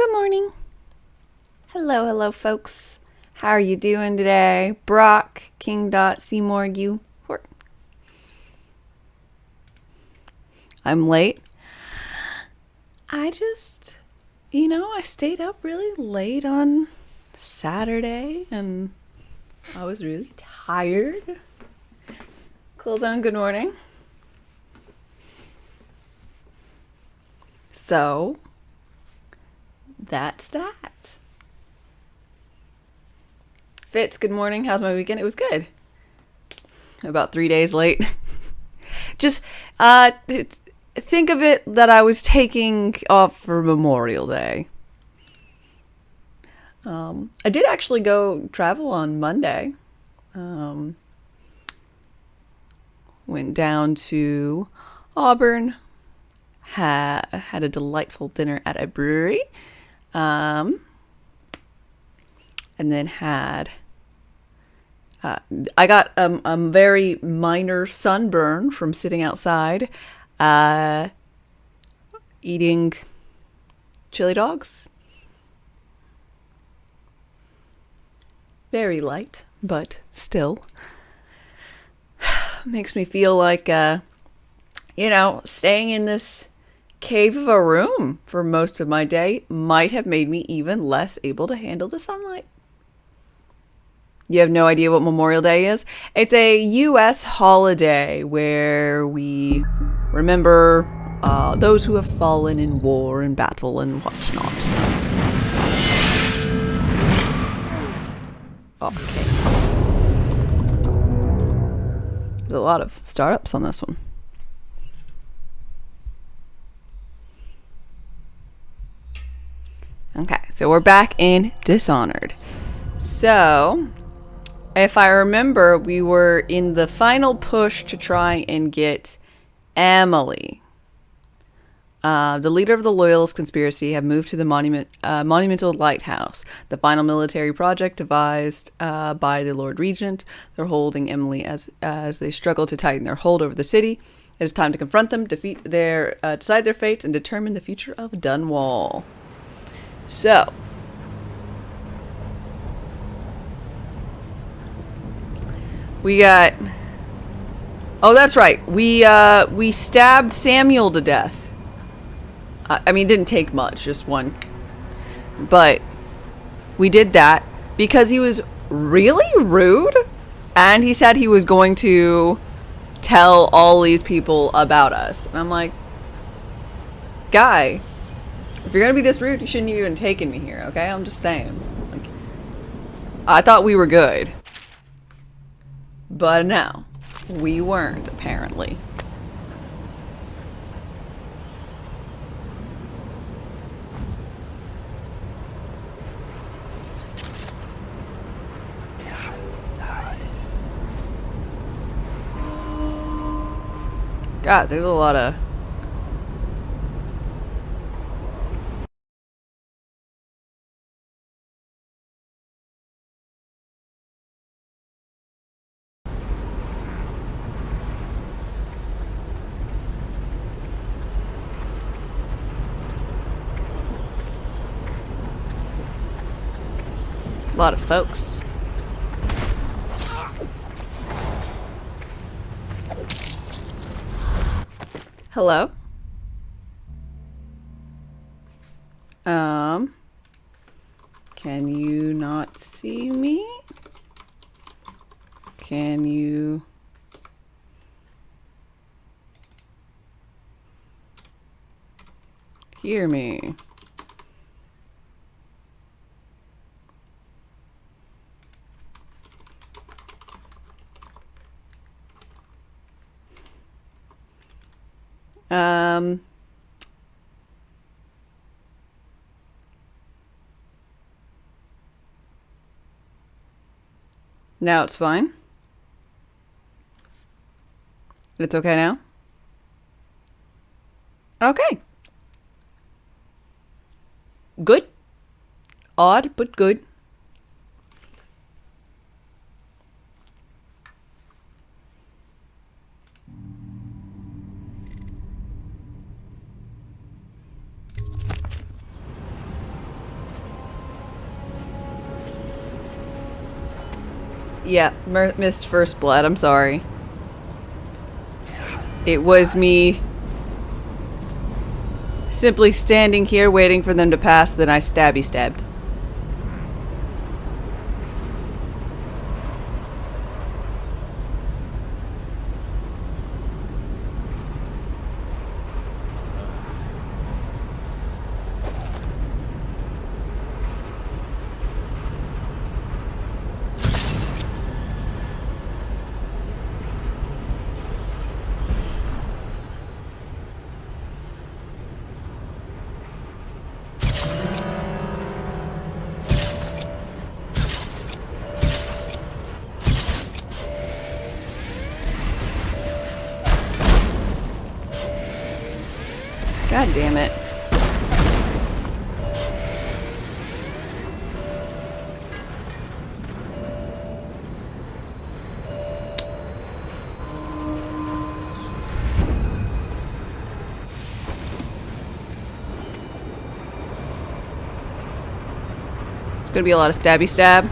good morning. Hello, folks. How are you doing today? Brock, King Dot, Seymour, you. I'm late. I stayed up really late on Saturday and I was really tired. Cool down, good morning. So, that's that. Fitz, good morning. How's my weekend? It was good. About 3 days late. Just, think of it that I was taking off for Memorial Day. I did actually go travel on Monday. Went down to Auburn, had a delightful dinner at a brewery, and then I got a very minor sunburn from sitting outside, eating chili dogs. Very light, but still makes me feel like, staying in this cave of a room for most of my day might have made me even less able to handle the sunlight. You have no idea what Memorial Day is? It's a U.S. holiday where we remember those who have fallen in war and battle and whatnot. Okay. There's a lot of startups on this one. Okay, so we're back in Dishonored. So, if I remember, we were in the final push to try and get Emily. The leader of the Loyalist conspiracy have moved to the monumental lighthouse, the final military project devised by the Lord Regent. They're holding Emily as they struggle to tighten their hold over the city. It is time to confront them, decide their fates, and determine the future of Dunwall. So, we got... Oh, that's right. We stabbed Samuel to death. I mean, it didn't take much, just one. But we did that because he was really rude. And he said he was going to tell all these people about us. And I'm like, guy, if you're going to be this rude, you shouldn't have even taken me here, okay? I'm just saying. Like, I thought we were good. But no, we weren't, apparently. God, there's a lot of... A lot of folks. Hello? Can you not see me? Can you... hear me? Now it's fine. It's okay now? Okay. Good. Odd, but good. Yeah, missed first blood. I'm sorry. It was me simply standing here waiting for them to pass, then I stabbed. God damn it. It's gonna be a lot of stabby stab.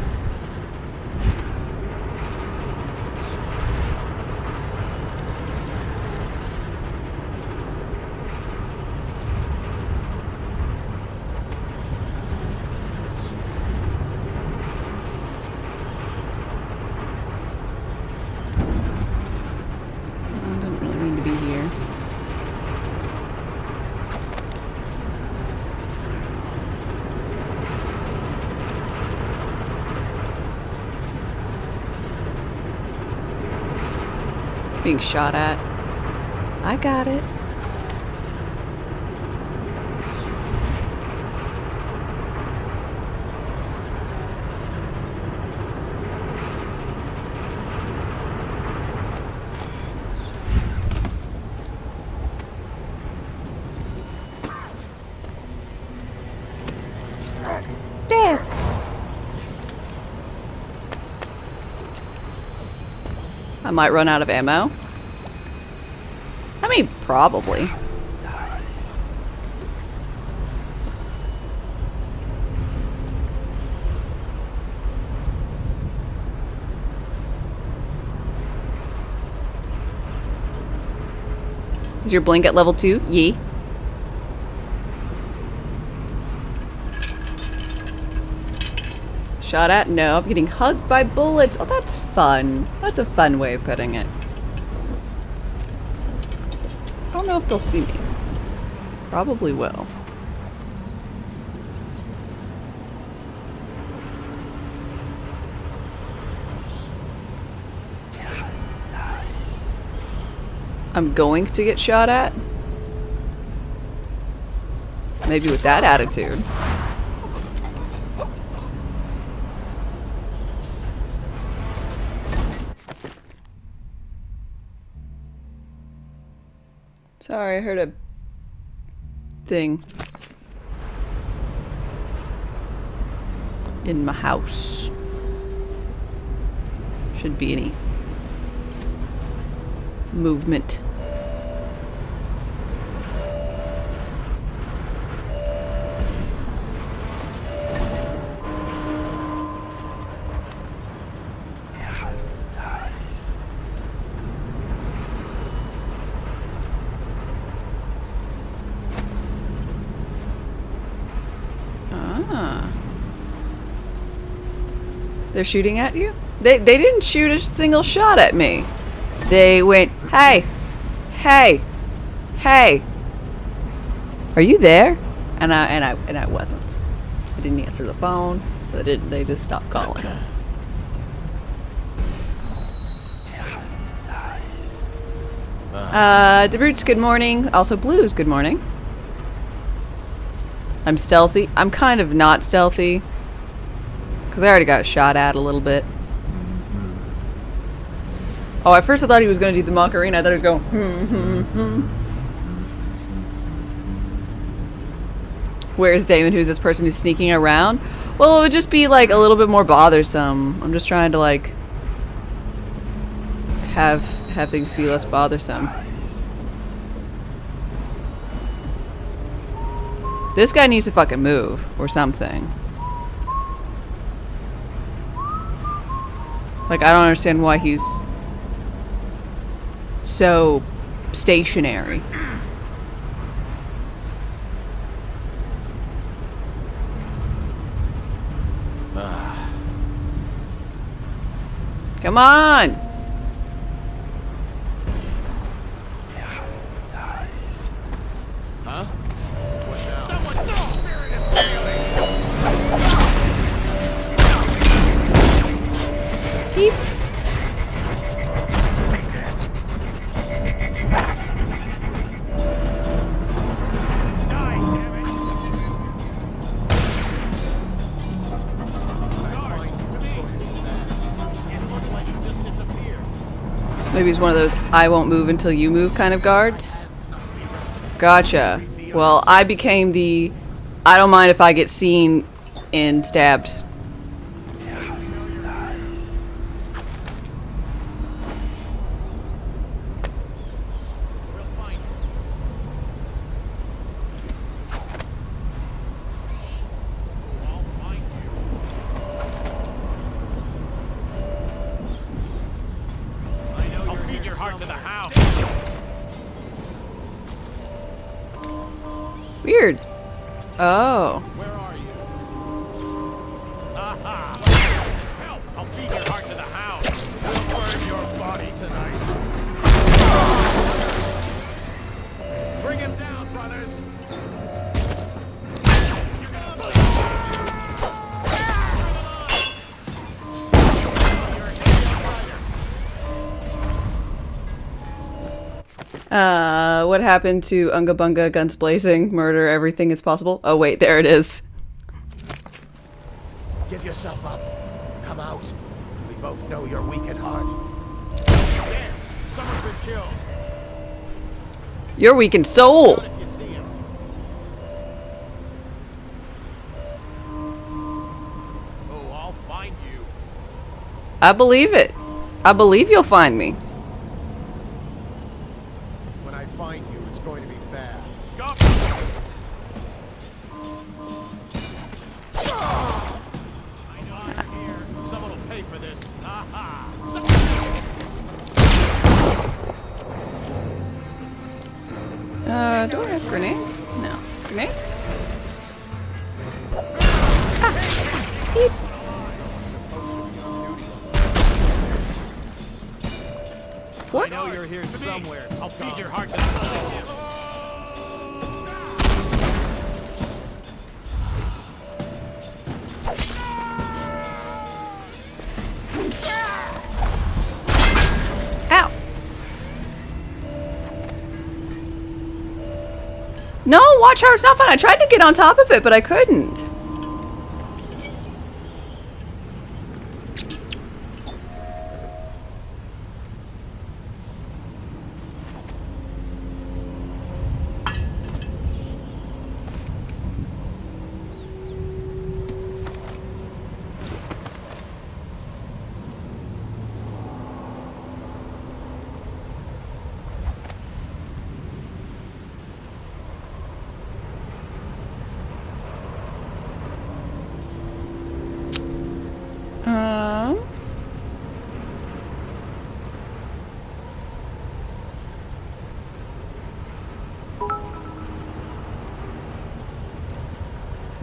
Being shot at. I got it. Stab. I might run out of ammo. I mean, probably. Is your blink at level 2? Yee. Shot at? No. I'm getting hugged by bullets. Oh, that's fun. That's a fun way of putting it. I don't know if they'll see me. Probably will. I'm going to get shot at? Maybe with that attitude. Sorry, I heard a thing in my house. Shouldn't be any movement. They're shooting at you? They didn't shoot a single shot at me. They went, hey, hey, hey, are you there? And I wasn't. I didn't answer the phone, so they just stopped calling. DeBrutes, good morning. Also Blues, good morning. I'm stealthy. I'm kind of not stealthy. Because I already got shot at a little bit. Oh, at first I thought he was going to do the Macarena. I thought he was going, Where's Damon? Who's this person who's sneaking around? Well, it would just be like a little bit more bothersome. I'm just trying to like have things be less bothersome. This guy needs to fucking move or something. Like, I don't understand why he's so stationary. Come on! Nice. Huh? What now? Someone spirit is failing! Beep. Die, damn it! Guard, to me! It looked like he just disappeared. Maybe he's one of those I won't move until you move kind of guards. Gotcha. Well, I became the I don't mind if I get seen and stabbed. Nice. We'll find you. I'll find you. I know I'll feed your heart to the house. Weird. Oh. Where are you? Aha! Help! I'll feed your heart to the house. We'll burn your body tonight. Bring him down, brothers. You're gonna bleed. You're a outsider. What happened to Unga Bunga, guns blazing, murder, everything is possible? Oh wait, there it is. Give yourself up. Come out. We both know you're weak at heart. There! Someone's been killed. You're weak in soul. If you see him. Oh, I'll find you. I believe it. I believe you'll find me. When I find you, it's going to be bad. Go! I know you're here. Someone will pay for this. Aha! Do I have grenades? No. Grenades? Beep. I know you're here somewhere. I'll feed your heart to the Ow. No, Watchtower's not fun. I tried to get on top of it, but I couldn't.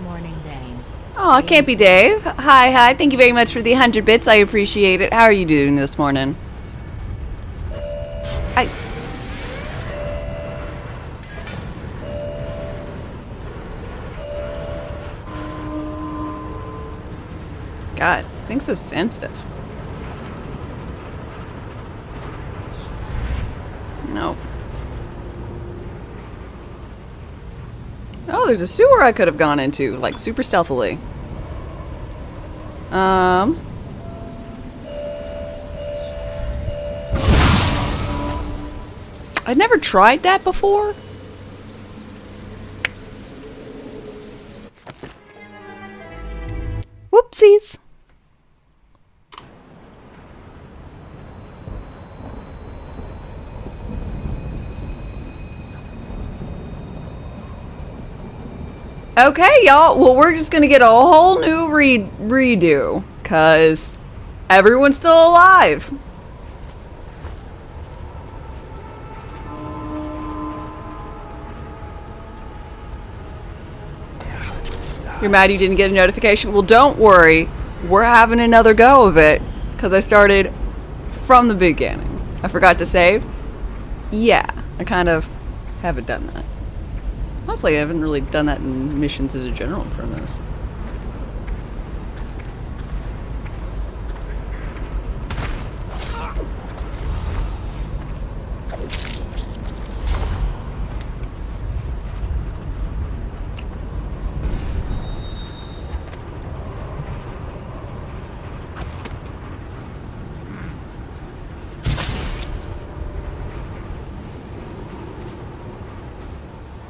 Morning, Dane. Oh, it can't be Dave. Hi. Thank you very much for the 100 bits. I appreciate it. How are you doing this morning? God, things so sensitive. Nope. Oh, there's a sewer I could have gone into, like, super stealthily. I'd never tried that before. Whoopsies. Okay, y'all. Well, we're just gonna get a whole new redo, cause Everyone's still alive. You're mad you didn't get a notification? Well, don't worry. We're having another go of it because I started from the beginning. I forgot to save. Yeah, I kind of haven't done that. Honestly, I haven't really done that in missions as a general premise.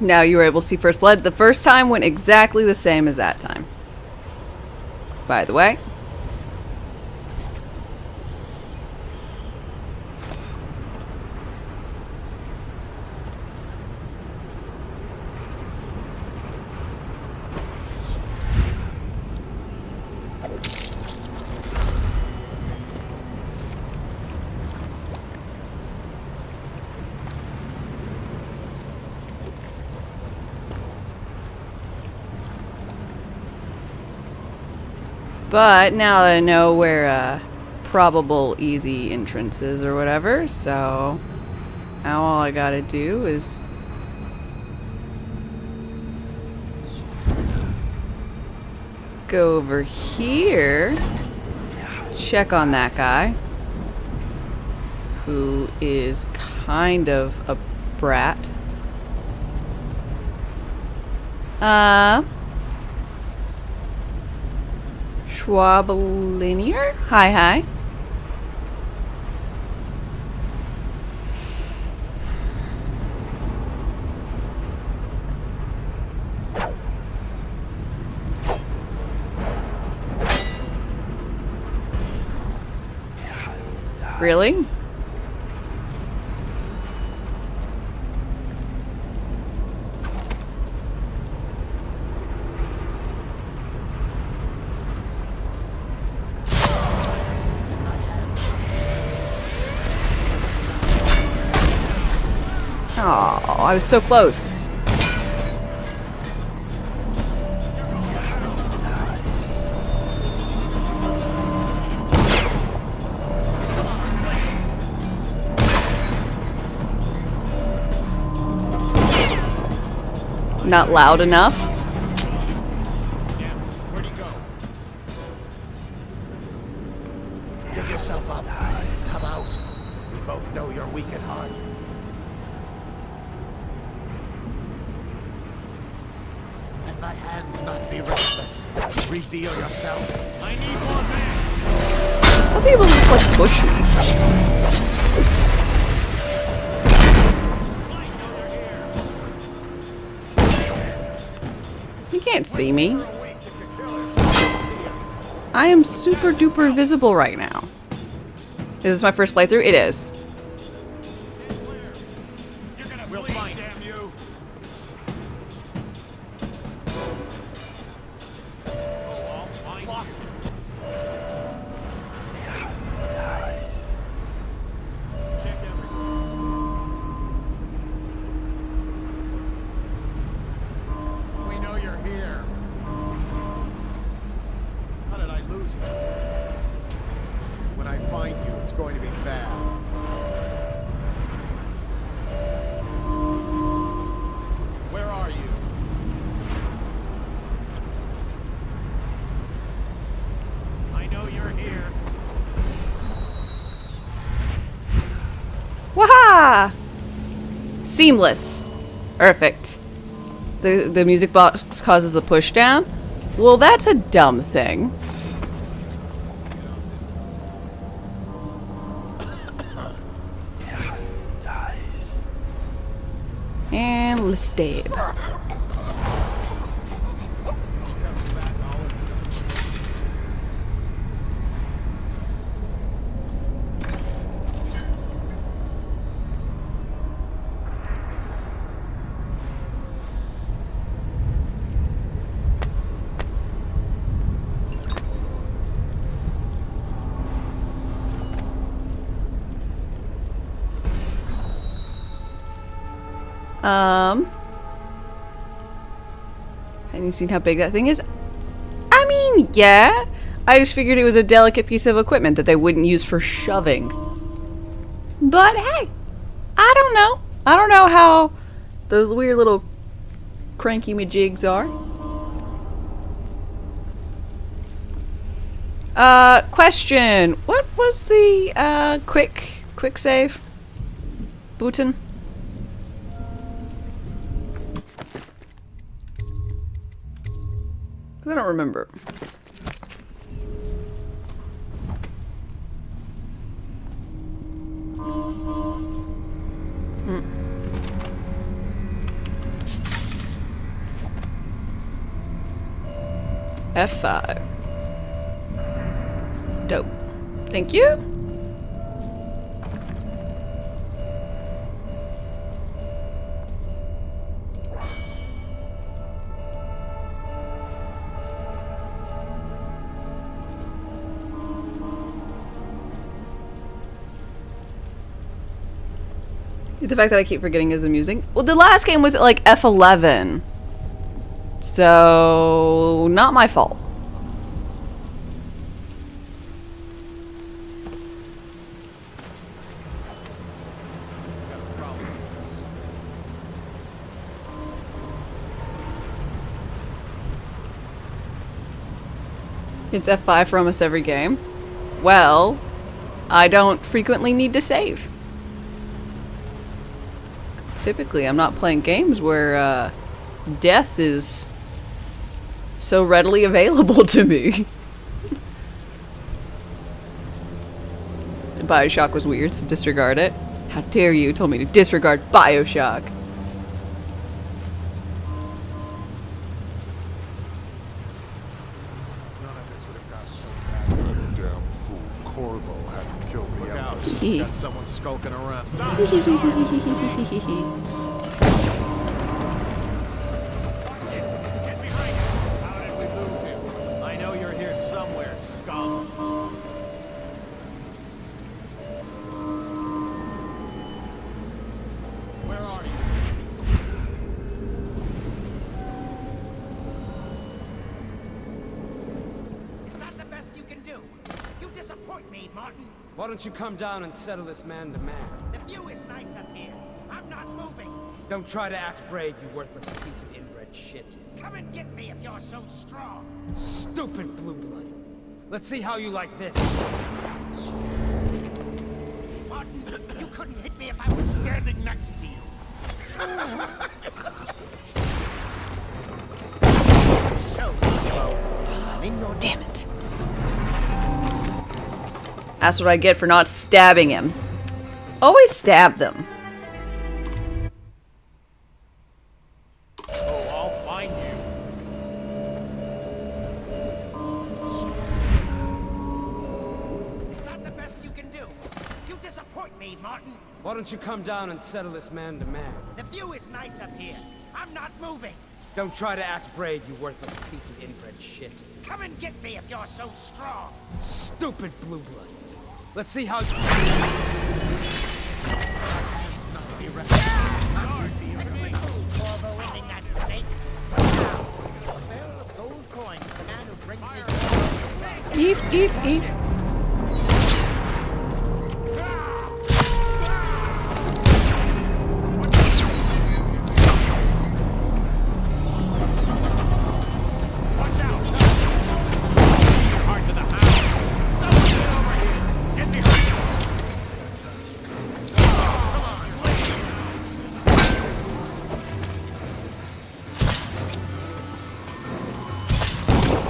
Now you were able to see first blood. The first time went exactly the same as that time. By the way. But now that I know where probable easy entrances or whatever, so now all I gotta do is go over here, check on that guy, who is kind of a brat. Schwab-linear? Hi. Really? Oh, I was so close. Not loud enough. Yeah, where'd he go? Give yourself up. Come out. We both know you're weak at heart. Let my hands not be restless. Reveal yourself. I need more men. How's he able to just like push me? You can't see me. I am super duper visible right now. Is this my first playthrough? It is. You're gonna we'll find damn you. Oh, I lost him. Check everything. We know you're here. How did I lose you? When I find you, it's going to be bad. Where are you? I know you're here. Waha! Seamless. Perfect. The music box causes the push down. Well, that's a dumb thing. And let's stab. Have you seen how big that thing is? I mean, yeah. I just figured it was a delicate piece of equipment that they wouldn't use for shoving. But hey, I don't know. I don't know how those weird little cranky majigs are. Question. What was the quick save button? I don't remember. F5. Dope. Thank you. The fact that I keep forgetting is amusing. Well, the last game was at like F11. So, not my fault. It's F5 for almost every game. Well, I don't frequently need to save. Typically, I'm not playing games where death is so readily available to me. Bioshock was weird, so disregard it. How dare you told me to disregard Bioshock. None of this would have gotten so bad. Damn fool Corvo hadn't killed me out. Got someone skulking around. Stop! Get me right. How did we lose him? I know you're here somewhere, scum. Where are you? Is that the best you can do? You disappoint me, Martin. Why don't you come down and settle this man to man? The view is nice up here. I'm not moving. Don't try to act brave, you worthless piece of inbred shit. Come and get me if you're so strong. Stupid blue blood. Let's see how you like this. Martin, you couldn't hit me if I was standing next to you. So, I'm in your Damn it. That's what I get for not stabbing him. Always stab them. Oh, I'll find you. Is that the best you can do? You disappoint me, Martin. Why don't you come down and settle this man to man? The view is nice up here. I'm not moving. Don't try to act brave, you worthless piece of inbred shit. Come and get me if you're so strong. Stupid blue blood. Let's see how you... Excellent move, Corvo, ending that snake. Now, a barrel of gold coins for the man who brings me... Eep, eep, eep. Watch out! Feed your heart to the hound. Someone get over here. Get behind him. Come on, please.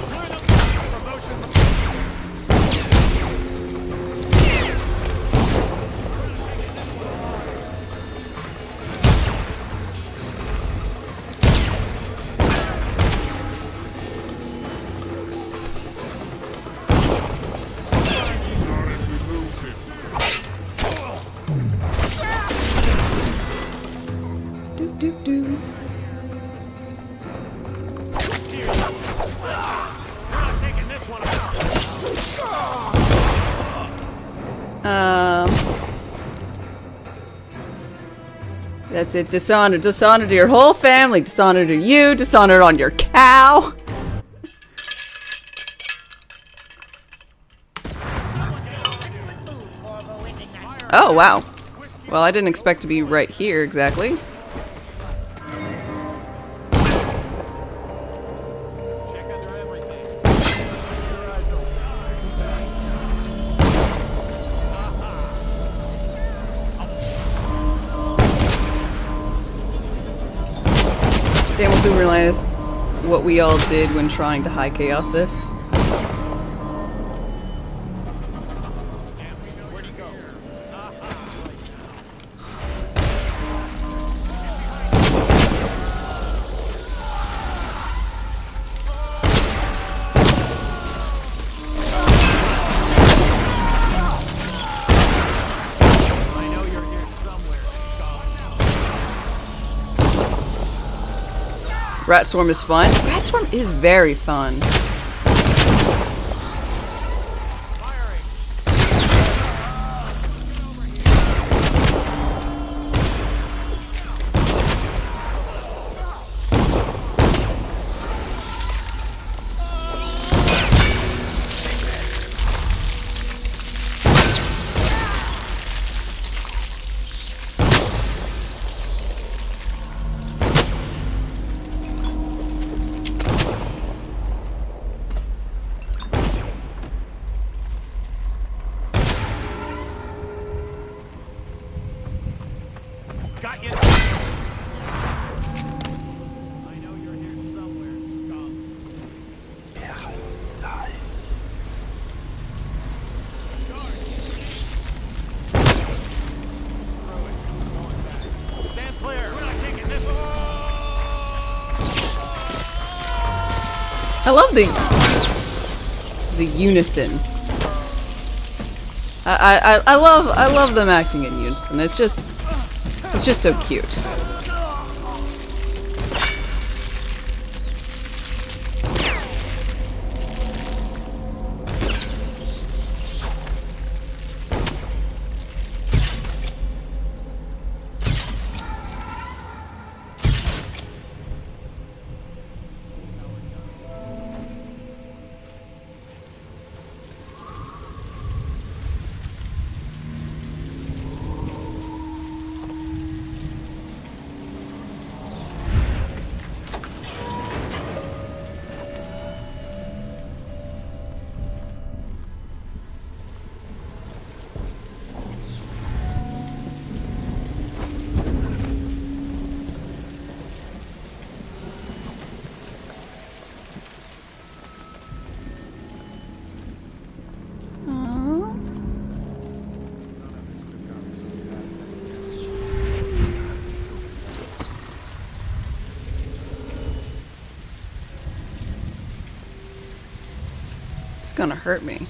Clear the promotion. Do, do, do. You're not taking this one out. That's it. Dishonored. Dishonored to your whole family. Dishonored to you. Dishonored on your cow. Oh, wow. Well, I didn't expect to be right here exactly. Check under everything. They almost didn't realize what we all did when trying to high chaos this. Where'd he go? I know you're here somewhere, scum. Rat Swarm is fun. Rat Swarm is very fun. Firing. Got you. I know you're here somewhere, scum. Screw it. I'm going back. Stand clear. We're not taking this. I love the unison. I love them acting in unison. It's just so cute. It's gonna hurt me.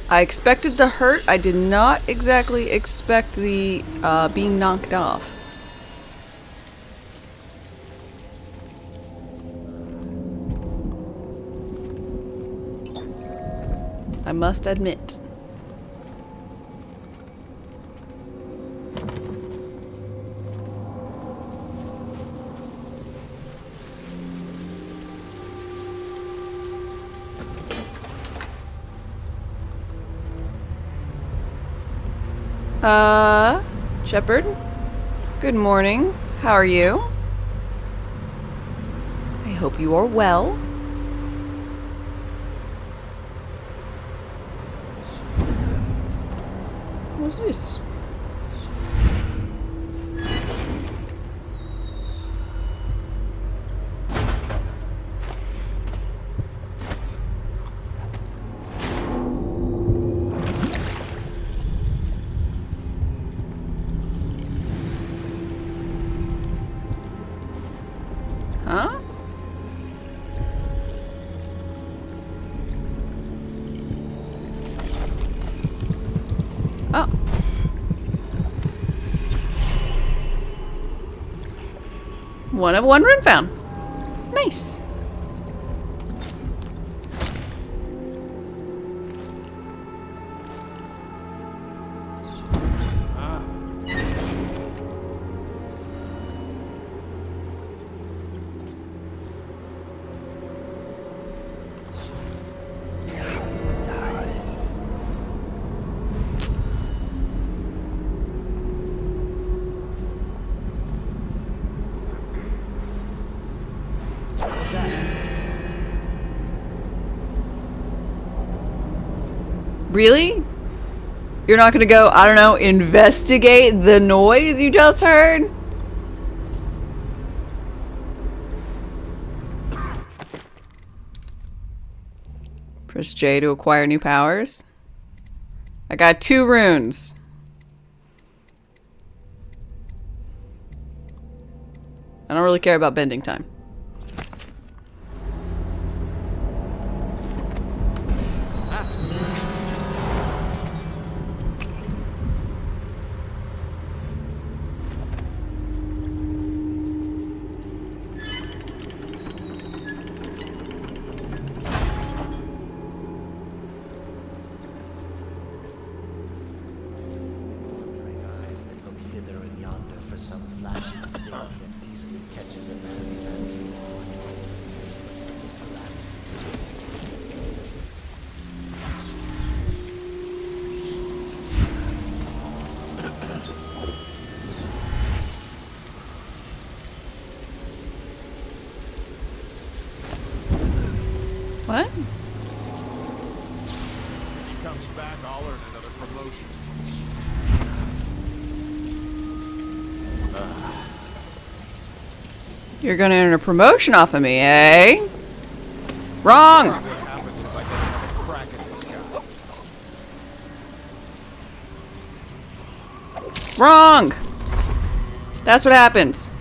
I expected the hurt. I did not exactly expect the being knocked off. I must admit. Shepard? Good morning. How are you? I hope you are well. What's this? Huh? Oh. One of one rune found. Nice. Really? You're not gonna go, I don't know, investigate the noise you just heard? Press J to acquire new powers. I got 2 runes. I don't really care about bending time. Eyes that look hither and yonder for some flashing thing that easily catches a man's fancy. It's calamity. What? If he comes back, I'll earn another promotion. You're gonna earn a promotion off of me, eh? Wrong! What happens if I get another crack at this guy? Wrong! That's what happens.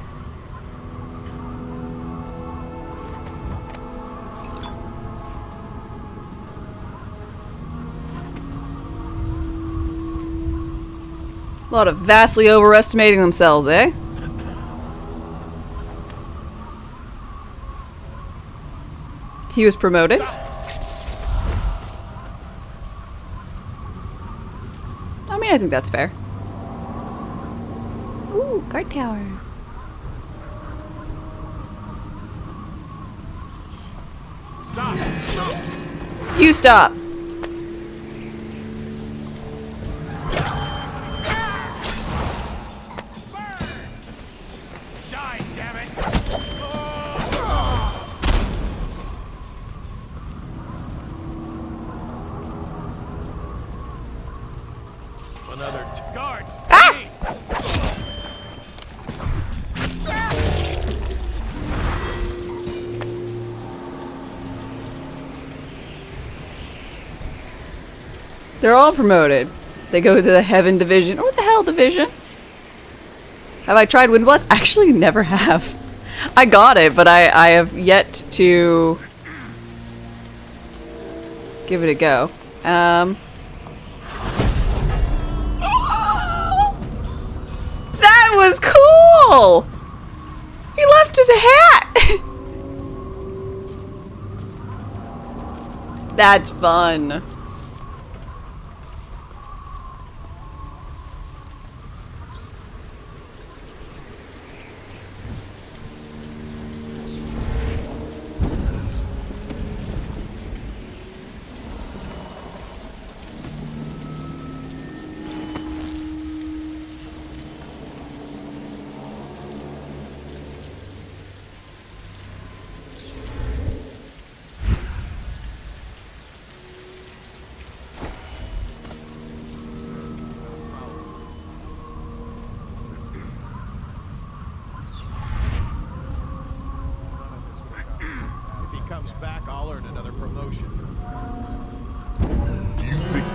A lot of vastly overestimating themselves, eh? He was promoted. I mean, I think that's fair. Ooh, guard tower. Stop! You stop. Die, damn it! Another guards! Ah! They're all promoted. They go to the Heaven Division or the Hell Division. Have I tried Wind Blast? Actually, never have. I got it, but I have yet to give it a go. That was cool! He left his hat! That's fun. If he comes back, I'll earn another promotion. Do you think...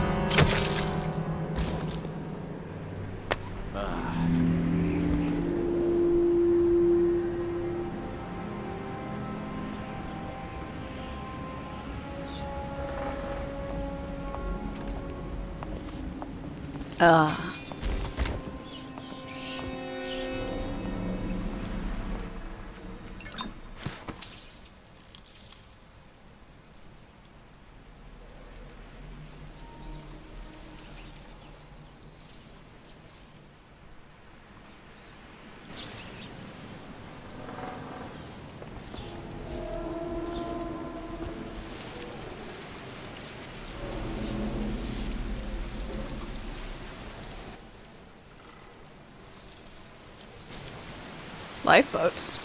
Lifeboats.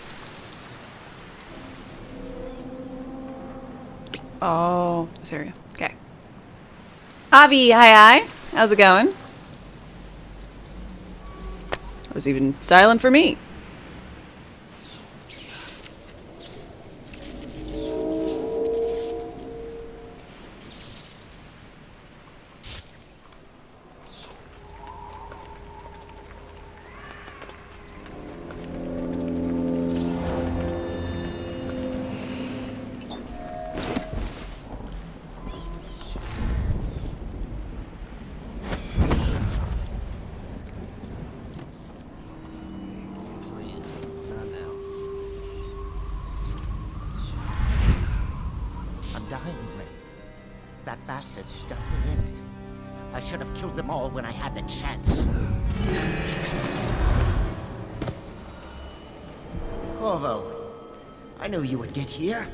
Oh, this area. Okay. Javi, hi. How's it going? I was even silent for me. That bastard stuck me in. I should have killed them all when I had the chance. Corvo, I knew you would get here.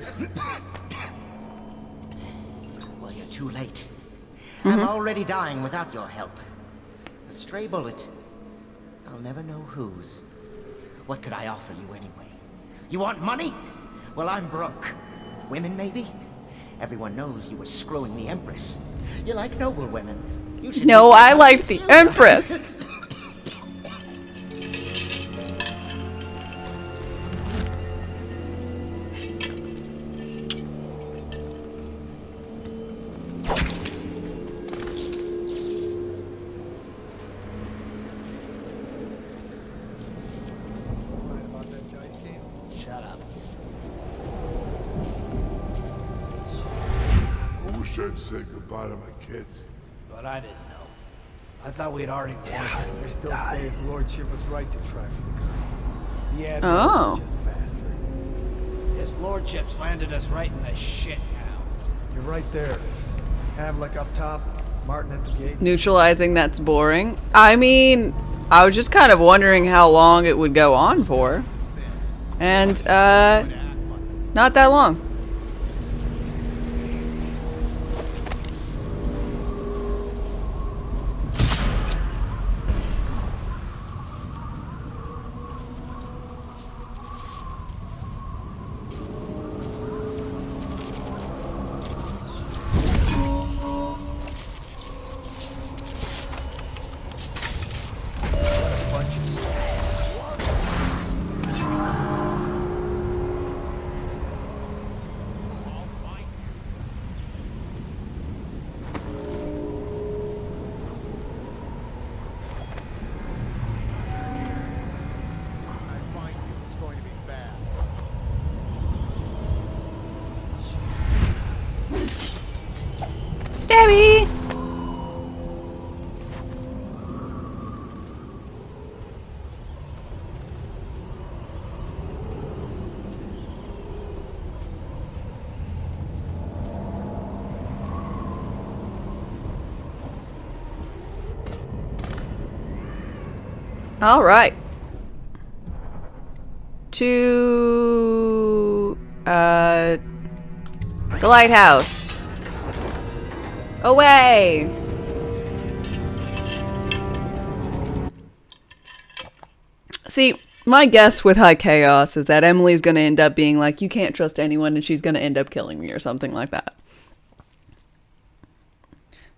Well, you're too late. I'm already dying without your help. A stray bullet. I'll never know whose. What could I offer you anyway? You want money? Well, I'm broke. Women, maybe? Everyone knows you were screwing the Empress. You like noble women. You should No, meet I my like cousin the Celia. Empress. Shut up. I wish I'd say goodbye to my kids. But I didn't know. I thought we'd already won. I still say his lordship was right to try for the crown. Yeah, but Oh. it was just faster. His lordship's landed us right in the shit now. You're right there. Havlik up top, Martin at the gates. Neutralizing that's boring. I mean, I was just kind of wondering how long it would go on for. And, not that long. Stabby! All right. To the lighthouse. Away. See, my guess with High Chaos is that Emily's going to end up being like, you can't trust anyone, and she's going to end up killing me or something like that.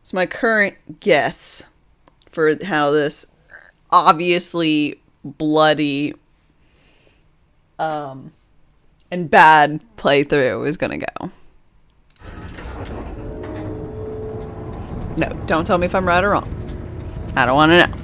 It's my current guess for how this obviously bloody and bad playthrough is going to go. No, don't tell me if I'm right or wrong. I don't want to know.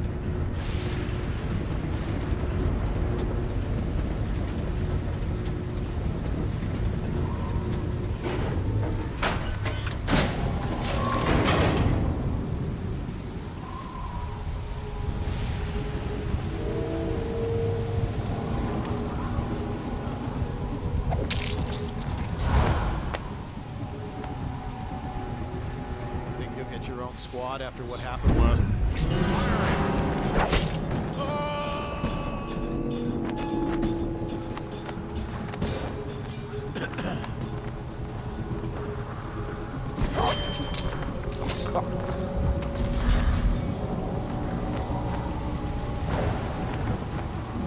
Think you'll get your own squad after what happened last?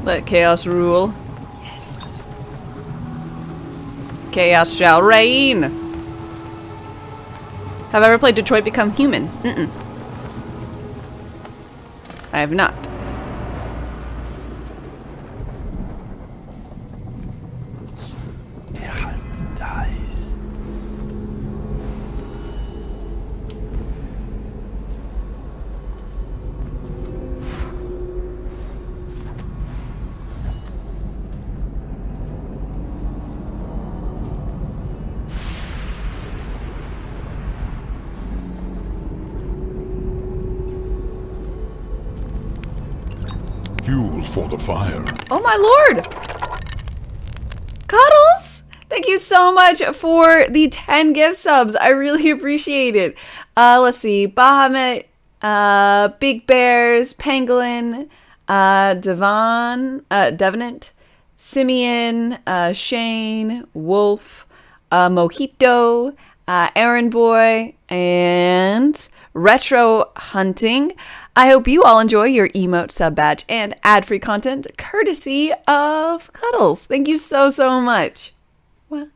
Let chaos rule. Yes. Chaos shall reign. Have I ever played Detroit Become Human? I have not. Fuel for the fire. Oh my lord! Cuddles! Thank you so much for the 10 gift subs. I really appreciate it. Let's see. Bahamut, Big Bears, Pangolin, Devenant, Simeon, Shane, Wolf, Mojito, Aaron Boy, and Retro Hunting. I hope you all enjoy your emote, sub badge, and ad-free content courtesy of Cuddles. Thank you so, so much. Well,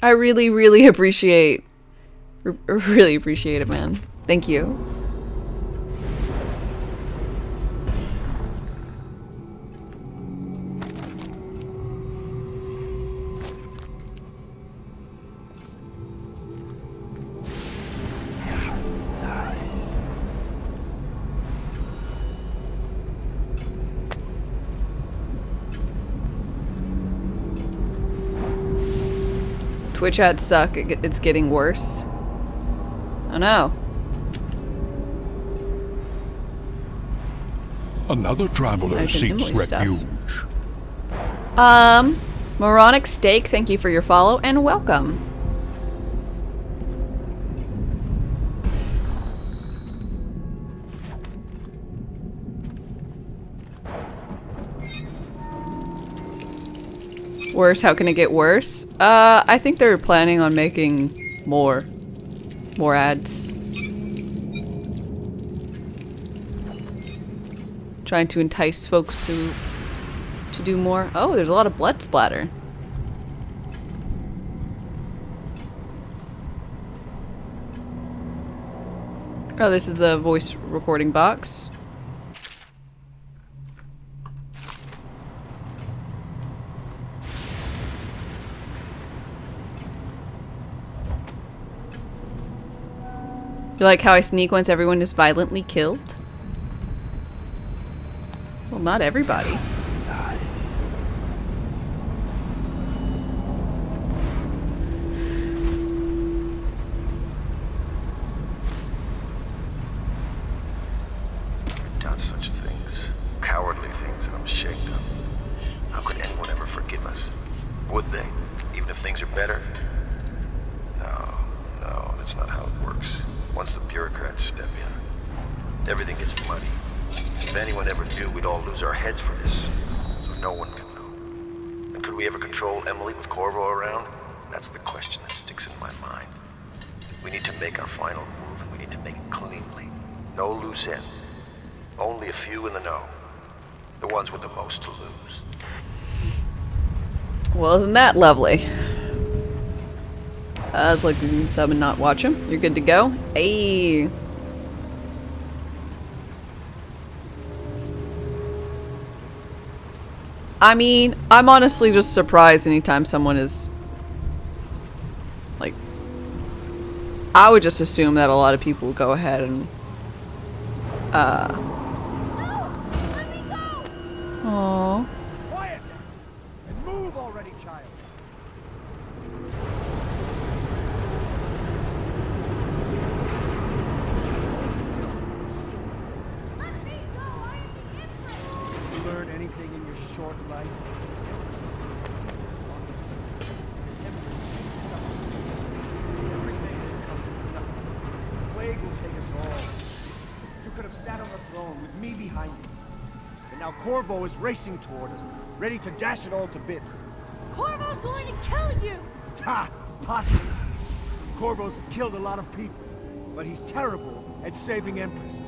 I really, really appreciate it, man. Thank you. Twitch ads suck. It's getting worse. Oh no. Another traveler seeks refuge. Moronic Steak, thank you for your follow and welcome. Worse? How can it get worse? I think they're planning on making more ads. Trying to entice folks to do more. Oh, there's a lot of blood splatter. Oh, this is the voice recording box. You like how I sneak once everyone is violently killed? Well, not everybody. Nice. Done such things, cowardly things, and I'm shaken up. How could anyone ever forgive us? Would they? Even if things are better? No, that's not how it works. Once the bureaucrats step in, everything gets muddy. If anyone ever knew, we'd all lose our heads for this. So no one can know. And could we ever control Emily with Corvo around? That's the question that sticks in my mind. We need to make our final move, and we need to make it cleanly. No loose ends. Only a few in the know. The ones with the most to lose. Well, isn't that lovely? It's like you can sub and not watch him. You're good to go. Hey. I mean, I'm honestly just surprised anytime someone is like, I would just assume that a lot of people go ahead and Aww. Quiet! And move already, child! Did you learn anything in your short life? Everything has come to nothing. The plague will take us all. You could have sat on the throne with me behind you. And now Corvo is racing toward us, ready to dash it all to bits. Corvo's going to kill you! Ha! Possibly. Corvo's killed a lot of people, but he's terrible at saving empresses.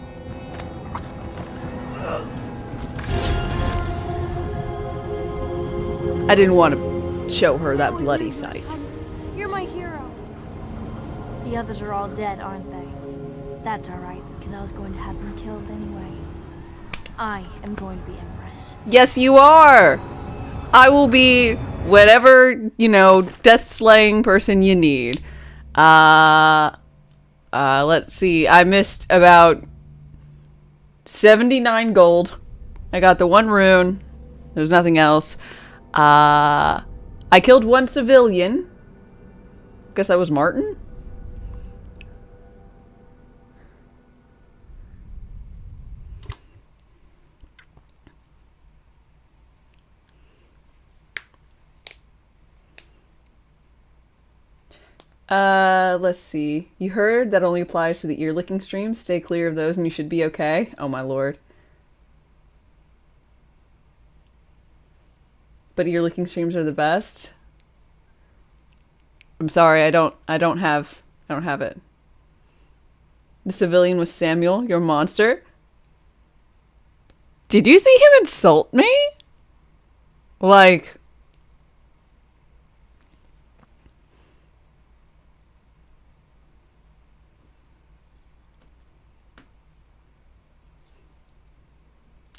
I didn't want to show her that bloody sight. You're my hero. The others are all dead, aren't they? That's alright, because I was going to have them killed anyway. I am going to be Empress. Yes, you are! I will be whatever, you know, death-slaying person you need. Let's see. I missed about 79 gold. I got the 1 rune. There's nothing else. I killed 1 civilian. Guess that was Martin? Let's see. You heard that only applies to the ear licking streams. Stay clear of those and you should be okay. Oh my lord. But ear licking streams are the best. I'm sorry, I don't have it. The civilian was Samuel, your monster. Did you see him insult me? Like,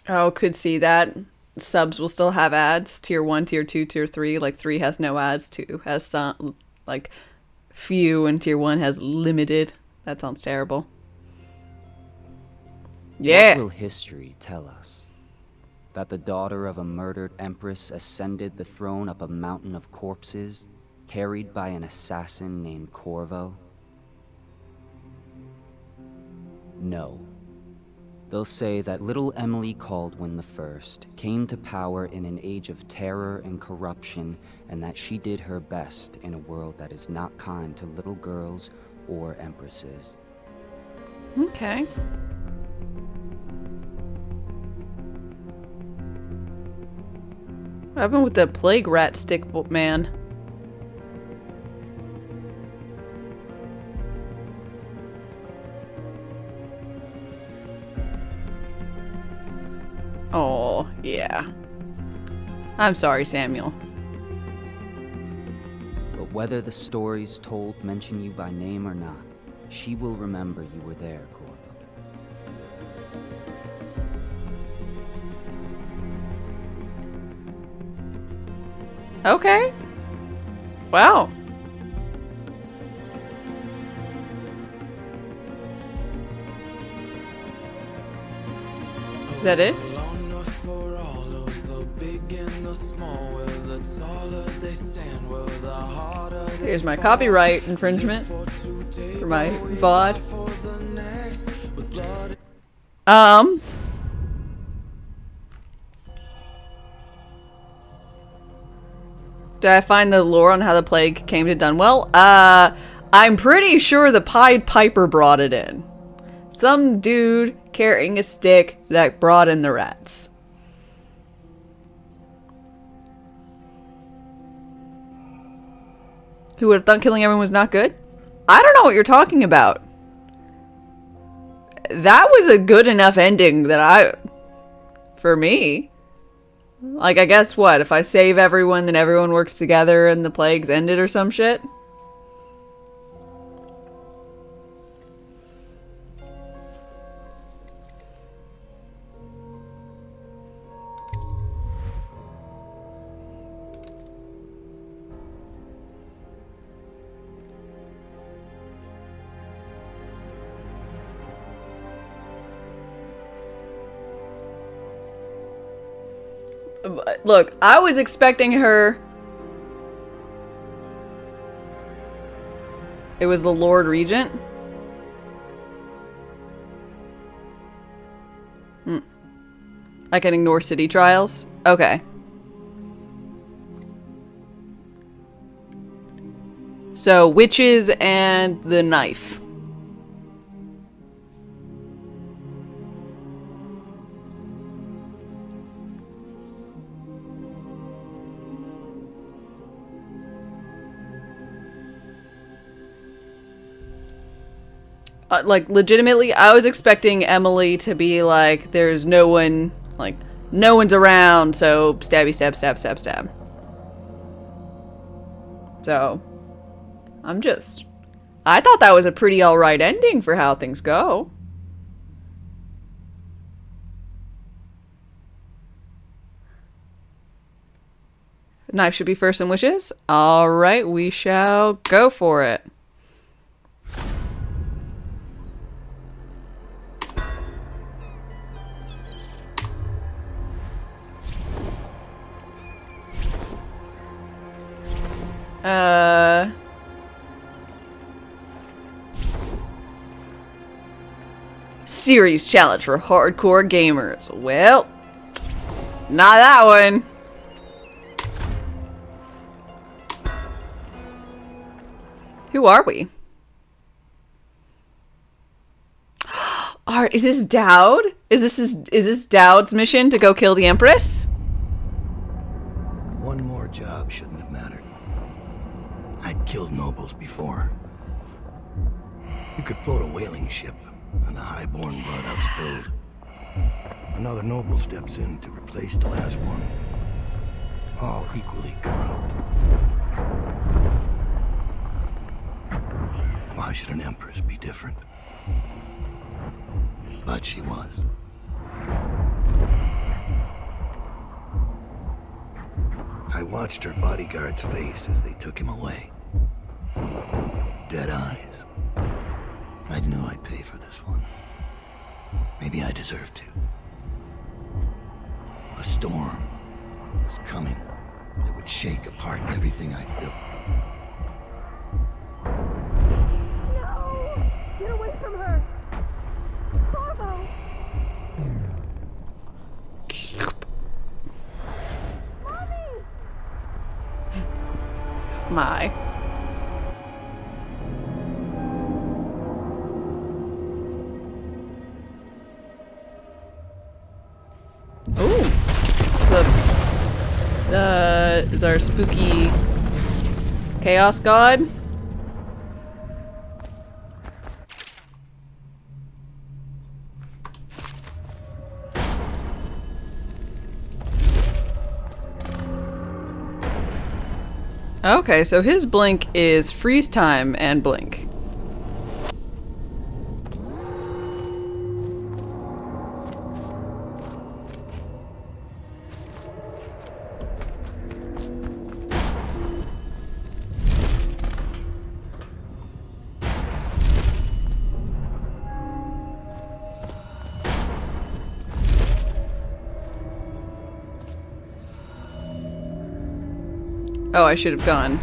oh, could see that. Subs will still have ads. Tier 1, Tier 2, Tier 3. Like, 3 has no ads. 2 has some, like, few. And Tier 1 has limited. That sounds terrible. Yeah. What will history tell us? That the daughter of a murdered empress ascended the throne up a mountain of corpses, carried by an assassin named Corvo? No. They'll say that little Emily Caldwin I came to power in an age of terror and corruption, and that she did her best in a world that is not kind to little girls or empresses. Okay. What happened with the plague rat stick man? Oh, yeah. I'm sorry, Samuel. But whether the stories told mention you by name or not, she will remember you were there, Corvo. Okay. Wow. Is that it? Here's my copyright infringement for my VOD. Did I find the lore on how the plague came to Dunwell? I'm pretty sure the Pied Piper brought it in. Some dude carrying a stick that brought in the rats. Who would have thought killing everyone was not good? I don't know what you're talking about. That was a good enough ending that for me. Like, I guess what? If I save everyone, then everyone works together and the plague's ended or some shit? Look, I was expecting her. It was the Lord Regent. I can ignore city trials? Okay. So, witches and the knife. Like, legitimately, I was expecting Emily to be like, there's no one, like, no one's around, so stabby, stab, stab, stab, stab. So, I thought that was a pretty alright ending for how things go. Knife should be first in wishes. Alright, we shall go for it. Series challenge for hardcore gamers. Well, not that one. Who are we? Is this Dowd? Is this Dowd's mission to go kill the Empress? One more job shouldn't have mattered. I'd killed nobles before. You could float a whaling ship, and the highborn blood I've spilled. Another noble steps in to replace the last one. All equally corrupt. Why should an empress be different? But she was. I watched her bodyguard's face as they took him away. Dead eyes. I knew I'd pay for this one. Maybe I deserve to. A storm was coming that would shake apart everything I'd built. No! Get away from her! Corvo! Mommy! My. Is our spooky chaos god? Okay, so his blink is freeze time and blink. Oh, I should have gone.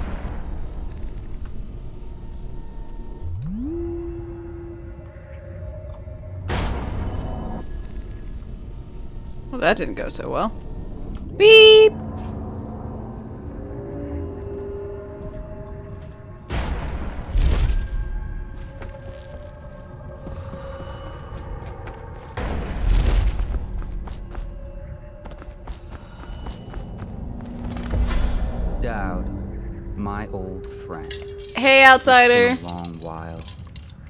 Well, that didn't go so well. Beep! Dowd, my old friend. Hey, outsider! It's been a long while,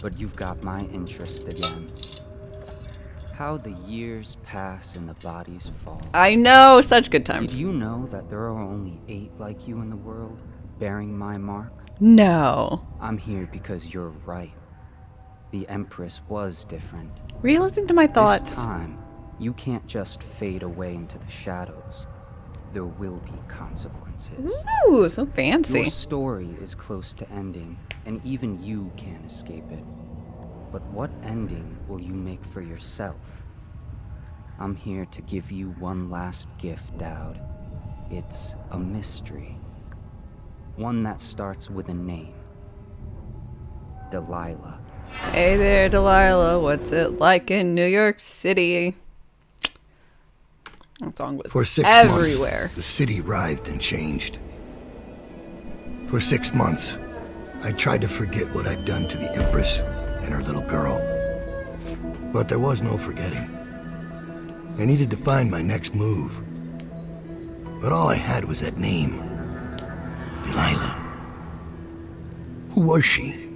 but you've got my interest again. How the years pass and the bodies fall. I know, such good times. Did you know that there are only 8 like you in the world, bearing my mark? No. I'm here because you're right. The Empress was different. Were you listening to my thoughts? This time, you can't just fade away into the shadows. There will be consequences. Ooh, so fancy. Your story is close to ending, and even you can't escape it. But what ending will you make for yourself? I'm here to give you one last gift, Dowd. It's a mystery. One that starts with a name. Delilah. Hey there, Delilah. What's it like in New York City? That song was For 6 everywhere. months, the city writhed and changed. For 6 months, I tried to forget what I'd done to the Empress and her little girl. But there was no forgetting. I needed to find my next move. But all I had was that name. Delilah. Who was she?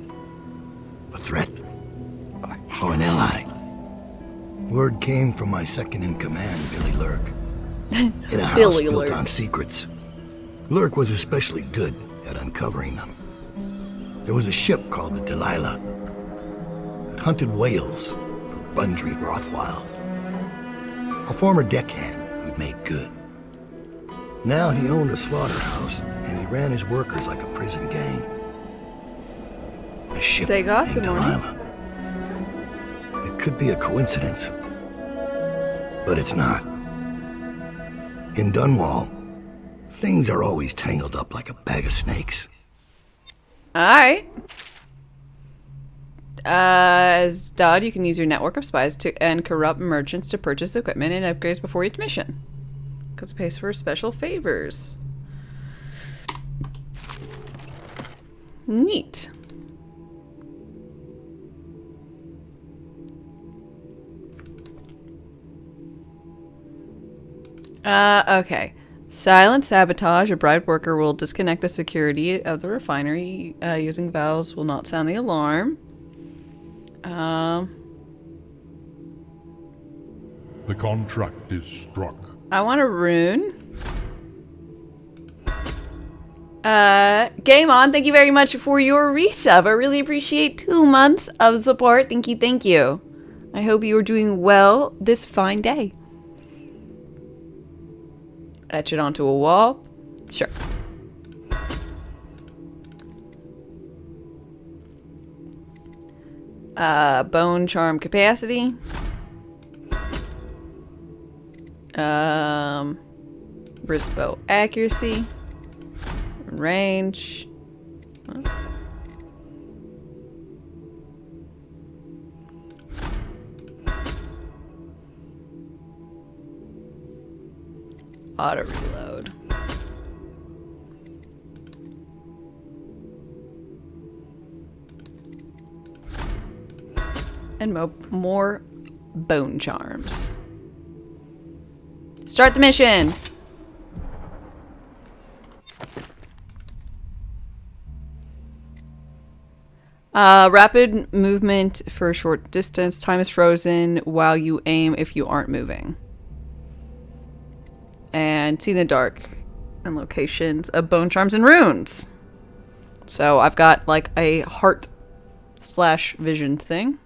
A threat? Or an ally? Word came from my second-in-command, Billy Lurk. In a house Billy built Lurk. on secrets. Lurk was especially good at uncovering them. There was a ship called the Delilah that hunted whales for Bundry Rothwild, a former deckhand who'd made good. Now he owned a slaughterhouse, and he ran his workers like a prison gang. A ship Say God, named good morning. Delilah. It could be a coincidence, but it's not. In Dunwall, things are always tangled up like a bag of snakes. Alright. As Dodd, you can use your network of spies and corrupt merchants to purchase equipment and upgrades before each mission. Because it pays for special favors. Neat. Okay. Silent sabotage. A bribed worker will disconnect the security of the refinery using valves. Will not sound the alarm. The contract is struck. I want a rune. Game On, thank you very much for your resub. I really appreciate 2 months of support. Thank you, thank you. I hope you are doing well this fine day. Etch it onto a wall. Sure. Bone charm capacity. Wrist bow accuracy. Range. Huh? Auto reload. And more bone charms. Start the mission! Rapid movement for a short distance. Time is frozen while you aim if you aren't moving. And see in the dark and locations of bone charms and runes. So I've got like a heart / vision thing.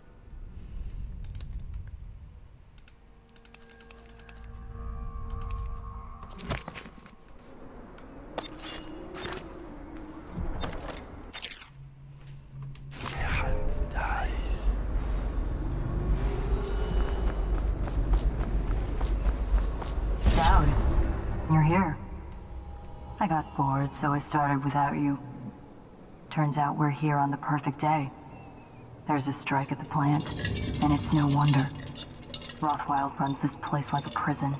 You're here. I got bored, so I started without you. Turns out we're here on the perfect day. There's a strike at the plant, and it's no wonder. Rothwild runs this place like a prison.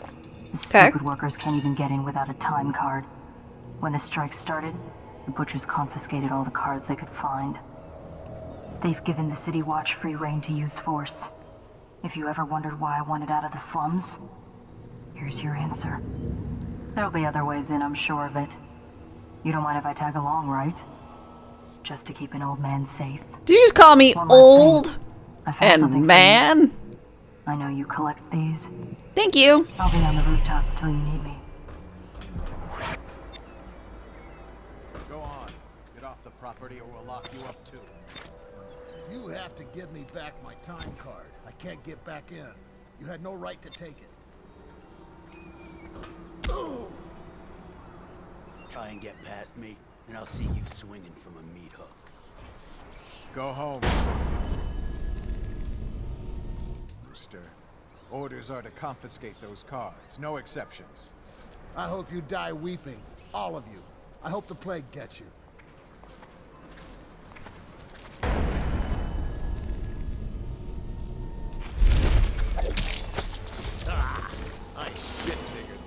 The stupid workers can't even get in without a time card. When the strike started, the butchers confiscated all the cards they could find. They've given the City Watch free rein to use force. If you ever wondered why I wanted out of the slums, here's your answer. There'll be other ways in, I'm sure of it. You don't mind if I tag along, right? Just to keep an old man safe. Did you just call me old and man? I know you collect these. Thank you. I'll be on the rooftops till you need me. Go on. Get off the property or we'll lock you up too. You have to give me back my time card. I can't get back in. You had no right to take it. Try and get past me, and I'll see you swinging from a meat hook. Go home. Rooster. Orders are to confiscate those cards. No exceptions. I hope you die weeping. All of you. I hope the plague gets you. I shit figured.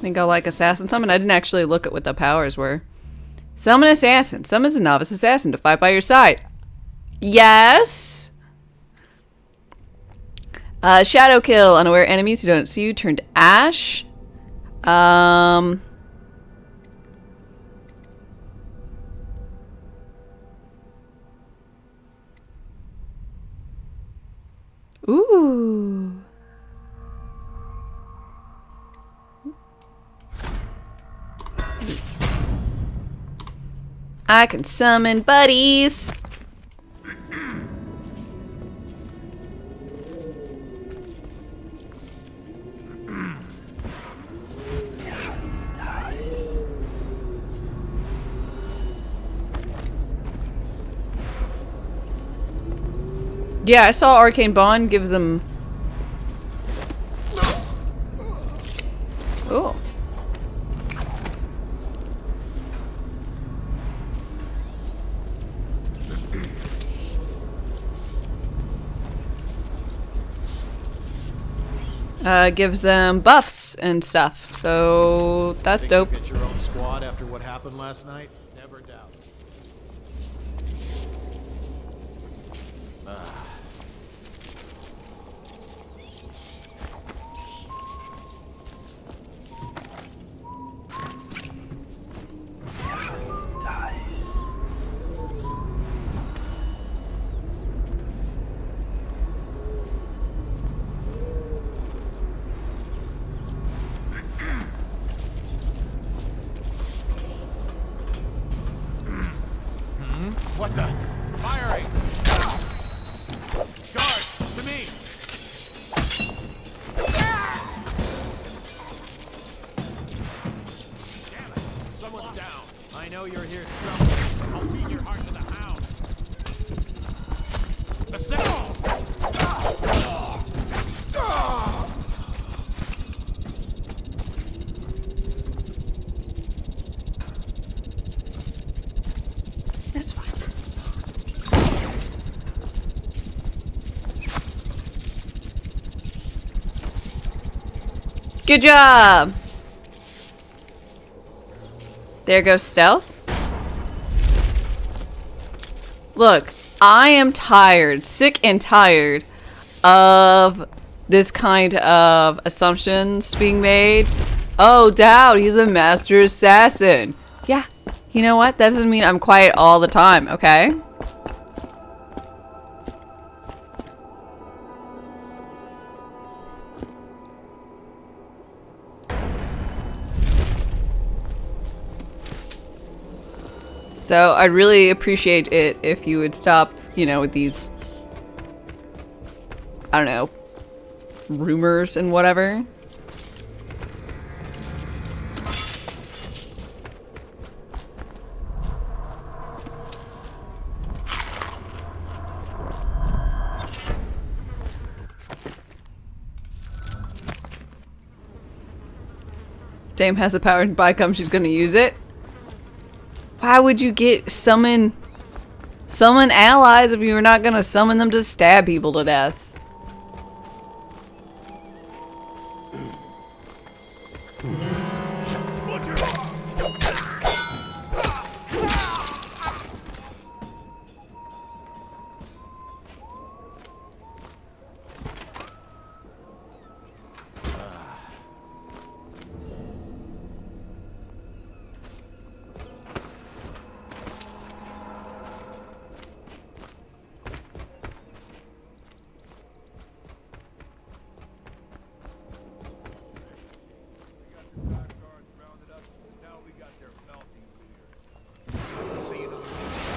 Think I like assassin summon? I didn't actually look at what the powers were. Summon assassin. Summons a novice assassin to fight by your side. Yes. Shadow kill. Unaware enemies who don't see you turn to ash. Ooh. I can summon buddies. Yeah, I saw Arcane Bond gives them... Oh. Gives them buffs and stuff, so that's dope. Get your own squad after what happened last night? Never doubt. What the? Firing! Guard, to me! Damn it! Someone's down. I know you're here somewhere. I'll feed your heart to the hound. Assemble! That's fine. Good job! There goes stealth. Look, I am tired, sick and tired of this kind of assumptions being made. Oh, Dowd, he's a master assassin. Yeah, you know what? That doesn't mean I'm quiet all the time, okay? So I'd really appreciate it if you would stop, you know, with these, I don't know, rumors and whatever. Dame has the power to buy come, she's gonna use it. Why would you get summon allies if you were not gonna summon them to stab people to death?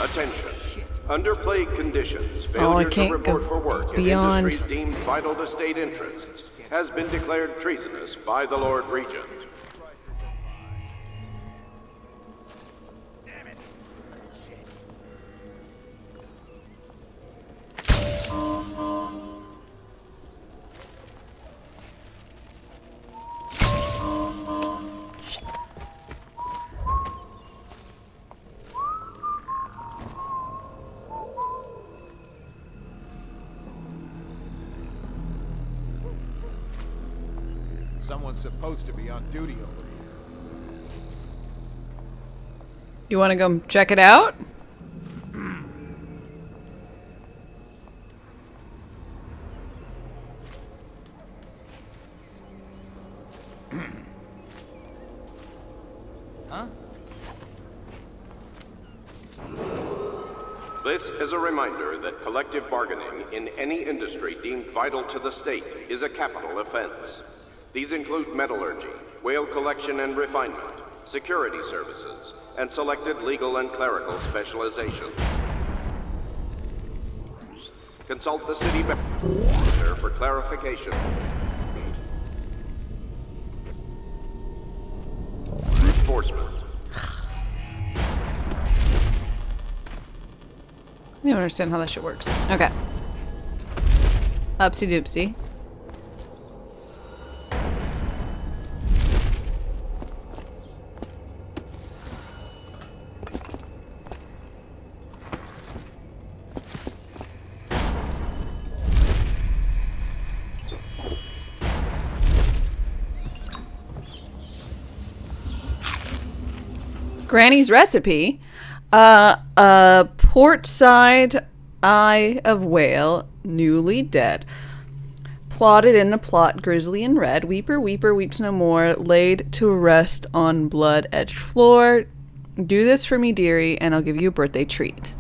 Attention. Under plague conditions, I failure to can't report go for work in beyond. industries deemed vital to state interests has been declared treasonous by the Lord Regent. Someone's supposed to be on duty over here. You want to go check it out? Huh? This is a reminder that collective bargaining in any industry deemed vital to the state is a capital offense. These include metallurgy, whale collection and refinement, security services, and selected legal and clerical specializations. Consult the city manager for clarification. Enforcement. I don't understand how that shit works. Okay. Upsy doopsy. Granny's recipe. Port side eye of whale, newly dead. Plotted in the plot, grizzly and red. Weeper, weeper, weeps no more. Laid to rest on blood-edged floor. Do this for me, dearie, and I'll give you a birthday treat.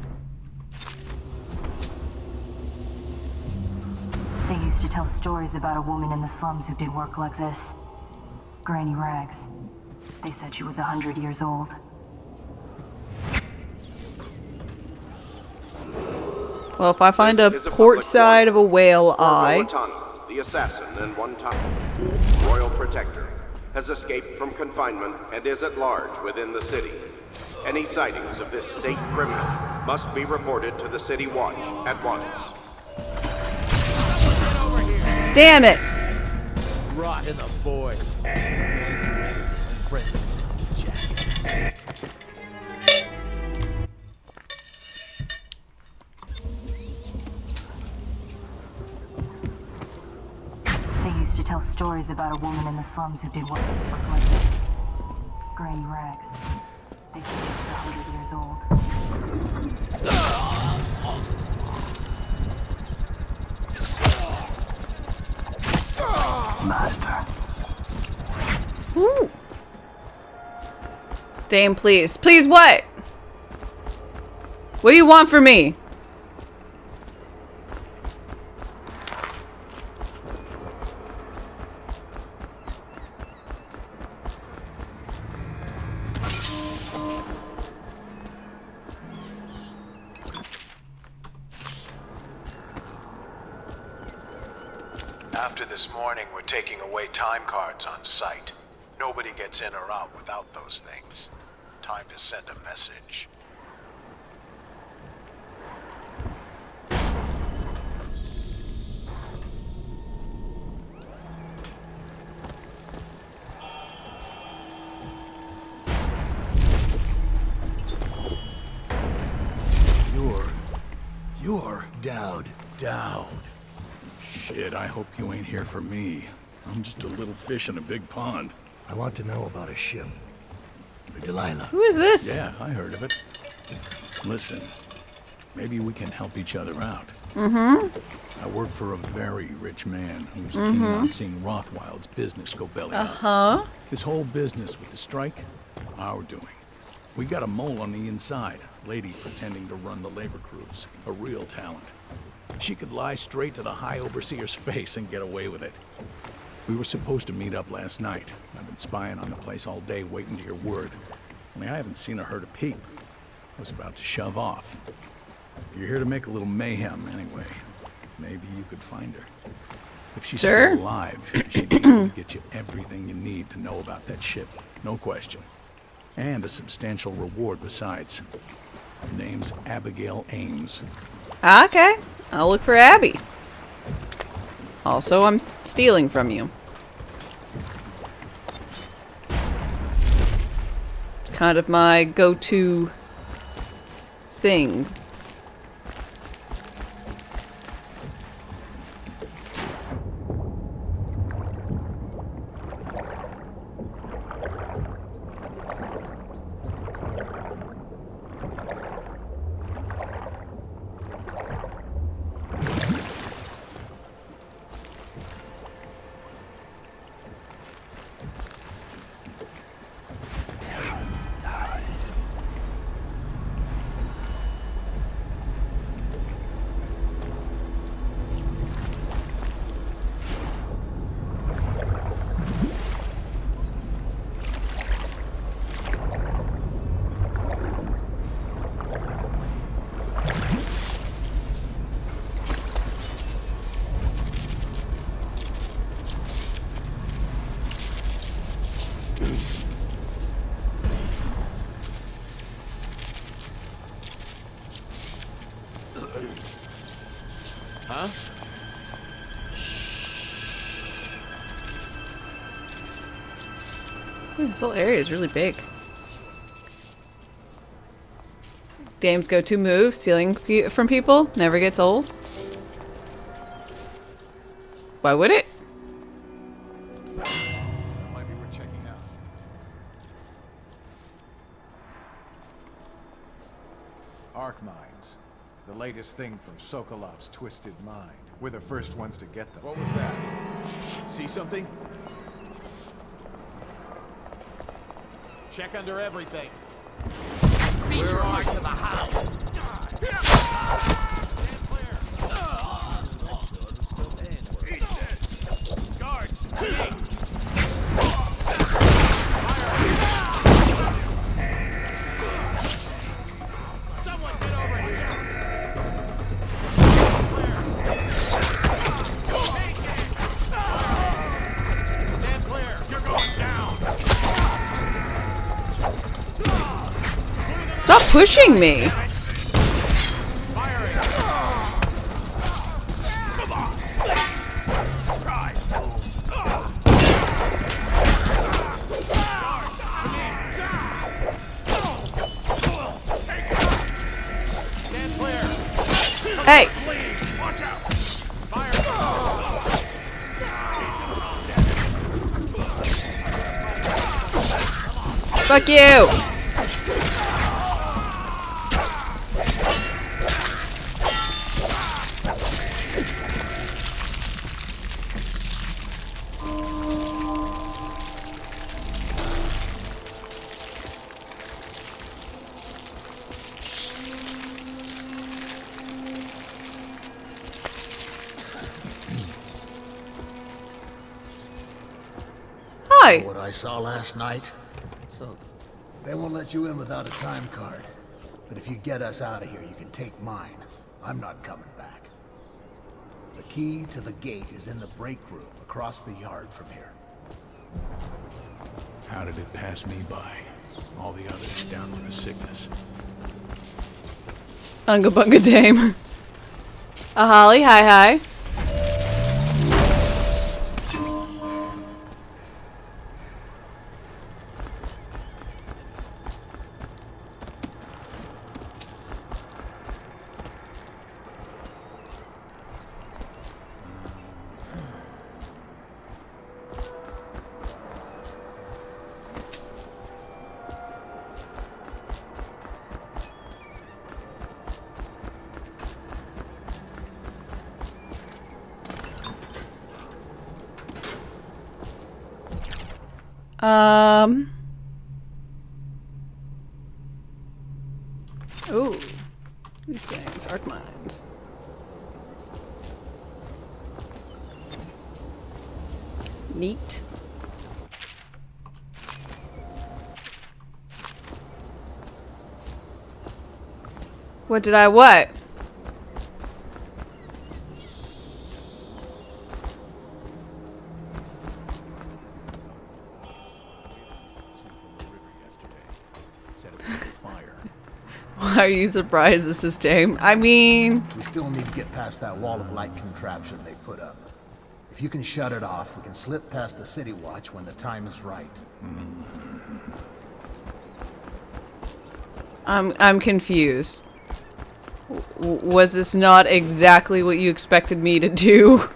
They used to tell stories about a woman in the slums who did work like this. Granny Rags. They said she was 100 years old. Well, if I find a port side of a whale eye... The assassin and one-time royal protector has escaped from confinement and is at large within the city. Any sightings of this state criminal must be reported to the City Watch at once. Damn it! Rot in the void. Some friendly jackass. They used to tell stories about a woman in the slums who did work like this. Granny Rags. They said she was 100 years old. Master. Ooh. Dame, please. Please, what? What do you want from me? After this morning, we're taking away time cards on site. Nobody gets in or out without those things. Time to send a message. You're Dowd. Dowd. Shit, I hope you ain't here for me. I'm just a little fish in a big pond. I want to know about a ship. The Delilah. Who is this? Yeah, I heard of it. Listen, maybe we can help each other out. Mm-hmm. I work for a very rich man who's keen on seeing Rothwild's business go belly up. Uh-huh. His whole business with the strike, our doing. We got a mole on the inside, a lady pretending to run the labor crews, a real talent. She could lie straight to the High Overseer's face and get away with it. We were supposed to meet up last night. I've been spying on the place all day, waiting to hear word. Only I haven't seen or heard a peep. I was about to shove off. You're here to make a little mayhem anyway. Maybe you could find her. If she's still alive, she'd be able to get you everything you need to know about that ship. No question. And a substantial reward besides. Her name's Abigail Ames. Okay. I'll look for Abby. Also, I'm stealing from you. It's kind of my go-to thing. Huh? Ooh, this whole area is really big. Dame's go-to move, stealing from people, never gets old. Why would it? That might be worth checking out. Arc mines. The latest thing from Sokolov's twisted mind. We're the first ones to get them. What was that? See something? Check under everything. Feature mark to the house. Guards! Someone get over here! Stand clear! You're going down! Stop pushing me! Hey! Fuck you! Hi. What I saw last night? So, they won't let you in without a time card. But if you get us out of here, you can take mine. I'm not coming back. The key to the gate is in the break room across the yard from here. How did it pass me by? All the others down with the sickness. Unga bunga dame. A holly, hi hi. Ooh. These things, arc mines. Neat. What did I what? Why are you surprised this is Dame? I mean... We still need to get past that wall of light contraption they put up. If you can shut it off, we can slip past the city watch when the time is right. I'm confused. Was this not exactly what you expected me to do?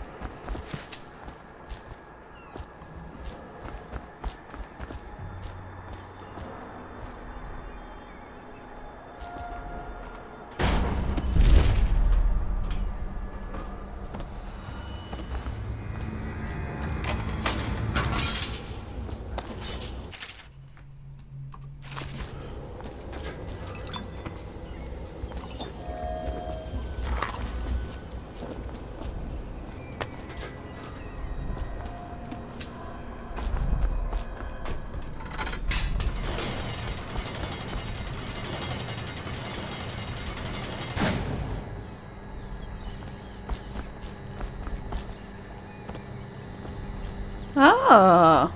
Oh,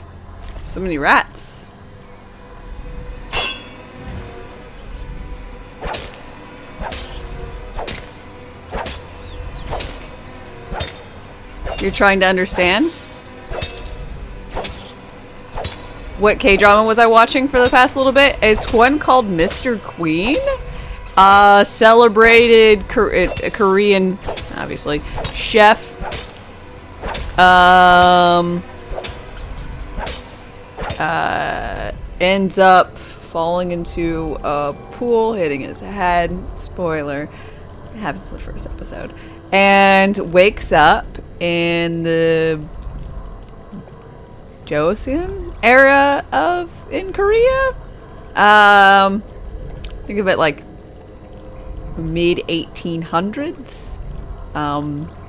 so many rats. You're trying to understand? What K-drama was I watching for the past little bit? It's one called Mr. Queen. Celebrated Korean, obviously, chef. Ends up falling into a pool, hitting his head. Spoiler. It happened in the first episode. And wakes up in the Joseon era in Korea. Think of it like mid 1800s.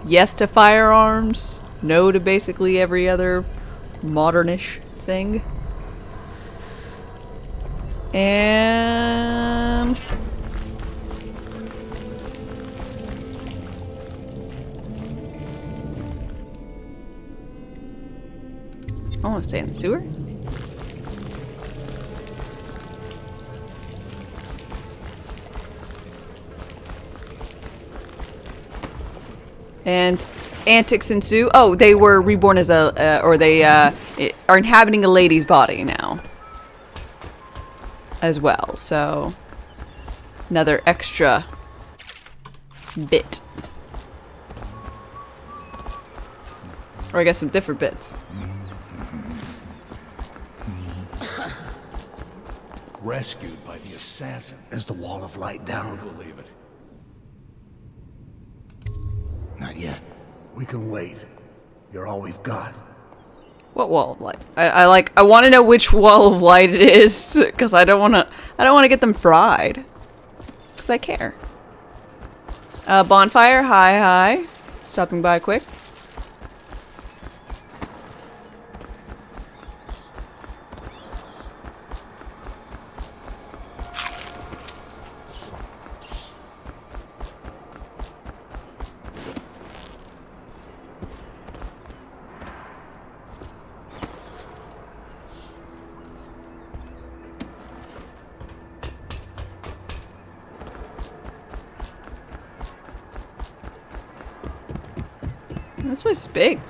Yes to firearms, no to basically every other modernish thing. And I want to stay in the sewer. And antics ensue. Oh, they were reborn as they are inhabiting a lady's body now as well. So another extra bit. Or I guess some different bits. Rescued by the assassin. Is the wall of light down? I believe it. Not yet. We can wait. You're all we've got. What wall of light? I want to know which wall of light it is, because I don't want to get them fried. Because I care. Bonfire, hi. Stopping by quick. This place is big.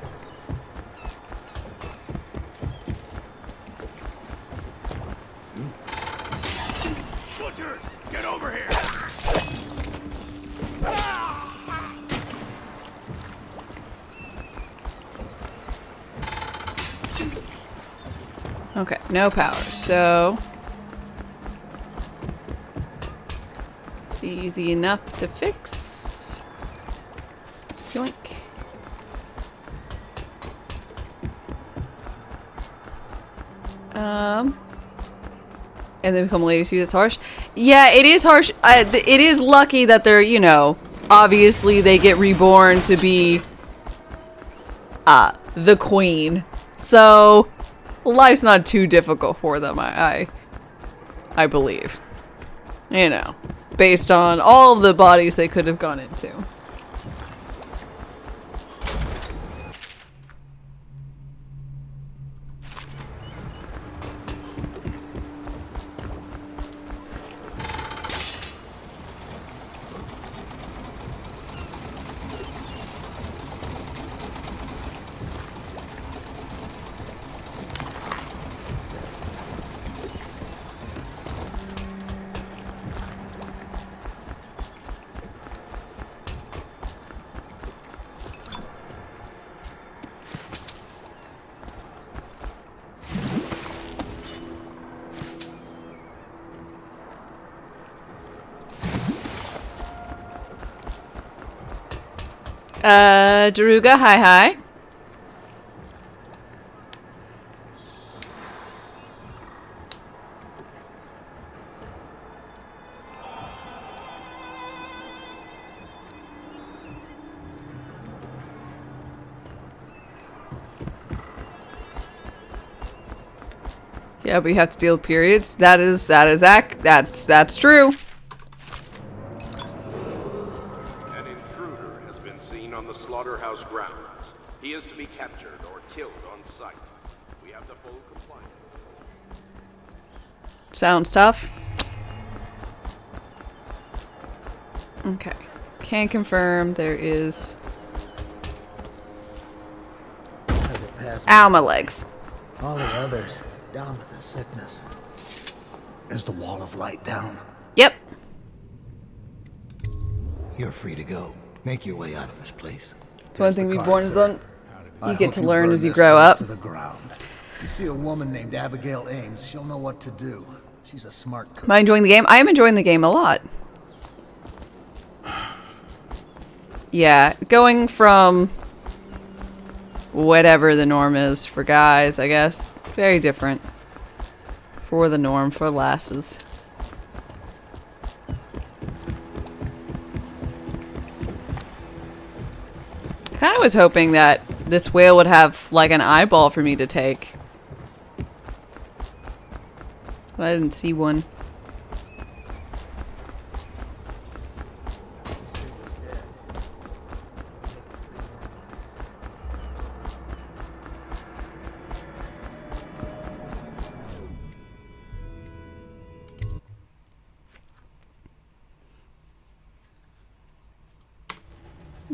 Butcher, get over here. Okay, no power, so it's easy enough to fix. Yoink. And they become ladies too. That's harsh. Yeah, it is harsh. It is lucky that they're, you know, obviously they get reborn to be the queen. So life's not too difficult for them, I believe. You know, based on all the bodies they could have gone into. Daruga, hi. Yeah, but you have to deal with periods. That's true. An intruder has been seen on the slaughterhouse grounds. He is to be captured or killed on sight. We have the full compliance. Sounds tough. Okay. Can confirm there is Ow, my legs. All the others down with the sickness. Is the wall of light down? Yep. You're free to go. Make your way out of this place. It's one thing the we've card, born is sir. on. I You get hope to you learn burn as you this grow place up. to the ground. You see a woman named Abigail Ames, she'll know what to do. She's a smart cook. Am I enjoying the game? I am enjoying the game a lot. Yeah, going from whatever the norm is for guys, I guess. Very different. For the norm, for lasses. I kind of was hoping that this whale would have, like, an eyeball for me to take. But I didn't see one.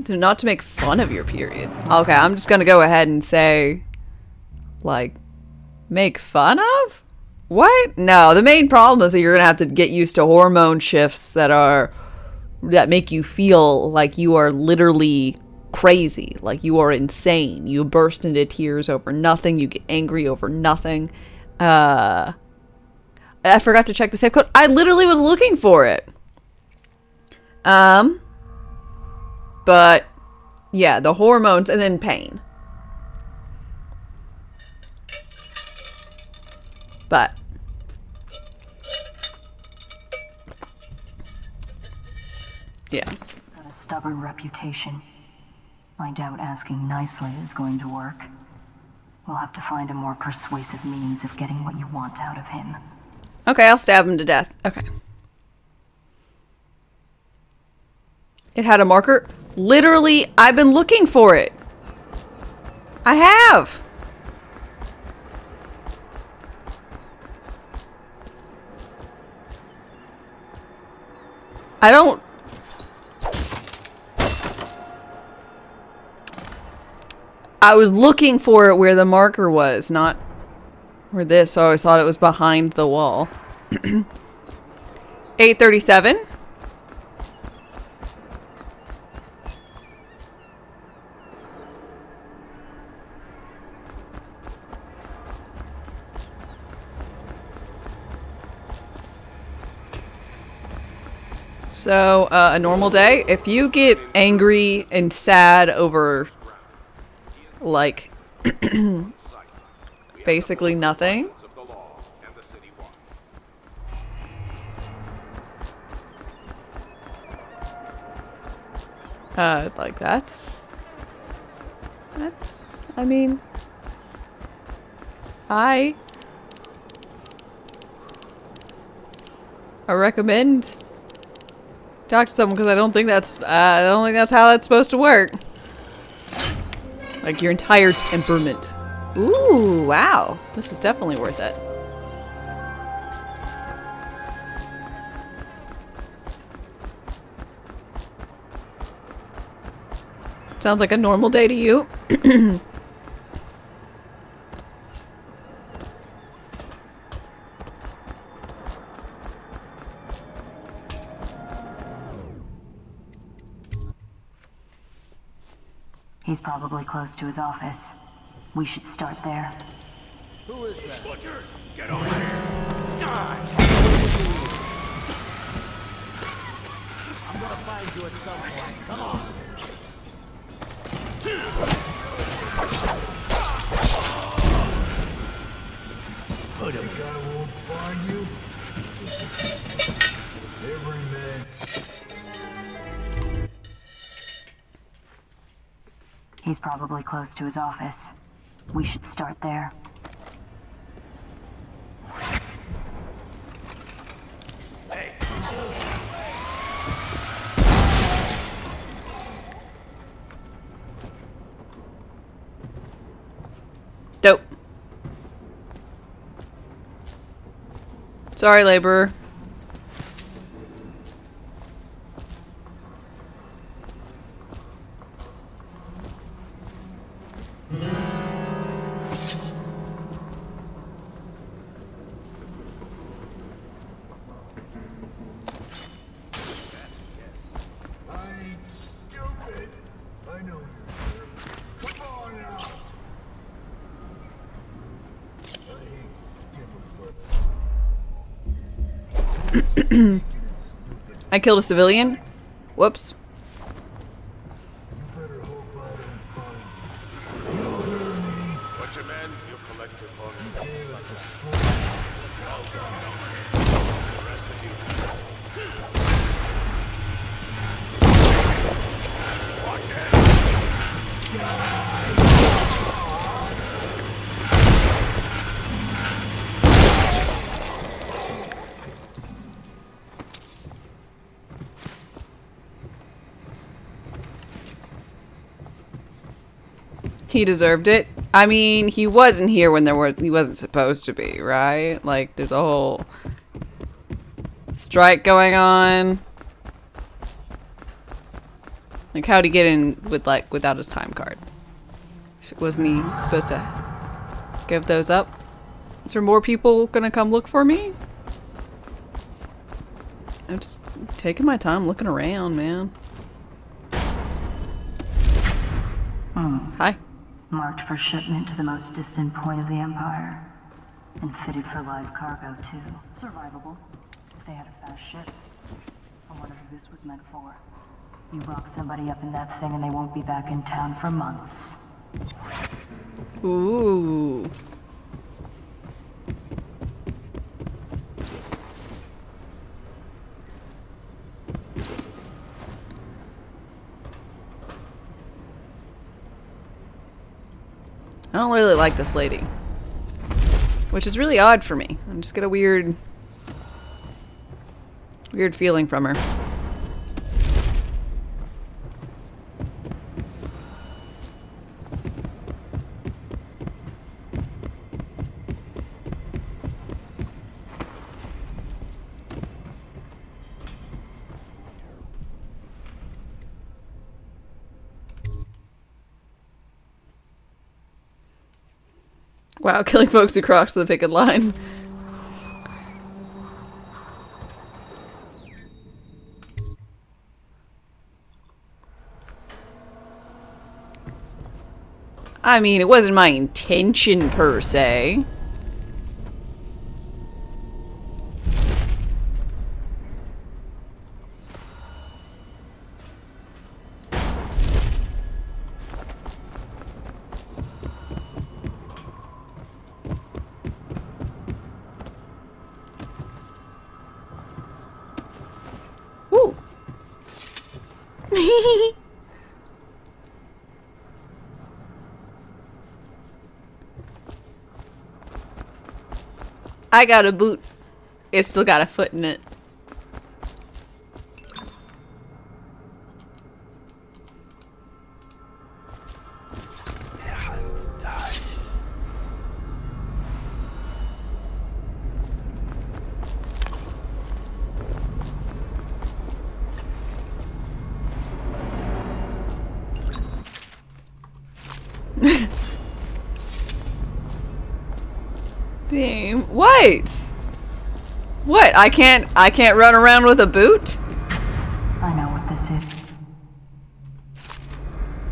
Not to make fun of your period. Okay, I'm just gonna go ahead and say, like, make fun of? What? No, the main problem is that you're gonna have to get used to hormone shifts that make you feel like you are literally crazy, like you are insane. You burst into tears over nothing, you get angry over nothing. I forgot to check the save code. I literally was looking for it. But, yeah, the hormones and then pain. But. Yeah. Got a stubborn reputation. I doubt asking nicely is going to work. We'll have to find a more persuasive means of getting what you want out of him. Okay, I'll stab him to death. Okay. It had a marker. Literally, I've been looking for it. I have. I don't... I was looking for it where the marker was, not where this. So I always thought it was behind the wall. 837. So, a normal day, if you get angry and sad over, like, basically nothing. Like that's, I mean, I recommend talk to someone because I don't think that's how that's supposed to work. Like your entire temperament. Ooh, wow. This is definitely worth it. Sounds like a normal day to you. He's probably close to his office. We should start there. Who is that? Butchers, get over here. Die! I'm gonna find you at some point. Come on. Put him. I won't find you. Every man. He's probably close to his office. We should start there. Dope. Sorry, laborer. I killed a civilian? Whoops. What's your man? You'll collect your bonus. He deserved it. I mean, he wasn't here when he wasn't supposed to be, right? Like, there's a whole strike going on. Like, how'd he get in with, like, without his time card? Wasn't he supposed to give those up? Is there more people gonna come look for me? I'm just taking my time looking around, man. Hi. Marked for shipment to the most distant point of the Empire. And fitted for live cargo, too. Survivable. If they had a fast ship. I wonder who this was meant for. You lock somebody up in that thing and they won't be back in town for months. Ooh. I don't really like this lady. Which is really odd for me. I just get a weird feeling from her. Wow, killing folks who cross the picket line. I mean, it wasn't my intention per se. Woo. I got a boot. It's still got a foot in it. Damn. What? What? I can't run around with a boot? I know what this is.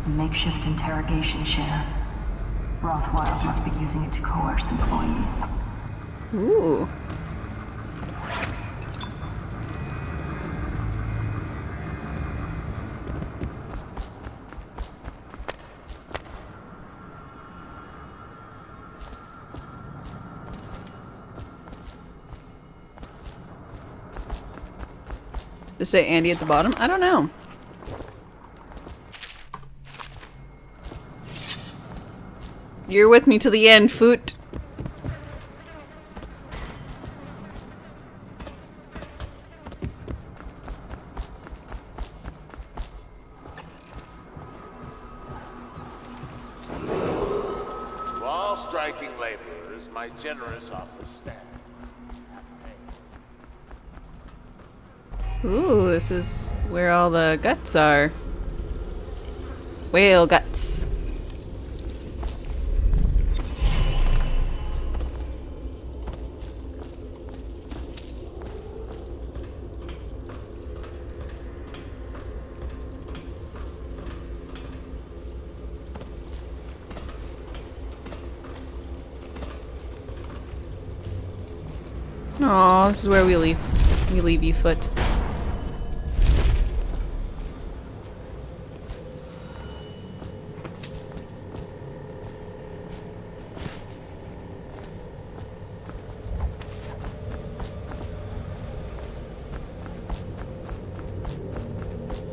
A makeshift interrogation chair. Rothwild must be using it to coerce employees. Ooh. To say Andy at the bottom? I don't know. You're with me to the end, Foot. To all striking laborers, my generous offer stands. Ooh, this is where all the guts are. Whale guts. Aw, this is where we leave We leave you foot.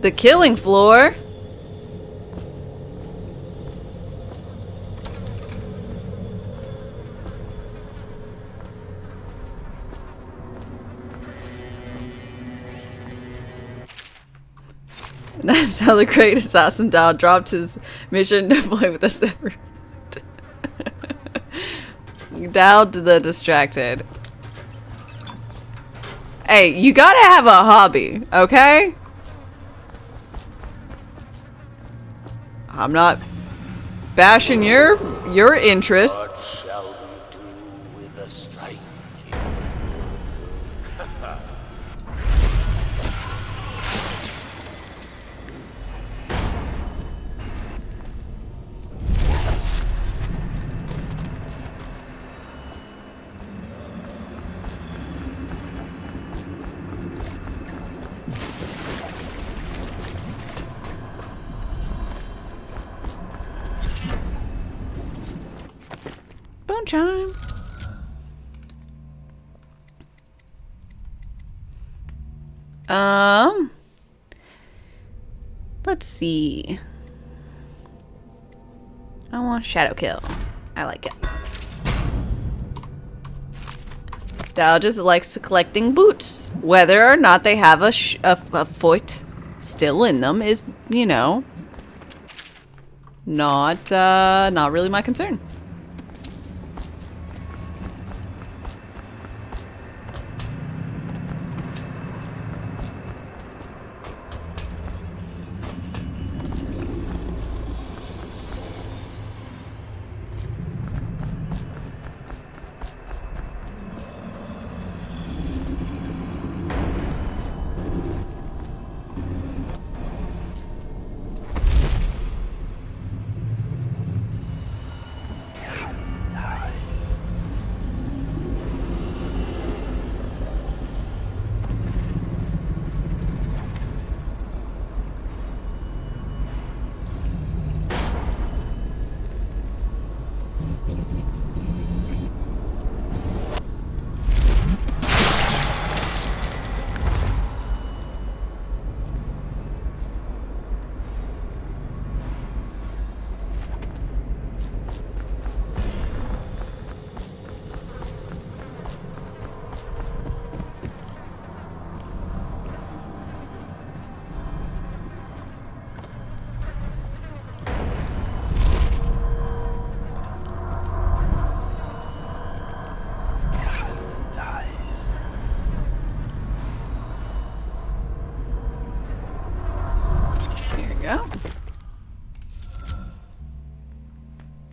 The killing floor? That's how the great assassin Dal dropped his mission to play with the severed. Dal the distracted. Hey, you gotta have a hobby, okay? I'm not bashing your interests. What shall we do with the strike? Bone chime. Let's see. I want shadow kill. I like it. Dal just likes collecting boots. Whether or not they have a foot still in them is, you know, not really my concern.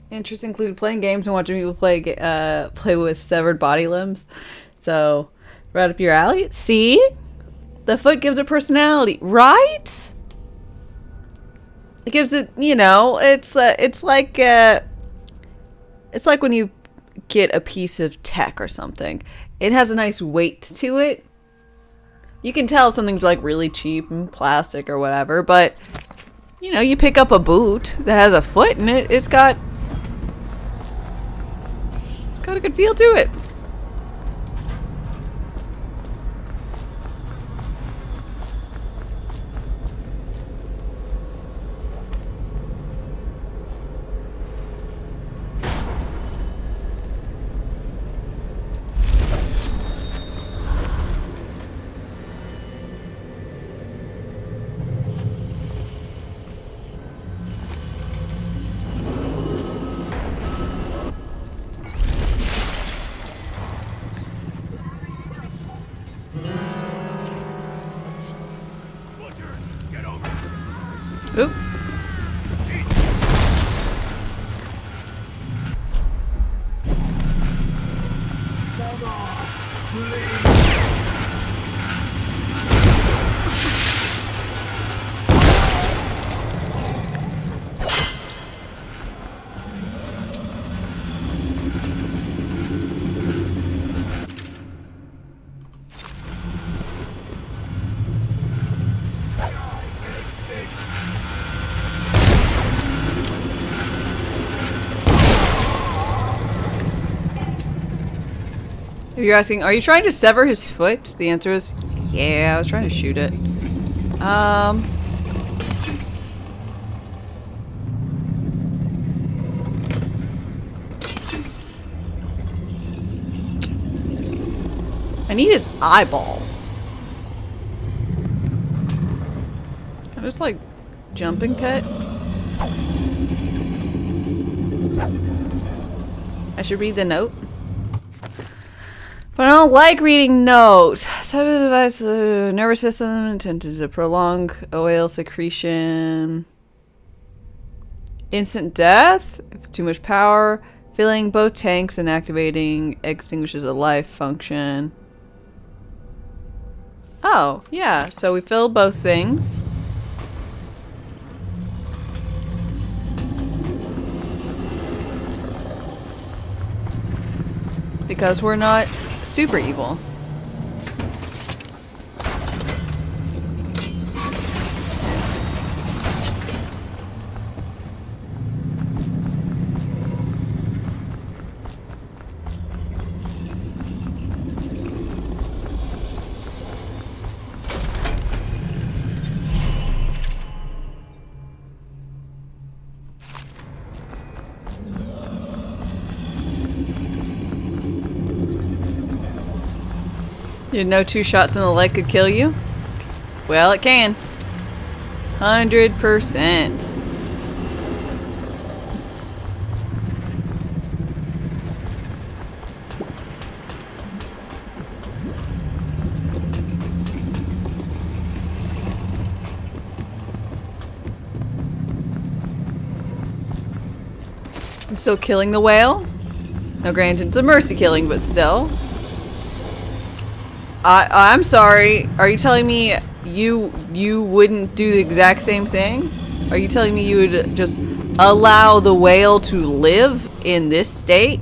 Interests include playing games and watching people play with severed body limbs. So, right up your alley. See? The foot gives it personality, right? It gives it, you know, it's like when you get a piece of tech or something. It has a nice weight to it. You can tell if something's like really cheap and plastic or whatever, but you know, you pick up a boot that has a foot in it, it's got a good feel to it. Oop. If you're asking, are you trying to sever his foot? The answer is, yeah, I was trying to shoot it. I need his eyeball. Can I just like jump and cut? I should read the note. But I don't like reading notes. Device, nervous system intended to prolong oil secretion. Instant death? If too much power. Filling both tanks and activating extinguishes a life function. Oh, yeah. So we fill both things. Because we're not super evil. You know 2 shots in the leg could kill you? Well, it can. 100%. I'm still killing the whale. Now granted, it's a mercy killing, but still. I'm sorry. Are you telling me you wouldn't do the exact same thing? Are you telling me you would just allow the whale to live in this state?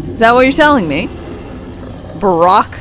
Is that what you're telling me? Barack?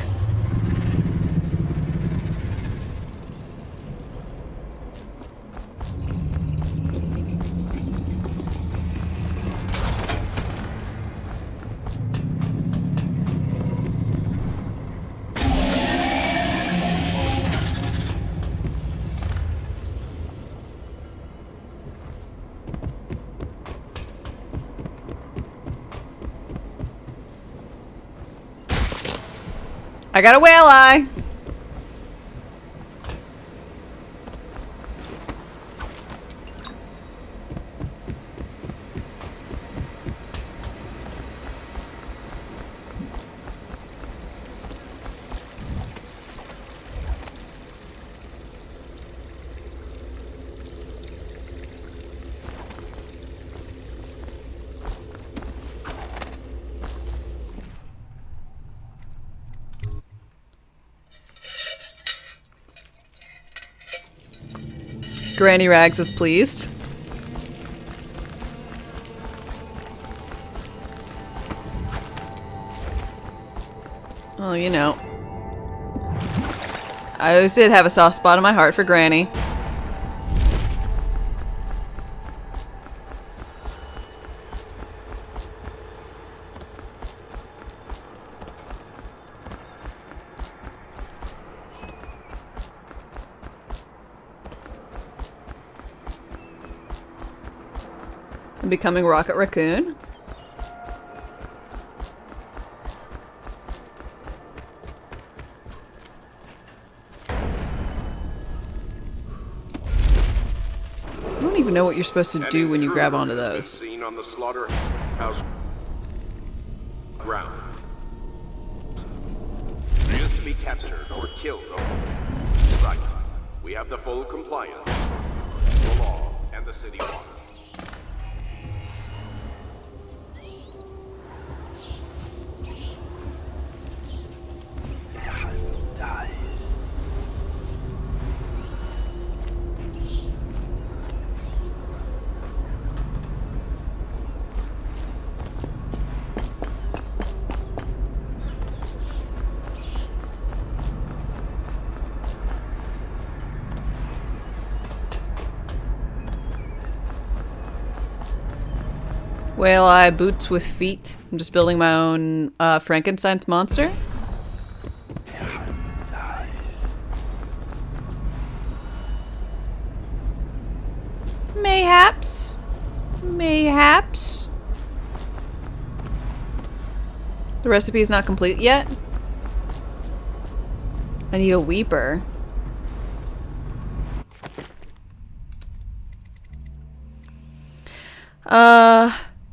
I got a whale eye. Granny Rags is pleased. Well, you know. I always did have a soft spot in my heart for Granny. I'm becoming Rocket Raccoon. I don't even know what you're supposed to do when you grab onto those. Seen on the slaughterhouse ground. He is to be captured or killed on site. We have the full compliance, the law, and the city water. Dies. Whale eye boots with feet. I'm just building my own Frankenstein's monster. Mayhaps. Mayhaps. The recipe is not complete yet. I need a weeper.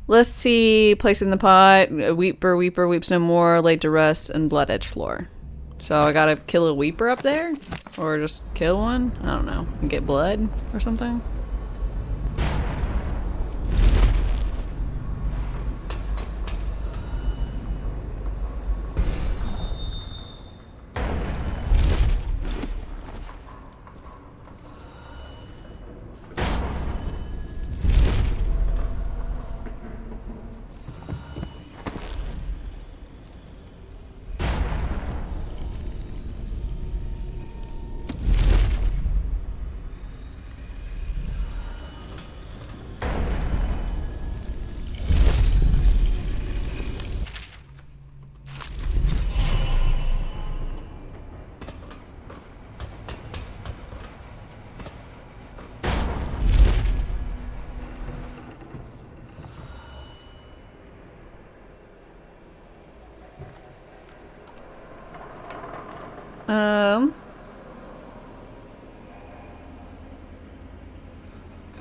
Let's see. Place in the pot. Weeper weeps no more. Laid to rest and blood edge floor. So I gotta kill a weeper up there? Or just kill one? I don't know. And get blood or something?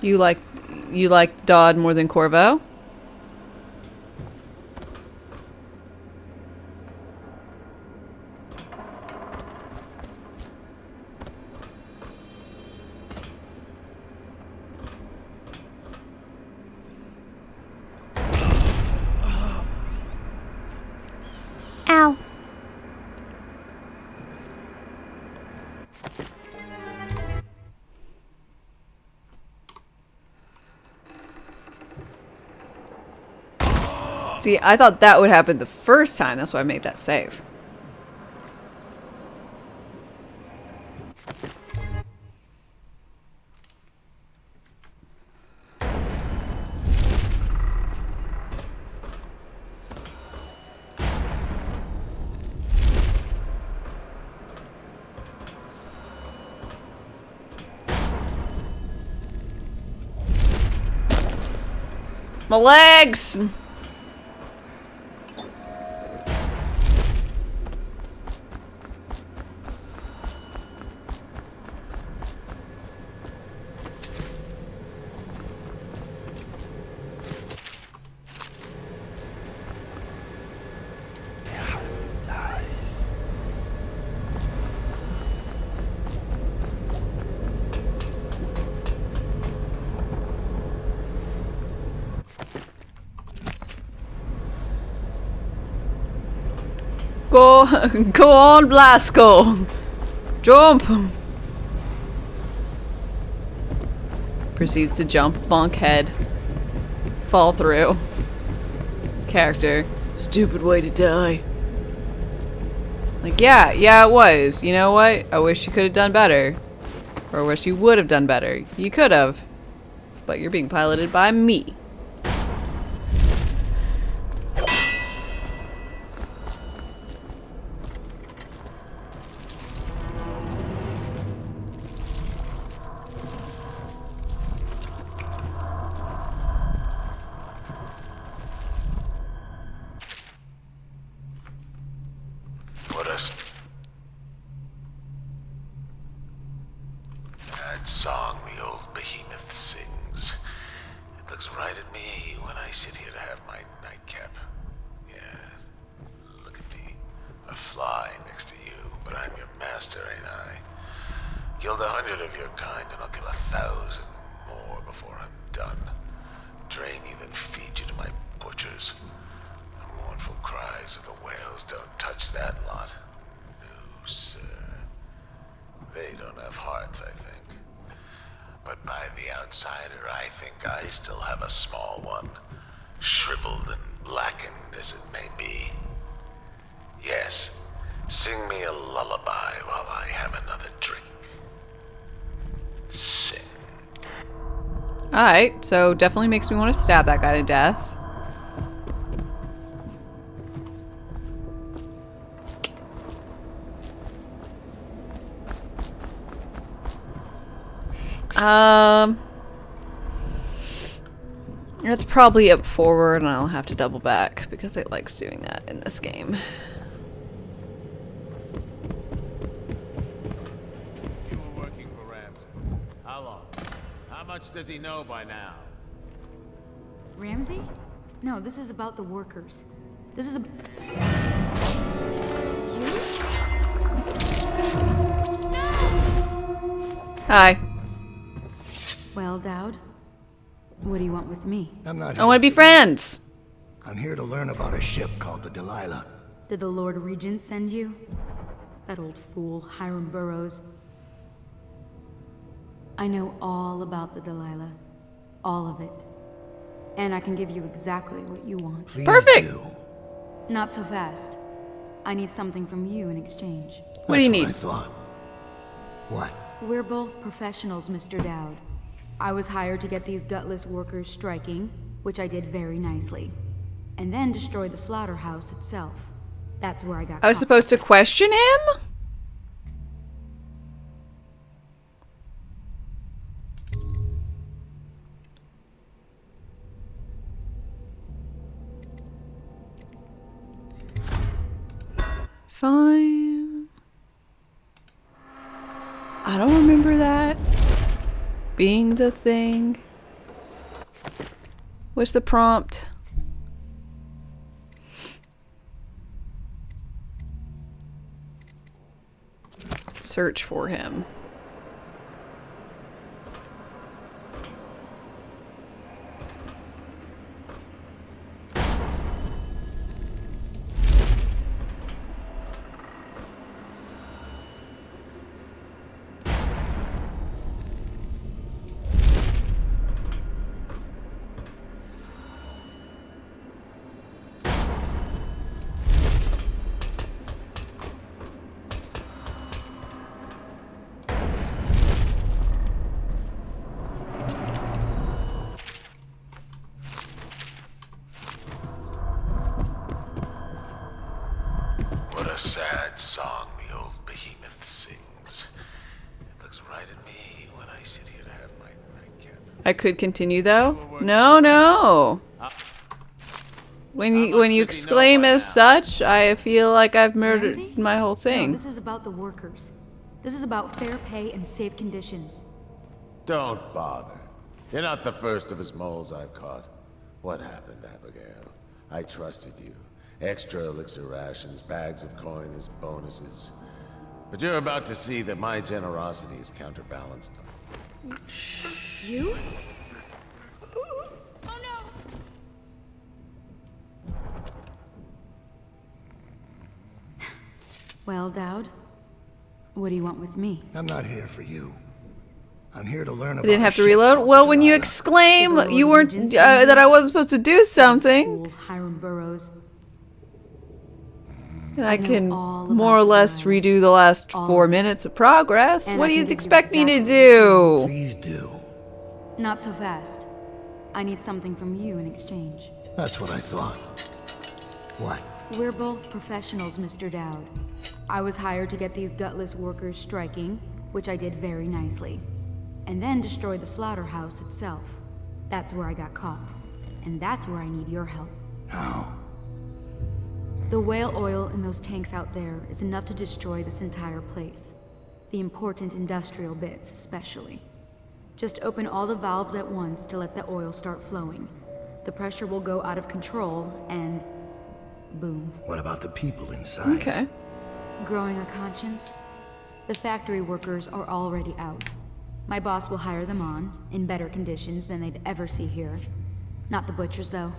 You like Dodd more than Corvo? Ow. See, I thought that would happen the first time. That's why I made that save. My legs! Go on, Blasco! Jump! Proceeds to jump, bonk head, fall through. Character. Stupid way to die. Like, yeah, it was. You know what? I wish you could have done better. Or I wish you would have done better. You could have. But you're being piloted by me. That song the old behemoth sings. It looks right at me when I sit here to have my nightcap. Yeah, look at me. A fly next to you, but I'm your master, ain't I? Killed 100 of your kind, and I'll kill 1,000 more before I'm done. Drain you, then feed you to my butchers. The mournful cries of the whales don't touch that lot. No, sir. They don't have hearts, I think. But by the outsider, I think I still have a small one. Shriveled and blackened as it may be. Yes, sing me a lullaby while I have another drink. Sing. Alright, so definitely makes me want to stab that guy to death. It's probably up forward, and I'll have to double back because it likes doing that in this game. You were working for Ramsey. How long? How much does he know by now? Ramsey? No, this is about the workers. This is a... Hi. Well, Dowd, what do you want with me? I'm not I want to be friends. I'm here to learn about a ship called the Delilah. Did the Lord Regent send you? That old fool, Hiram Burrows. I know all about the Delilah. All of it. And I can give you exactly what you want. Please Perfect. do. Not so fast. I need something from you in exchange. What do you need? I thought. What? We're both professionals, Mr. Dowd. I was hired to get these gutless workers striking, which I did very nicely. And then destroy the slaughterhouse itself. That's where I got I was caught. supposed to question him? Fine. I don't remember that being the thing. What's the prompt? Search for him. What a sad song the old behemoth sings. It looks right at me when I sit here to have my nightcap. I could continue though. No, no. When you exclaim as such, I feel like I've murdered Ramsey? my whole No, thing. this is about the workers. This is about fair pay and safe conditions. Don't bother. You're not the first of his moles I've caught. What happened, Abigail? I trusted you. Extra elixir rations, bags of coin as bonuses. But you're about to see that my generosity is counterbalanced. You? Well, Dowd, what do you want with me? I'm not here for you. I'm here to learn I about didn't a have to ship reload. called Well, the when you Delilah. exclaim you weren't that I wasn't supposed to do something, Fool, Hiram Burrows. and I know can all more or about less Delilah. redo the last All 4 of it. minutes of progress. And What I do can you give you expect me to exactly do? Please do. Not so fast. I need something from you in exchange. That's what I thought. What? We're both professionals, Mr. Dowd. I was hired to get these gutless workers striking, which I did very nicely. And then destroy the slaughterhouse itself. That's where I got caught. And that's where I need your help. How? The whale oil in those tanks out there is enough to destroy this entire place. The important industrial bits, especially. Just open all the valves at once to let the oil start flowing. The pressure will go out of control, and boom. What about the people inside? Okay. Growing a conscience? The factory workers are already out. My boss will hire them on, in better conditions than they'd ever see here. Not the butchers, though.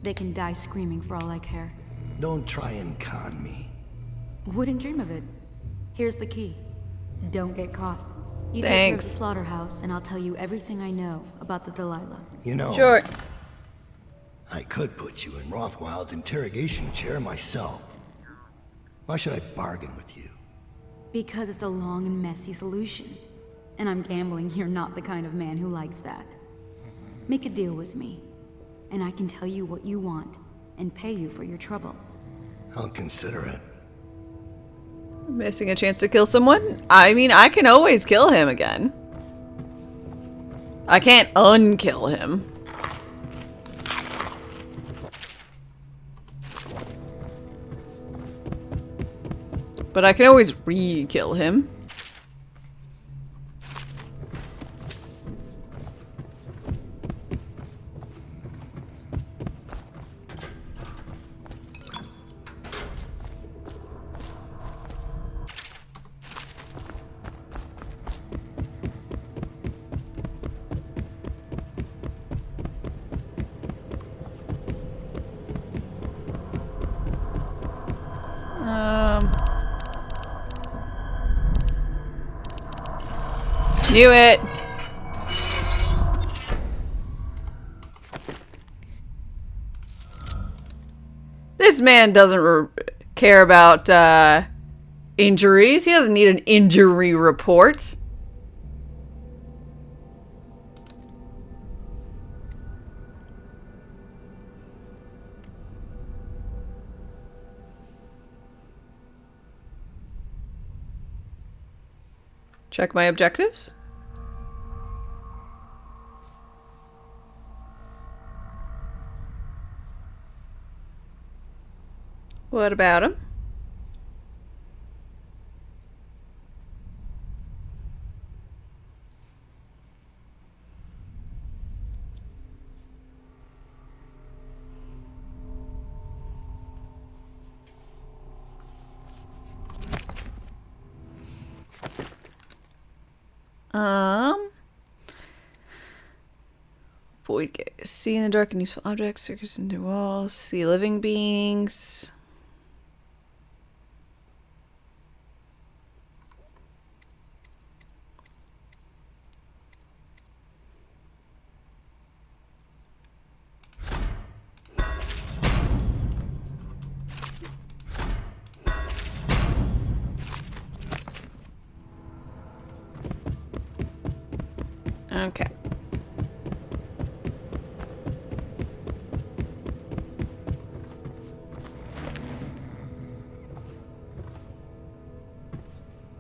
They can die screaming for all I care. Don't try and con me. Wouldn't dream of it. Here's the key. Don't get caught. You take care of the Thanks. slaughterhouse, and I'll tell you everything I know about the Delilah. You know, Sure. I could put you in Rothwild's interrogation chair myself. Why should I bargain with you? Because it's a long and messy solution. And I'm gambling you're not the kind of man who likes that. Make a deal with me, and I can tell you what you want, and pay you for your trouble. I'll consider it. Missing a chance to kill someone? I mean, I can always kill him again. I can't unkill him. But I can always re-kill him. Knew it. This man doesn't care about injuries. He doesn't need an injury report. Check my objectives. What about him? Void gaze. See in the dark and useful objects, circus into walls, see living beings. Okay.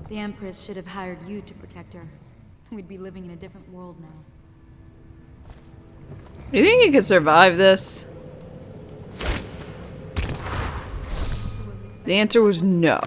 The Empress should have hired you to protect her. We'd be living in a different world now. You think you could survive this? The answer was no.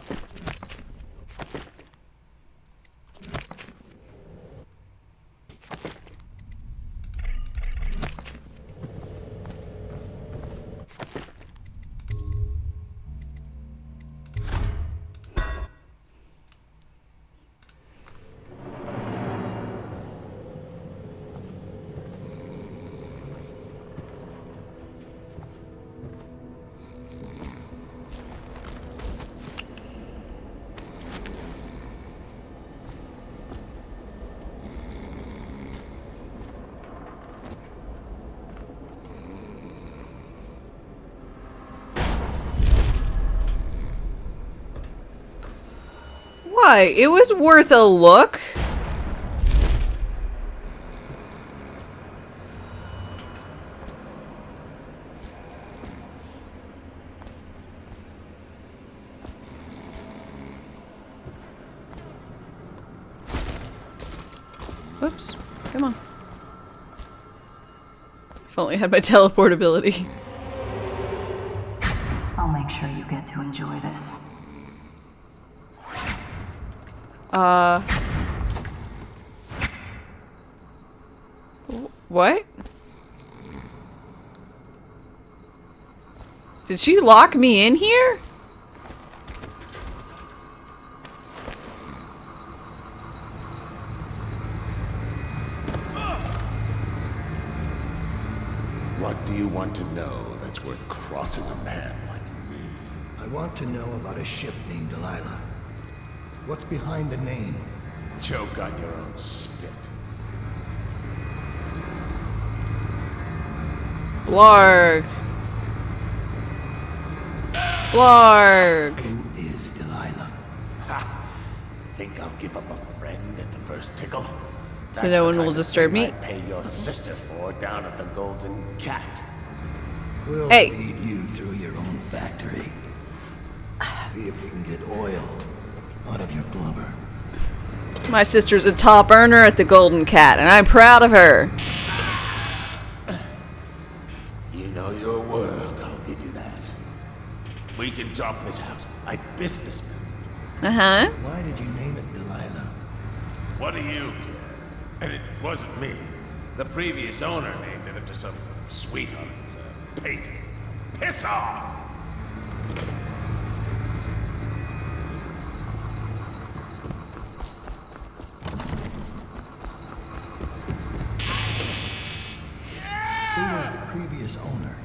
Why? It was worth a look. Whoops. Come on. If only I had my teleportability. I'll make sure you get to enjoy this. What? Did she lock me in here? What do you want to know that's worth crossing a man like me? I want to know about a ship named Delilah. What's behind the name? Choke on your own spit. Blarg. Blarg. Who is Delilah? Ha! Think I'll give up a friend at the first tickle? So no one will disturb me? I pay your sister for down at the Golden Cat. We'll Hey. feed you through your own factory. See if we can get oil out of your blubber. My sister's a top earner at the Golden Cat, and I'm proud of her. You know your world, I'll give you that. We can talk this out, like businessmen. Uh-huh. Why did you name it Delilah? What do you care? And it wasn't me. The previous owner named it after some sweetheart as a painting. Piss off! Who was the previous owner?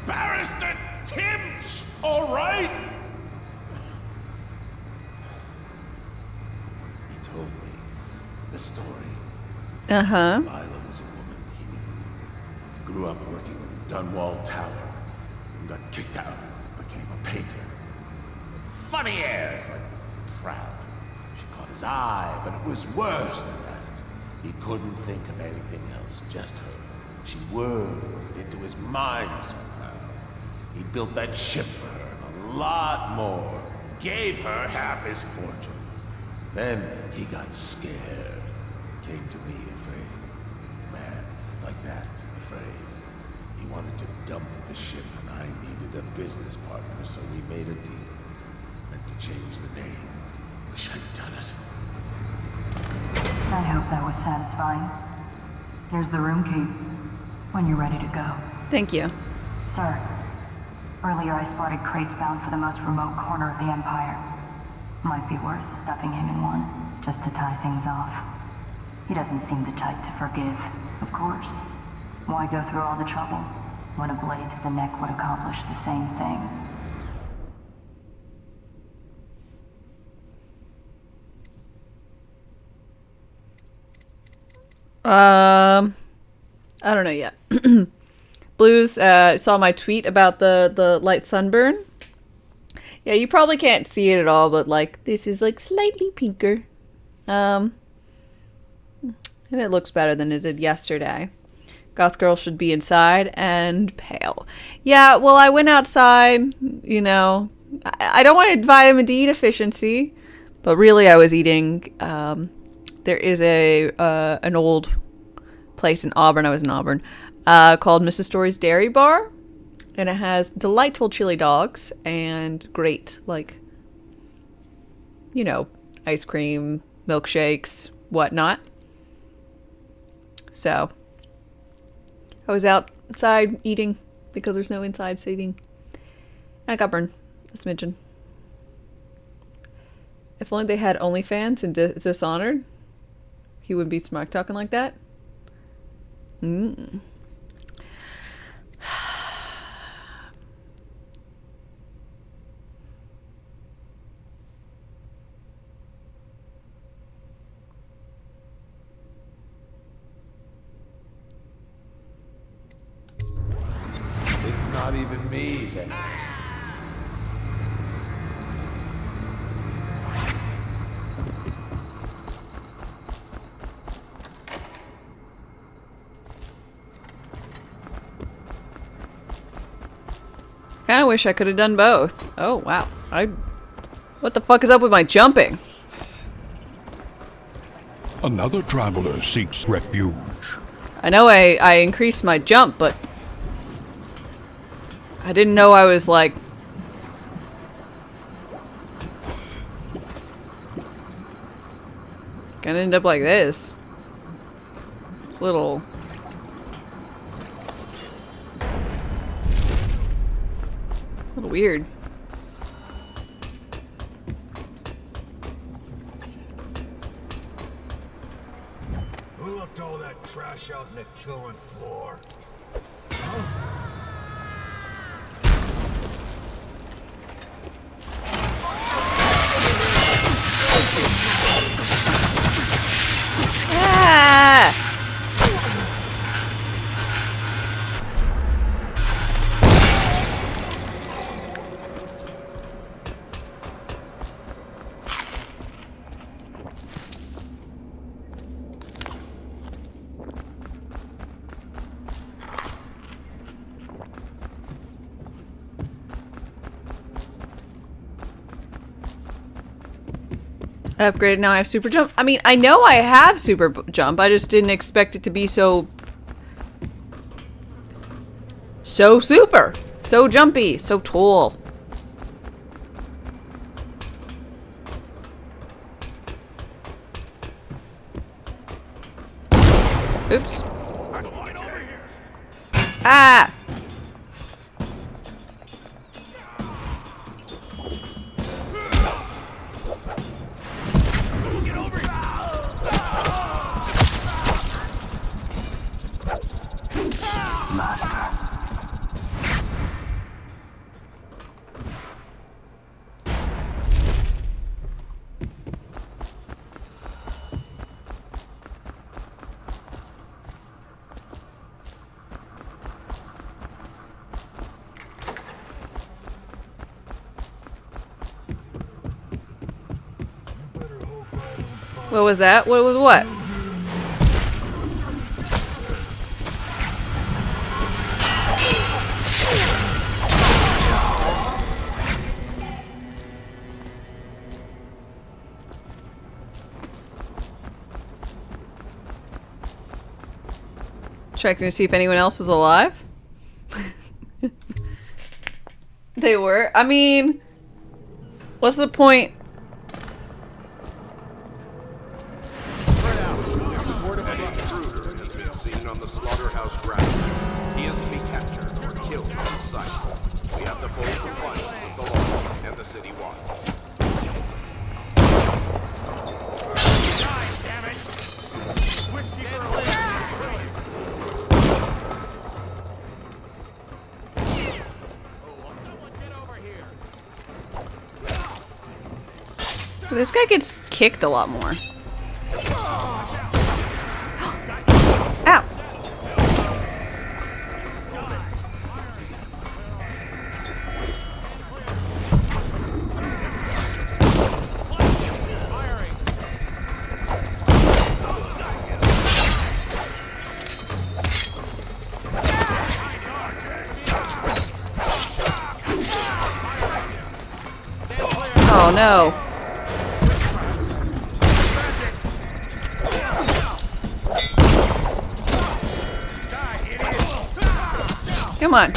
Barrister Timps! All right? He told me the story. Uh-huh. Lila was a woman he knew. Grew up working in Dunwall Tower. And got kicked out. Became a painter. Funny airs, like proud. She caught his eye, but it was worse than that. He couldn't think of anything else, just her. She whirled into his mind somehow. He built that ship for her, and a lot more. Gave her half his fortune. Then he got scared. Came to me afraid. Man, like that, afraid. He wanted to dump the ship, and I needed a business partner, so we made a deal. Had to change the name. Wish I'd done it. I hope that was satisfying. Here's the room key. When you're ready to go. Thank you. Sir, earlier I spotted crates bound for the most remote corner of the Empire. Might be worth stuffing him in one, just to tie things off. He doesn't seem the type to forgive, of course. Why go through all the trouble when a blade to the neck would accomplish the same thing? I don't know yet. Blues saw my tweet about the light sunburn. Yeah, you probably can't see it at all, but like this is like slightly pinker. And it looks better than it did yesterday. Goth girl should be inside and pale. Yeah, well, I went outside, you know. I don't want vitamin D deficiency, but really I was eating. There is an old place in Auburn. I was in Auburn, called Mrs. Story's Dairy Bar, and it has delightful chili dogs and great, like, you know, ice cream, milkshakes, whatnot. So I was outside eating because there's no inside seating. And I got burned a smidgen. If only they had OnlyFans and Dishonored, he wouldn't be smack talking like that. It's not even me that... Kinda wish I could have done both. Oh, wow. What the fuck is up with my jumping? Another traveler seeks refuge. I know I increased my jump, but I didn't know I was like... gonna end up like this. It's a little... weird. Who left all that trash out in the killing floor? Ah! I upgraded, now I have super jump. I mean, I know I have super jump, I just didn't expect it to be so super, so jumpy, so tall. Oops. Ah! What was that? What was what? Checking to see if anyone else was alive. They were. I mean, what's the point? This guy gets kicked a lot more. Ow! Oh no. Come on.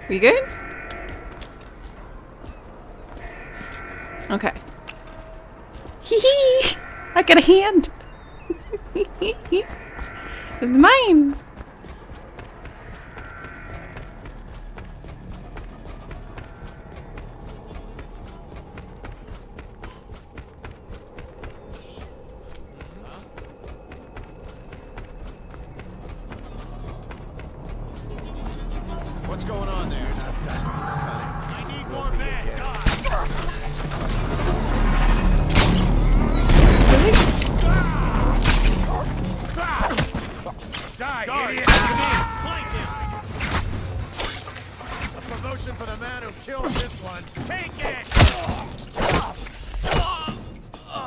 We good? Okay. Hee hee! I got a hand! It's mine! What's going on there? I need more men. Die, idiot! Flank him! A promotion for the man who killed this one. Take it!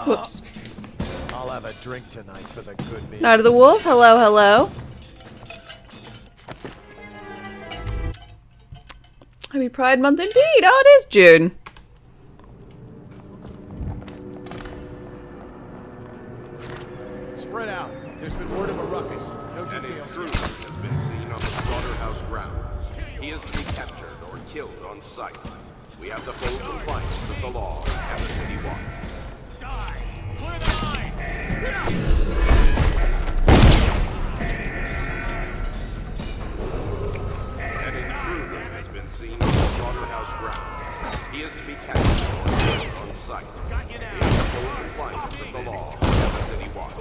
Whoops. I'll have a drink tonight for the good meal. Night of the Wolf. Hello, hello. Happy Pride Month indeed. Oh, it is June. Spread out. There's been word of a ruckus. No An details. intruder has been seen on the slaughterhouse grounds. He is to be captured or killed on sight. We have the full compliance with the law and the city watch. Die! Clear the line! An intruder has been seen on the slaughterhouse grounds. He is to be captured or killed on sight. Got you We now. have the full compliance with the law and the city watch.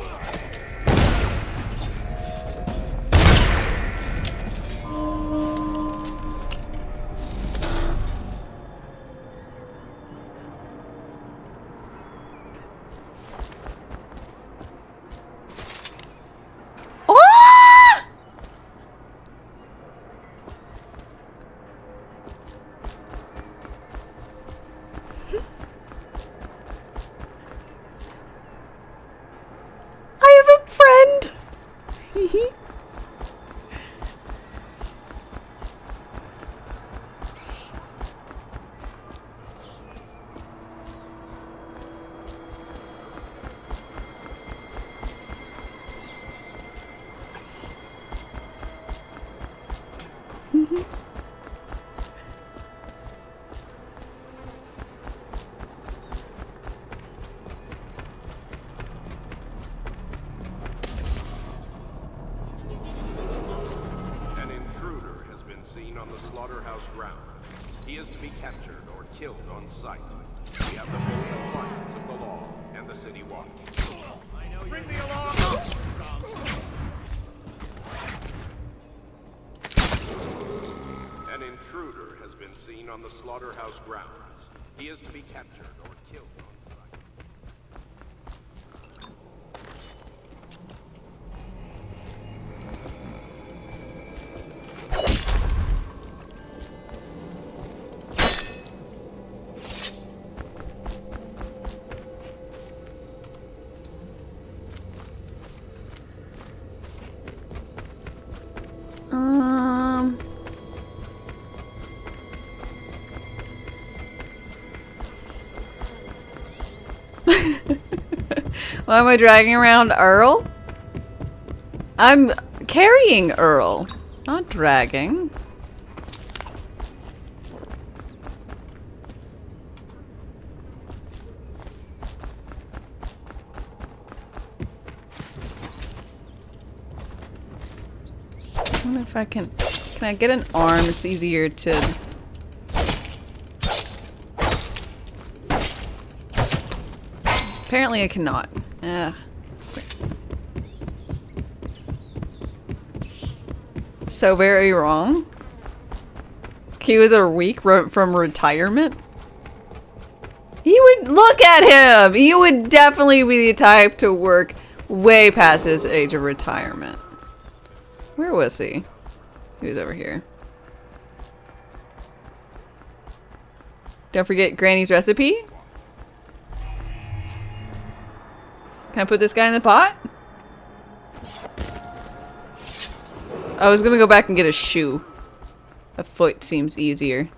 An intruder has been seen on the slaughterhouse ground. He is to be captured or killed on sight. We have the full compliance of the law and the city watch. Bring me along! An intruder has been seen on the slaughterhouse grounds. He is to be captured or killed on sight. Why am I dragging around Earl? I'm carrying Earl, not dragging. I wonder if I can I get an arm? It's easier to... Apparently I cannot. So very wrong. He was a week from retirement. He would look at him. He would definitely be the type to work way past his age of retirement. Where was he? He was over here. Don't forget Granny's recipe. Can I put this guy in the pot? I was gonna go back and get a shoe. A foot seems easier.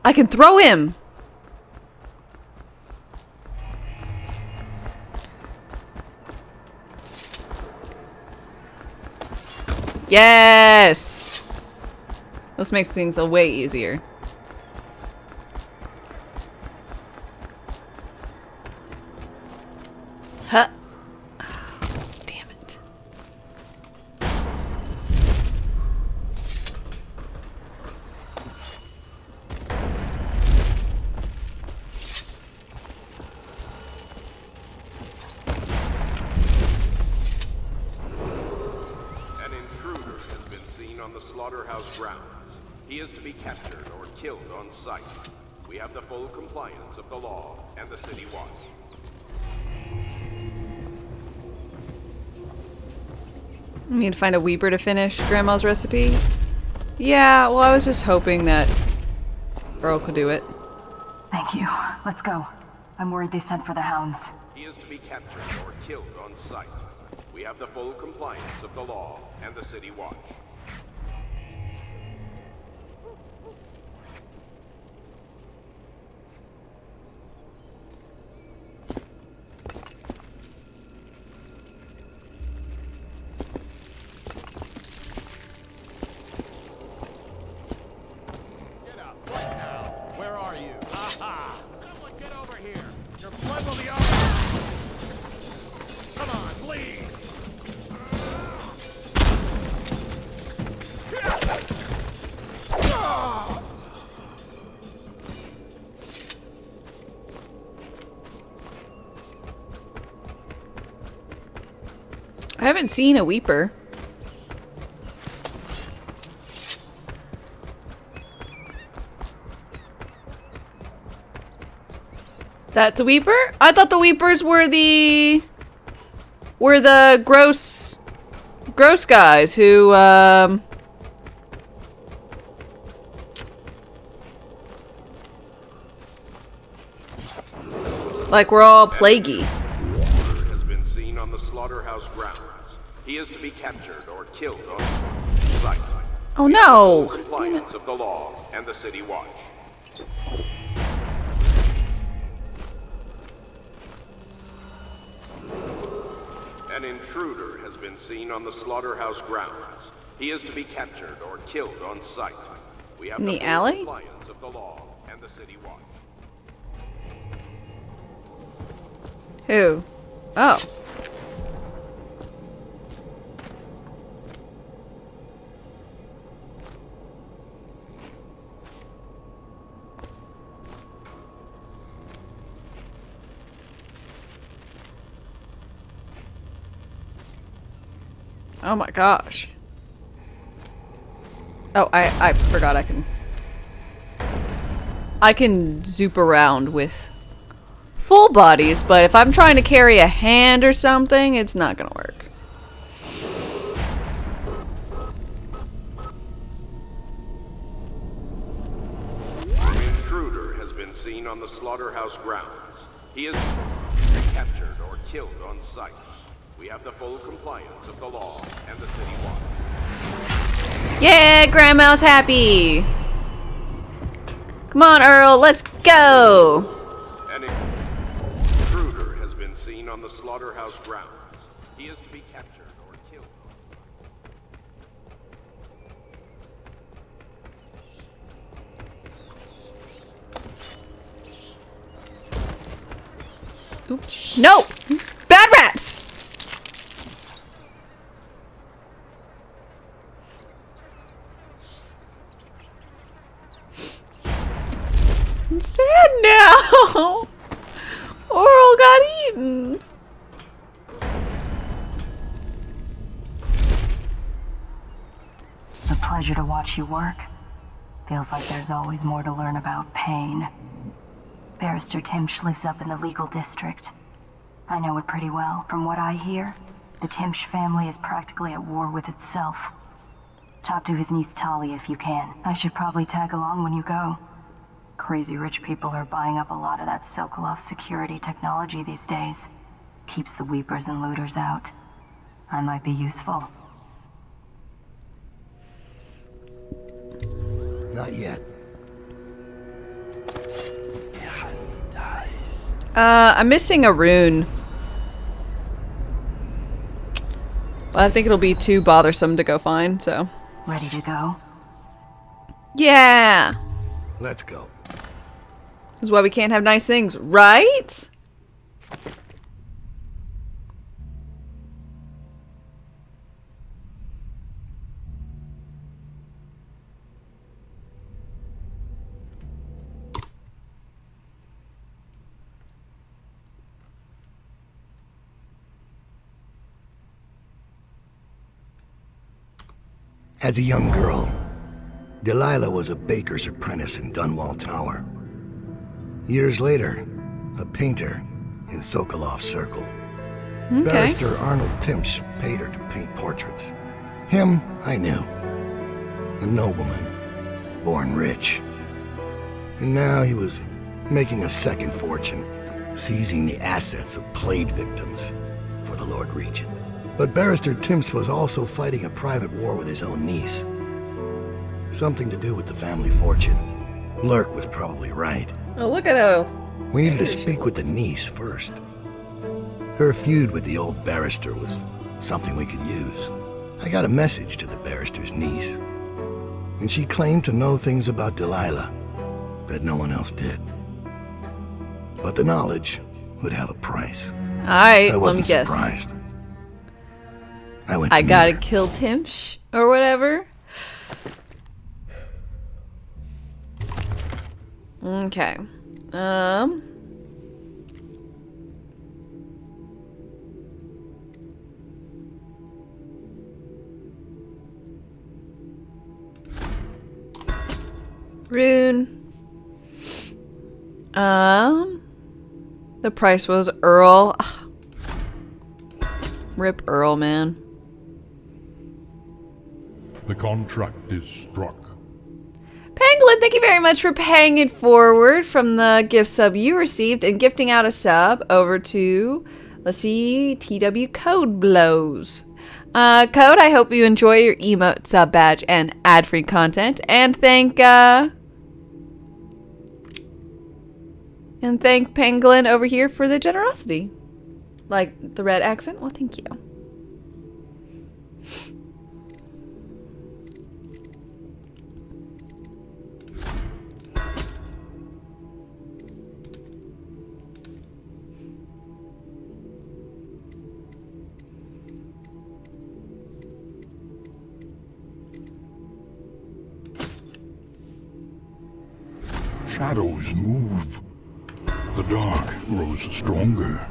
I can throw him! Yes! This makes things a way easier. Huh. Damn it. An intruder has been seen on the slaughterhouse grounds. He is to be captured or killed on sight. We have the full compliance of the law and the city watch. I need to find a weeper to finish Grandma's recipe. Yeah, well, I was just hoping that Earl could do it. Thank you. Let's go. I'm worried they sent for the hounds. He is to be captured or killed on sight. We have the full compliance of the law and the city watch. I haven't seen a weeper. That's a weeper? I thought the weepers were the gross guys who like we're all plaguey. Has been seen on the slaughterhouse grounds. He is to be captured or killed on sight. Oh no! Compliance of the law and the city watch. An intruder has been seen on the slaughterhouse grounds. He is to be captured or killed on sight. We have In the full alley? compliance of the law and the city watch. Who? Oh. Oh my gosh. Oh, I forgot I can zoop around with full bodies, but if I'm trying to carry a hand or something, it's not gonna work. An intruder has been seen on the slaughterhouse grounds. He is captured or killed on sight. We have the full compliance of the law and the city watch. Yeah, Grandma's happy. Come on, Earl, let's go. An intruder has been seen on the slaughterhouse grounds. He is to be captured or killed. Oops. No! Bad rats! I'm sad now! Oral got eaten! It's a pleasure to watch you work. Feels like there's always more to learn about pain. Barrister Timsh lives up in the legal district. I know it pretty well. From what I hear, the Timsh family is practically at war with itself. Talk to his niece Talia if you can. I should probably tag along when you go. Crazy rich people are buying up a lot of that Sokolov security technology these days. Keeps the weepers and looters out. I might be useful. Not yet. I'm missing a rune. But I think it'll be too bothersome to go find, so. Ready to go? Yeah! Let's go. This is why we can't have nice things, right? As a young girl, Delilah was a baker's apprentice in Dunwall Tower. Years later, a painter in Sokolov Circle. Okay. Barrister Arnold Timsh paid her to paint portraits. Him, I knew. A nobleman, born rich. And now he was making a second fortune, seizing the assets of plague victims for the Lord Regent. But Barrister Timsh was also fighting a private war with his own niece. Something to do with the family fortune. Lurk was probably right. Oh, look at her. We needed to speak with the niece first. Her feud with the old barrister was something we could use. I got a message to the barrister's niece, and she claimed to know things about Delilah that no one else did. But the knowledge would have a price. Alright, I let me wasn't guess. surprised. I gotta kill Timsh or whatever. Okay. Rune. The price was Earl. Ugh. Rip Earl, man. The contract is struck. Pangolin, thank you very much for paying it forward from the gift sub you received and gifting out a sub over to, let's see, TW Code Blows. Code, I hope you enjoy your emote sub badge and ad-free content. And thank Pangolin over here for the generosity. Like the red accent? Well, thank you. shadows move. The dark grows stronger.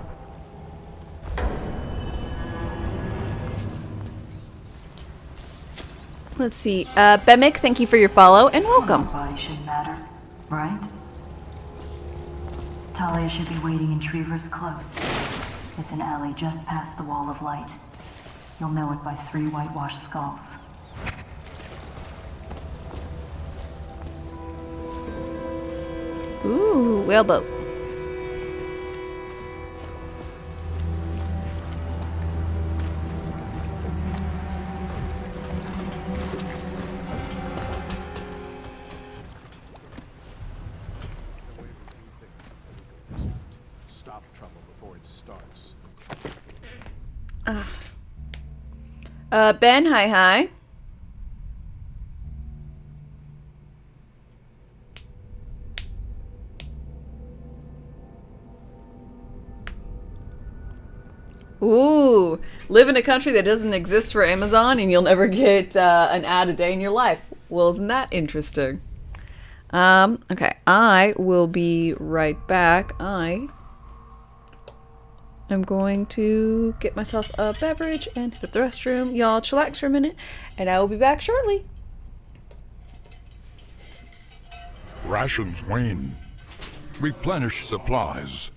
Let's see. Bemic, thank you for your follow and welcome. Nobody should matter, right? Talia should be waiting in Trevor's Close. It's an alley just past the Wall of Light. You'll know it by 3 whitewashed skulls. Ooh, whaleboat. Stop trouble before it starts. Ben, hi. Ooh, live in a country that doesn't exist for Amazon and you'll never get an ad a day in your life. Well, isn't that interesting? Okay, I will be right back. I am going to get myself a beverage and hit up the restroom. Y'all chillax for a minute, and I will be back shortly. Rations wane. Replenish supplies.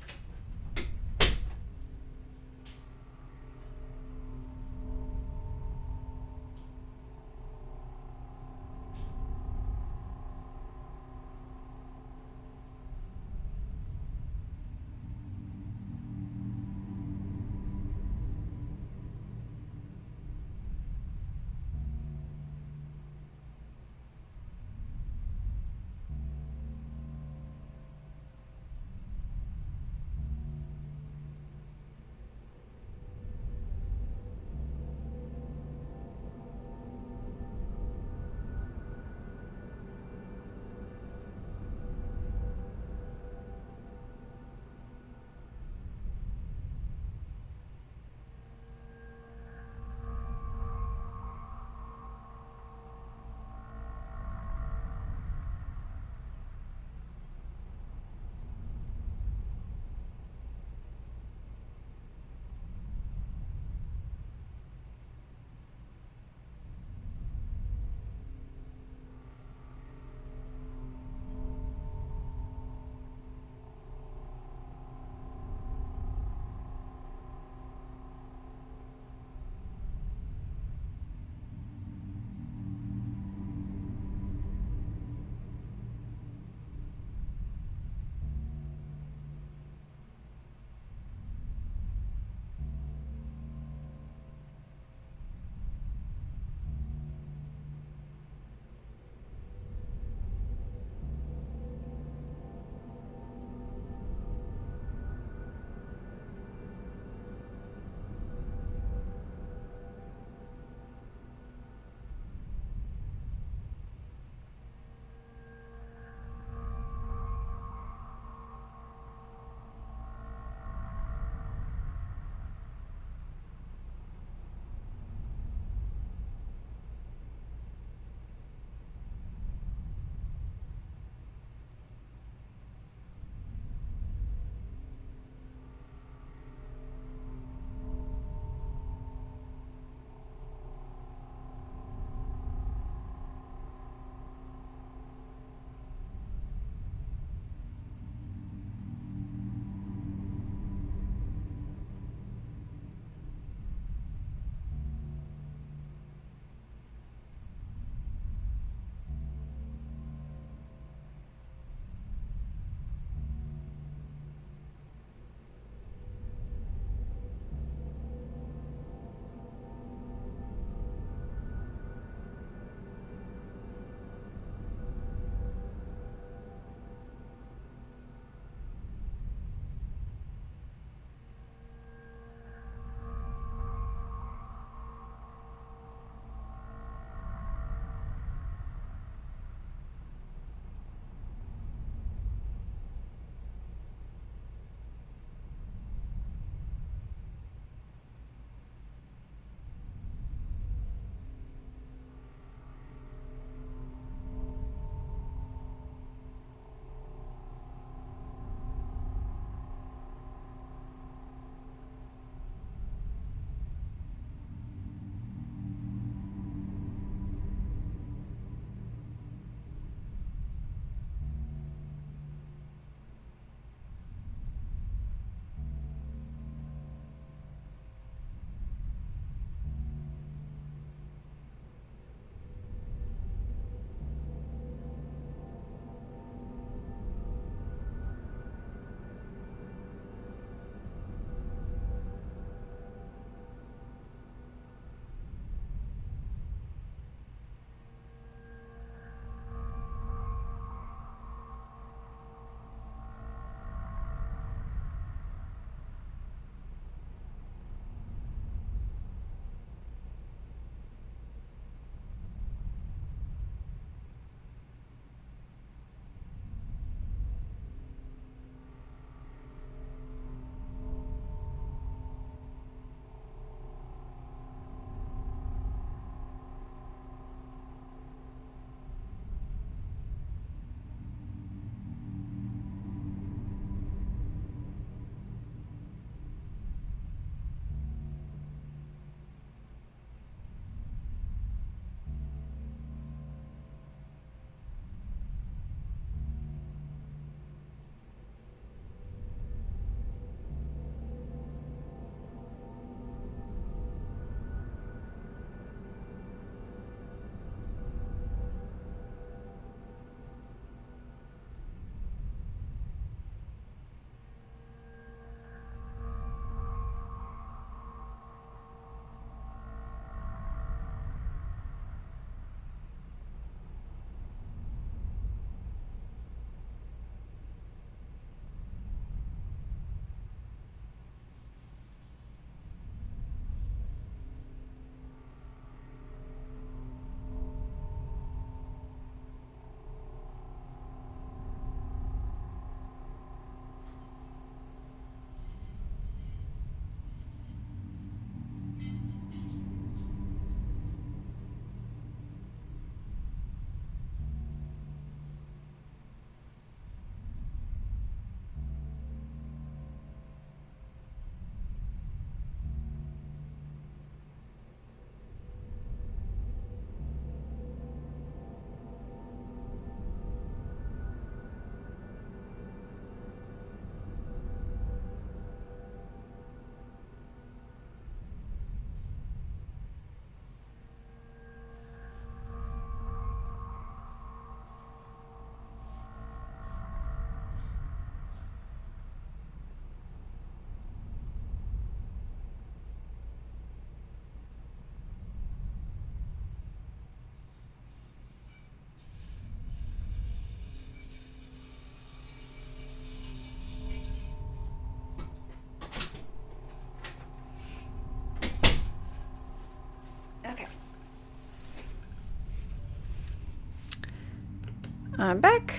I'm back.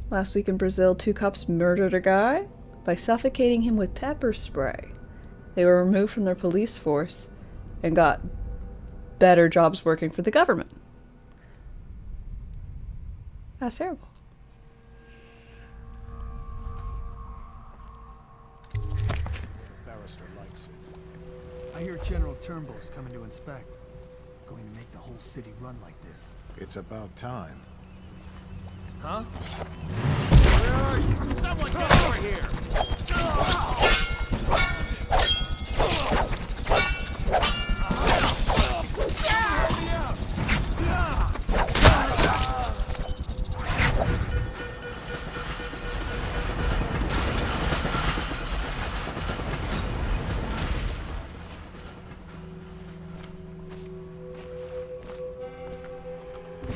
Last week in Brazil, 2 cops murdered a guy by suffocating him with pepper spray. They were removed from their police force and got better jobs working for the government. That's terrible. Barrister likes it. I hear General Turnbull's coming to inspect. Going to make the whole city run like this. It's about time. Huh? Where are you? Someone get over here!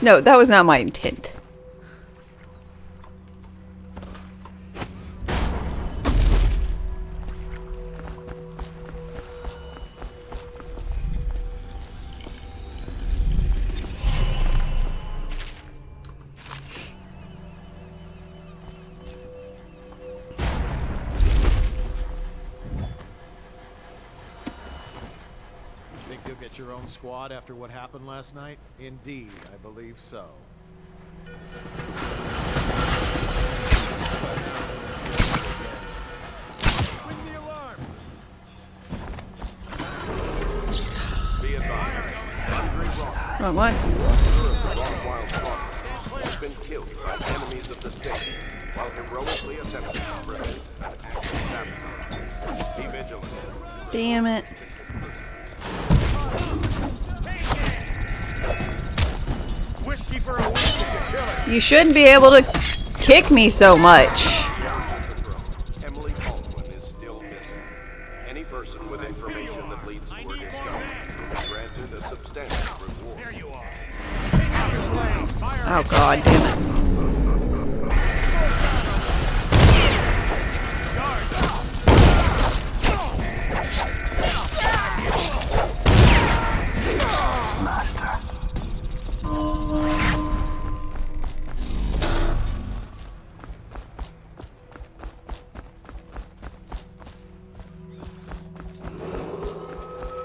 No, that was not my intent. Think you'll get your own squad after what happened last night? Indeed, I believe so. Ring the alarm! Be advised, Andre Rock. Wrong one. Has been killed by enemies of the state while heroically attempting to prevent an active sabotage. Be vigilant. Damn it. Whiskey for a week. You shouldn't be able to kick me so much. Emily Baldwin is still missing. Any person with information that leads to her discovery will be granted a substantial reward. There you are. Oh god damn it.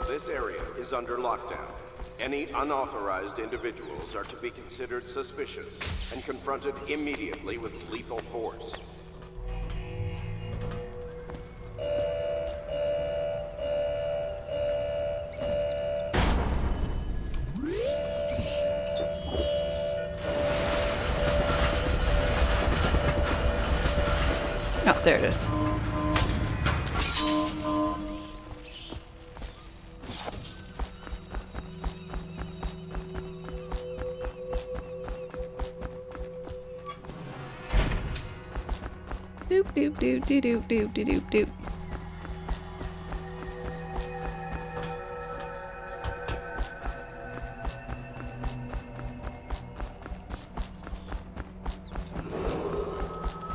This area is under lockdown. Any unauthorized individuals are to be considered suspicious and confronted immediately with lethal force. Oh, there it is. Doop doop doop doop doop doop doop doop doop.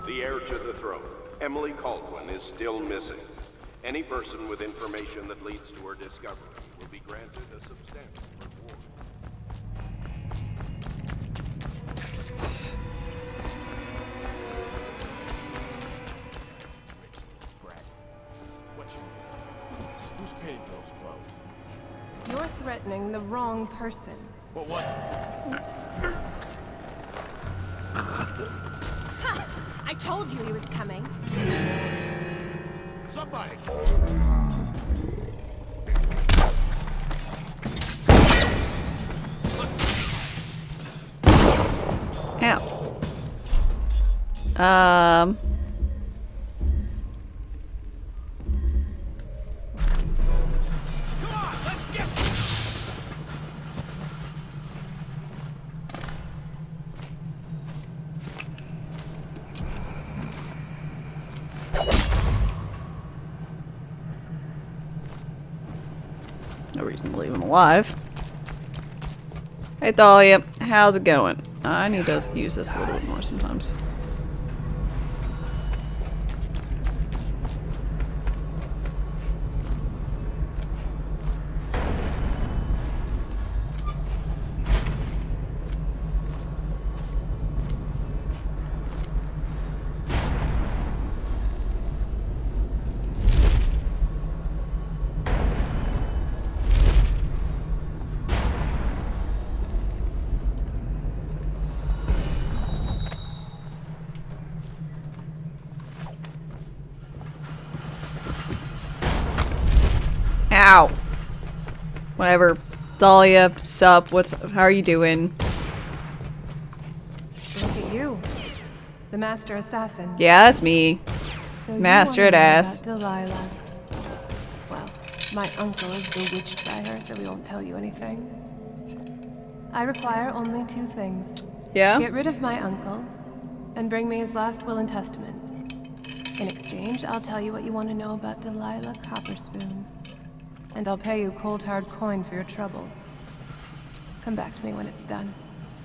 The heir to the throne, Emily Baldwin, is still missing. Any person with information that leads to her discovery will be granted a substantial reward. Who's paid those clothes? You're threatening the wrong person. But what? Ha! I told you he was coming. Somebody! Ow. No reason to leave him alive. Hey Thalia, how's it going? I need to use this a little bit more sometimes. Ow. Whatever. Dahlia, sup? How are you doing? Look at you. The master assassin. Yeah, that's me. So Master at ass. Delilah. Well, my uncle is bewitched by her, so we won't tell you anything. I require only 2 things. Yeah? Get rid of my uncle, and bring me his last will and testament. In exchange, I'll tell you what you want to know about Delilah Copperspoon. And I'll pay you cold hard coin for your trouble. Come back to me when it's done.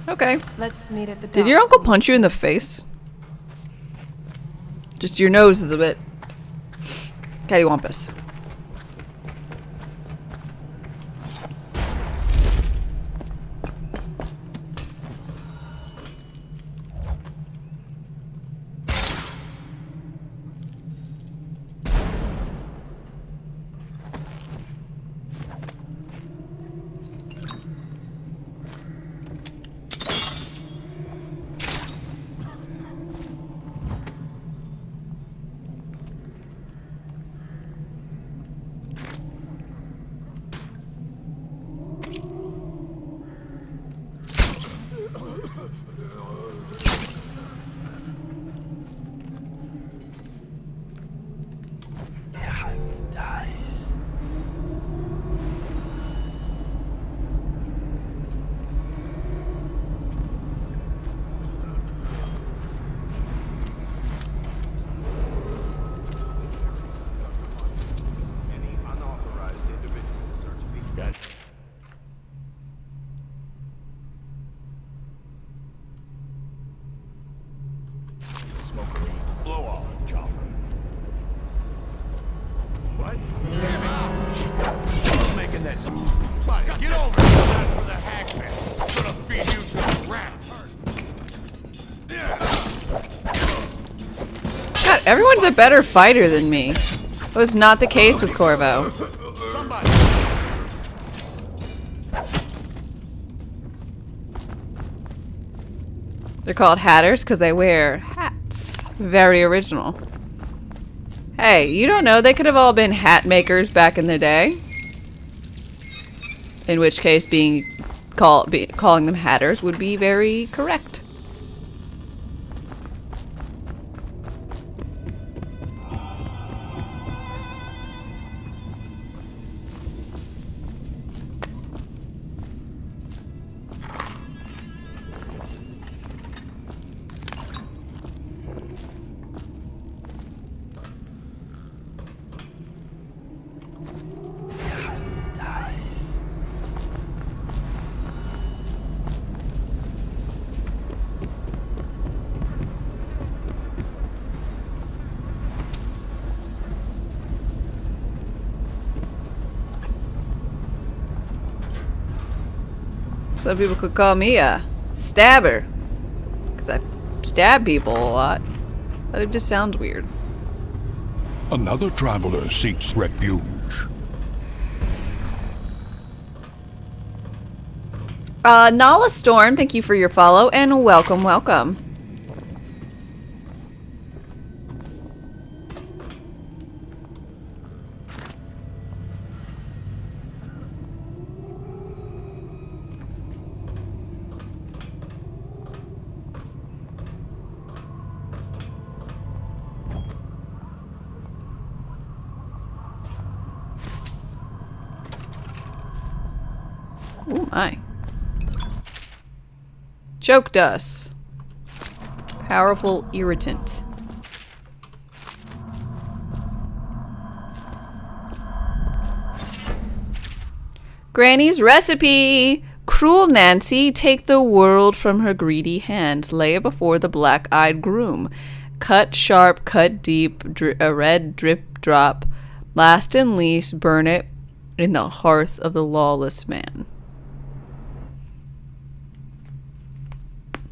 Okay. Let's meet at the Did your uncle punch you in the face? Just your nose is a bit cattywampus. God, everyone's a better fighter than me. That was not the case with Corvo. They're called hatters because they wear hats. Very original. Hey, you don't know, they could have all been hat makers back in the day. In which case, calling them hatters would be very correct. Some people could call me a stabber, because I stab people a lot, but it just sounds weird. Another traveler seeks refuge. Nala Storm, thank you for your follow, and welcome, welcome. Oh my. Choke dust. Powerful irritant. Granny's recipe! Cruel Nancy, take the world from her greedy hands, lay it before the black-eyed groom. Cut sharp, cut deep, a red drip drop, last and least, burn it in the hearth of the lawless man.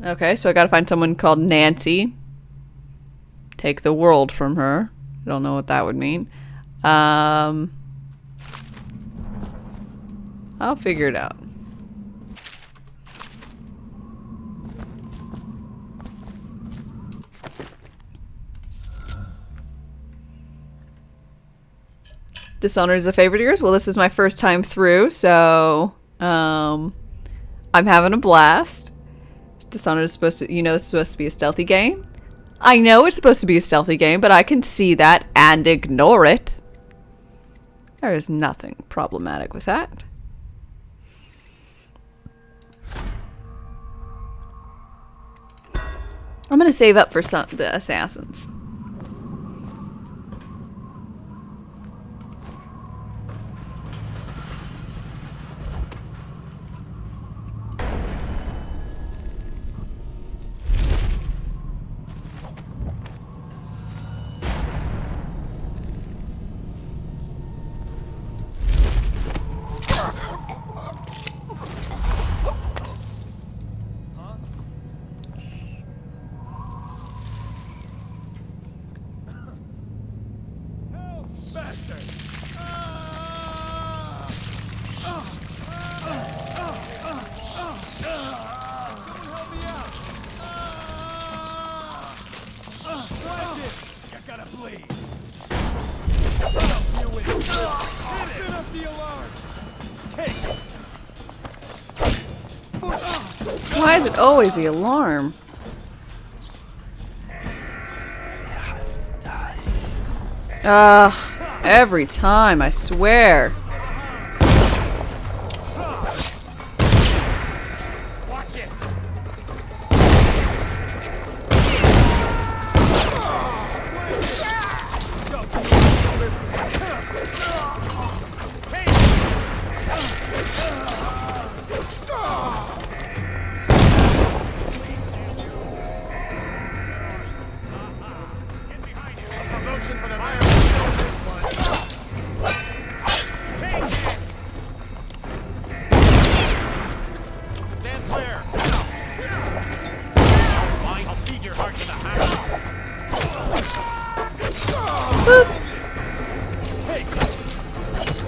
Okay, so I gotta find someone called Nancy. Take the world from her. I don't know what that would mean. I'll figure it out. Dishonored is a favorite of yours? Well, this is my first time through, so I'm having a blast. Dishonored is supposed to, it's supposed to be a stealthy game. I know it's supposed to be a stealthy game, but I can see that and ignore it. There is nothing problematic with that. I'm gonna save up for the assassins. Why is it always the alarm? Every time, I swear.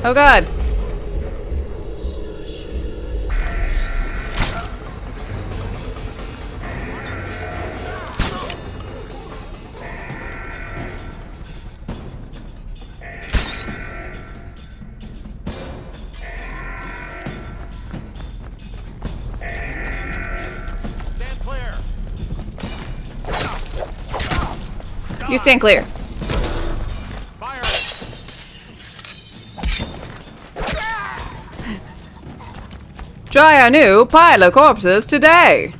Oh god. You stand clear. Try a new pile of corpses today.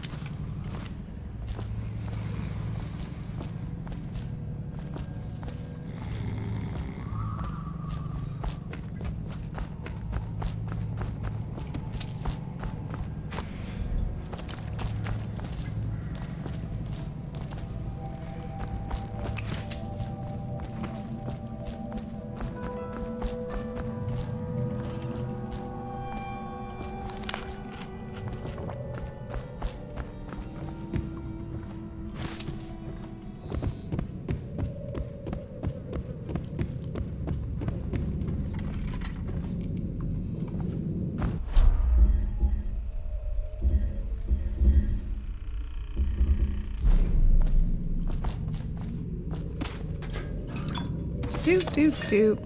Doop, doop, doop.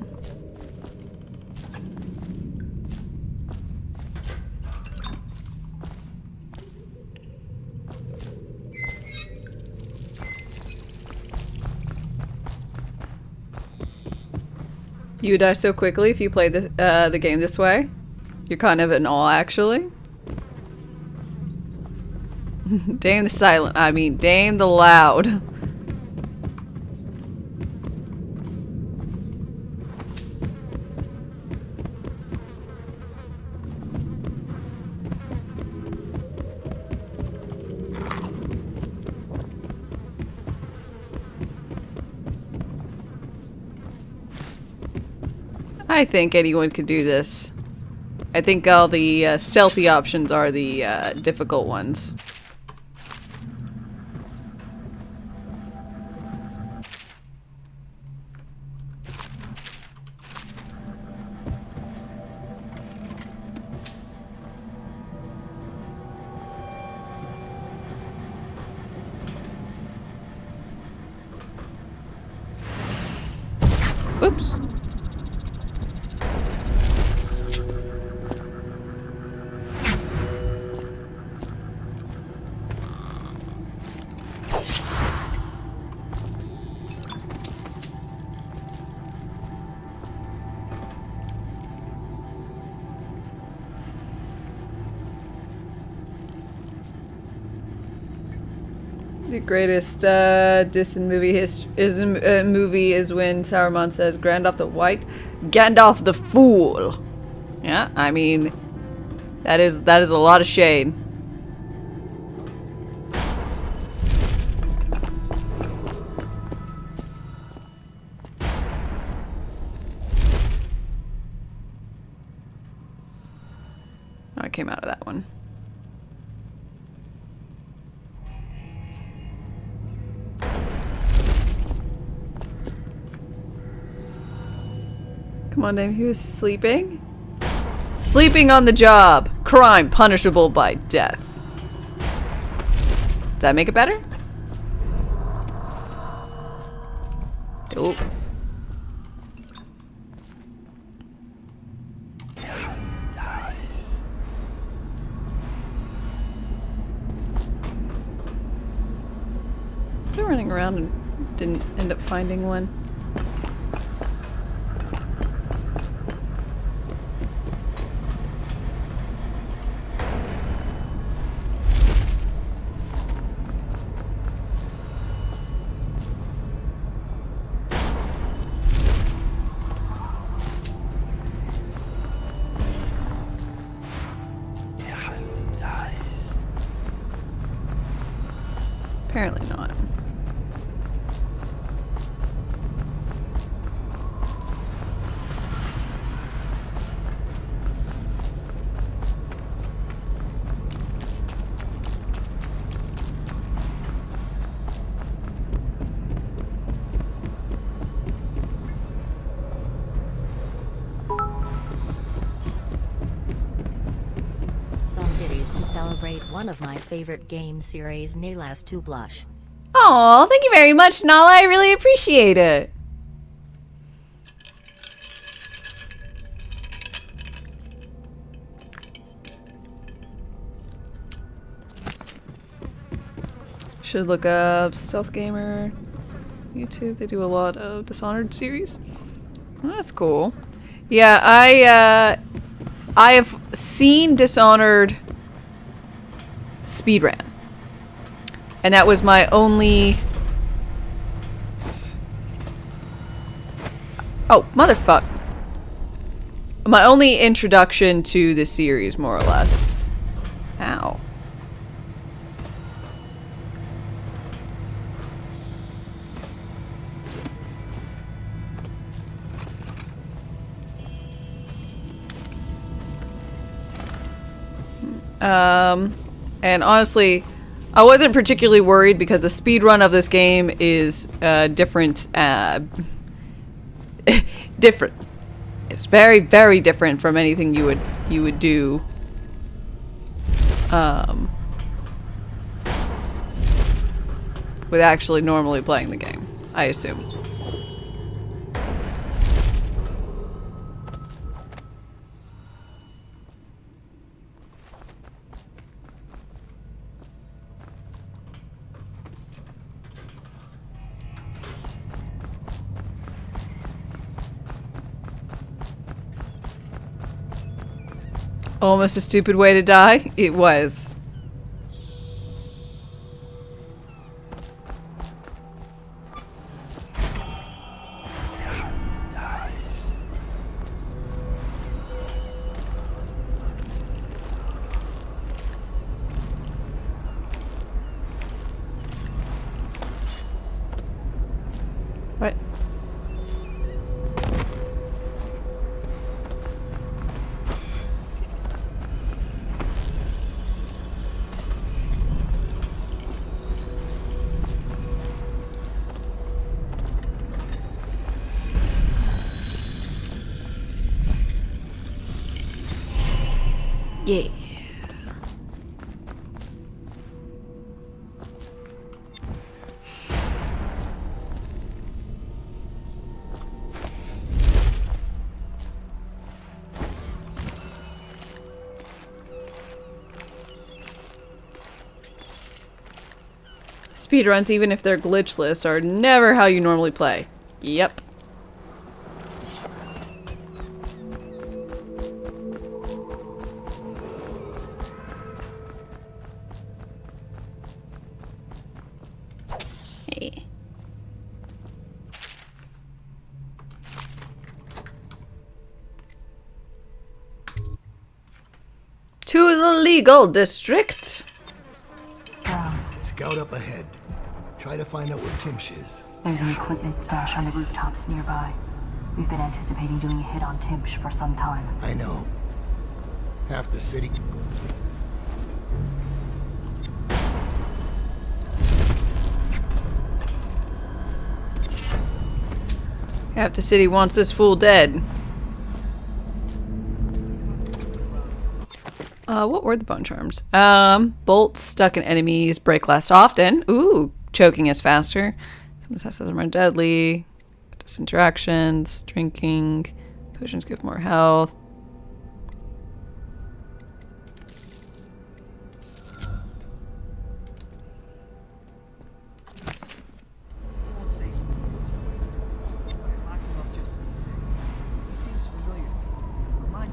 You would die so quickly if you played the game this way. You're kind of in awe, actually. Damn the silent. I mean, damn the loud. I think anyone could do this. I think all the stealthy options are the difficult ones. Oops. The greatest diss in movie is when Saruman says Gandalf the White, Gandalf the Fool. Yeah, I mean that is a lot of shade. Oh, I came out of that one. Come on, Dame. He was sleeping? Sleeping on the job. Crime punishable by death. Does that make it better? Oh. Still running around and didn't end up finding one. Apparently not. Some goodies to celebrate one of my favorite game series, Nalas to Blush. Aw, thank you very much, Nala. I really appreciate it. Should look up Stealth Gamer YouTube. They do a lot of Dishonored series. Well, that's cool. Yeah, I have seen Dishonored speedrun. And that was my only... Oh, motherfuck. My only introduction to the series, more or less. Ow. And honestly, I wasn't particularly worried because the speedrun of this game is different. Different. It's very, very different from anything you would do. With actually normally playing the game, I assume. Almost a stupid way to die? It was. What? Yeah. Speedruns, even if they're glitchless, are never how you normally play. Yep. Hey. To the legal district. Scout up ahead. Try to find out where Timsh is. There's an equipment stash on the rooftops nearby. We've been anticipating doing a hit on Timsh for some time. I know. Half the city. Half the city wants this fool dead. What were the bone charms? Bolts stuck in enemies break less often. Ooh, choking is faster. Some assassin's are more deadly. Disinteractions, drinking, potions give more health.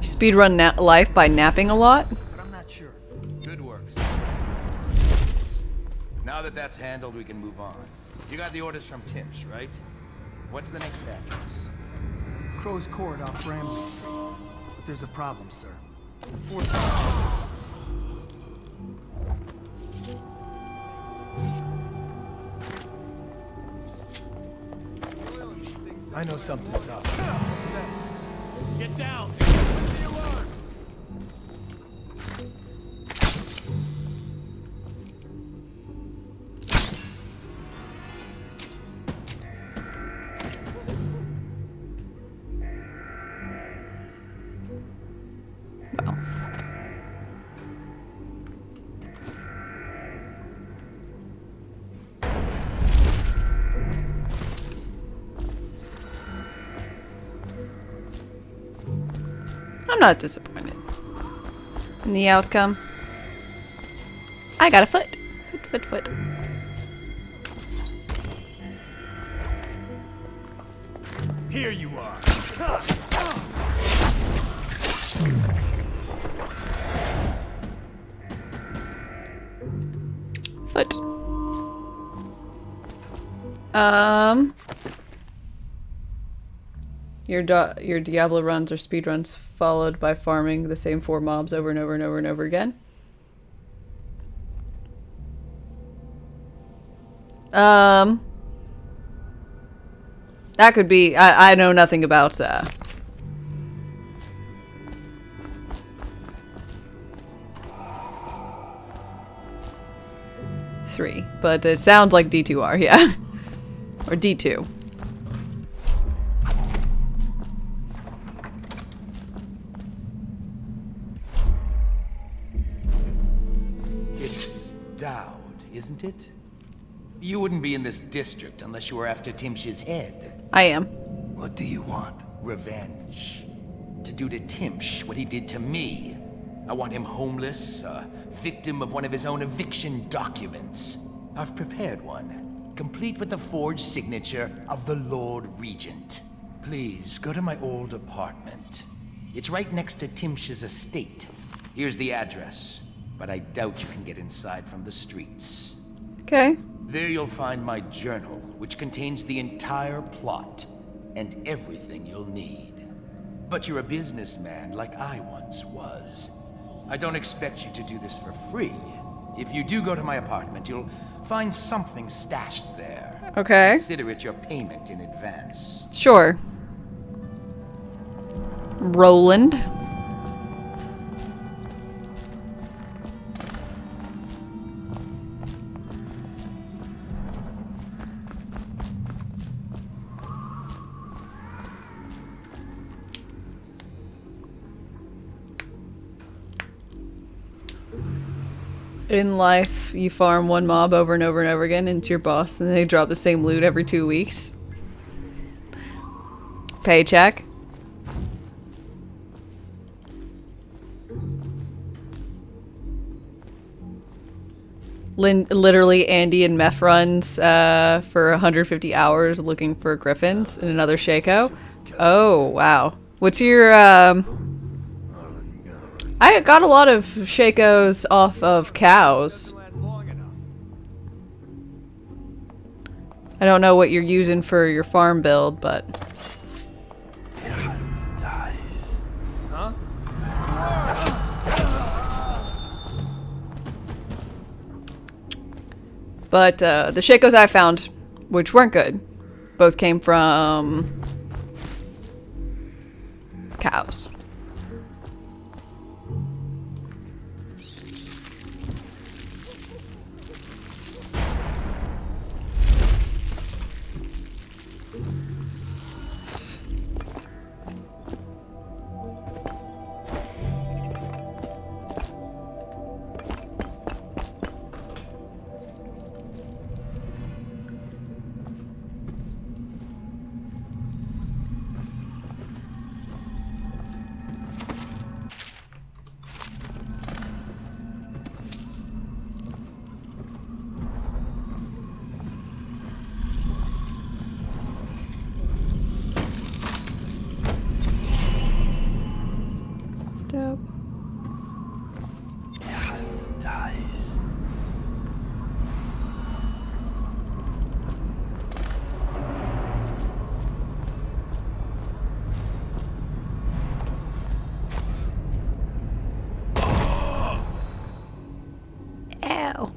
Speedrun life by napping a lot. Good work. Now that that's handled, we can move on. You got the orders from Timsh, right? What's the next address? Crow's Court off Bramley Street. But there's a problem, sir. I know something's up. Get down! I'm not disappointed in the outcome. I got a foot. Foot. Here you are. Foot. Your Diablo runs or speed runs followed by farming the same 4 mobs over and over and over and over again. That could be. I know nothing about 3, but it sounds like D2R, yeah, or D2. It's Dowd, isn't it? You wouldn't be in this district unless you were after Timsh's head. I am. What do you want? Revenge. To do to Timsh what he did to me. I want him homeless, a victim of one of his own eviction documents. I've prepared one, complete with the forged signature of the Lord Regent. Please, go to my old apartment. It's right next to Timsh's estate. Here's the address, but I doubt you can get inside from the streets. Okay. There you'll find my journal, which contains the entire plot and everything you'll need. But you're a businessman like I once was. I don't expect you to do this for free. If you do go to my apartment, you'll find something stashed there. Okay. Consider it your payment in advance. Sure. Roland. In life, you farm one mob over and over and over again into your boss, and they drop the same loot every 2 weeks. Paycheck. Literally, Andy and Meth runs for 150 hours looking for griffins in another Shaco. Oh, wow. What's your, I got a lot of Shakos off of cows. I don't know what you're using for your farm build, but... Huh? But the Shakos I found, which weren't good, both came from cows. Dope. Nice. Ow.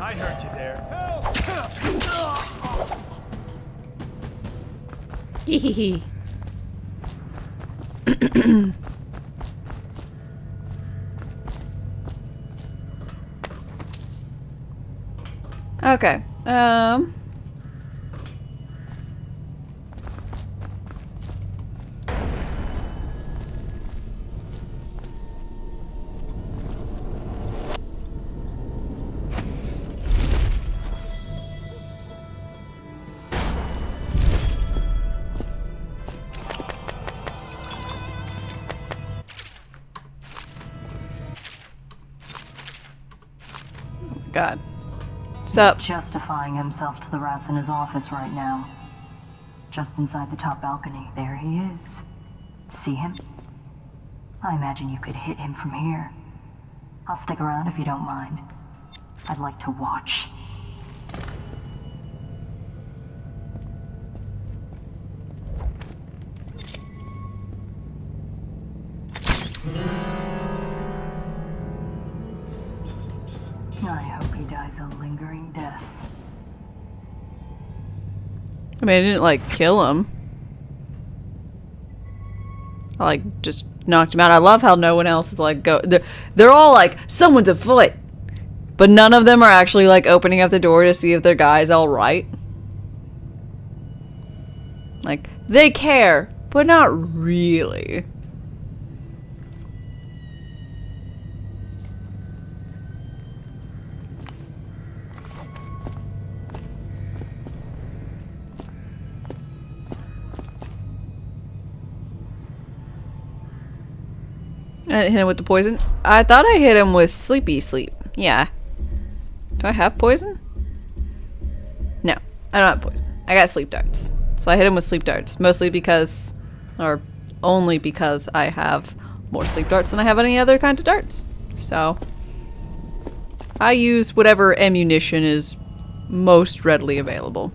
I heard you there. Hee hee hee. Okay. God. Sup? Justifying himself to the rats in his office right now. Just inside the top balcony, there he is. See him? I imagine you could hit him from here. I'll stick around if you don't mind. I'd like to watch. I hope he dies a lingering death. I mean, I didn't, like, kill him. I, like, just knocked him out. I love how no one else is, like, they're all, like, someone's afoot. But none of them are actually, like, opening up the door to see if their guy's alright. Like, they care, but not really. I hit him with the poison. I thought I hit him with sleepy sleep. Yeah. Do I have poison? No, I don't have poison. I got sleep darts. So I hit him with sleep darts. Mostly because, or only because I have more sleep darts than I have any other kinds of darts. So I use whatever ammunition is most readily available.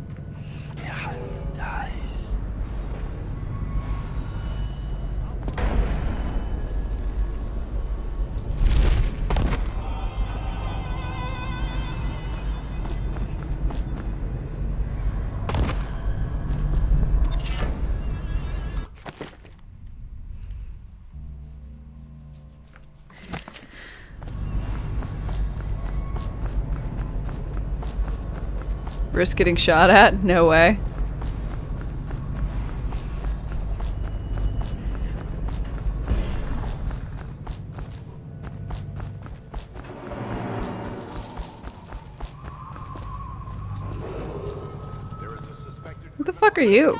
Risk getting shot at? No way. What the fuck are you?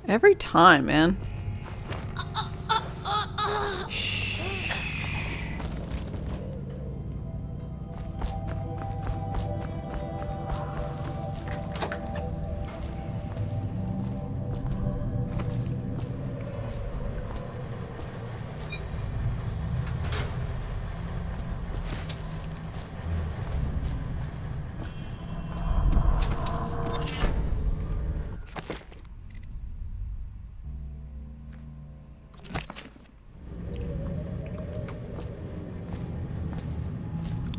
Every time, man.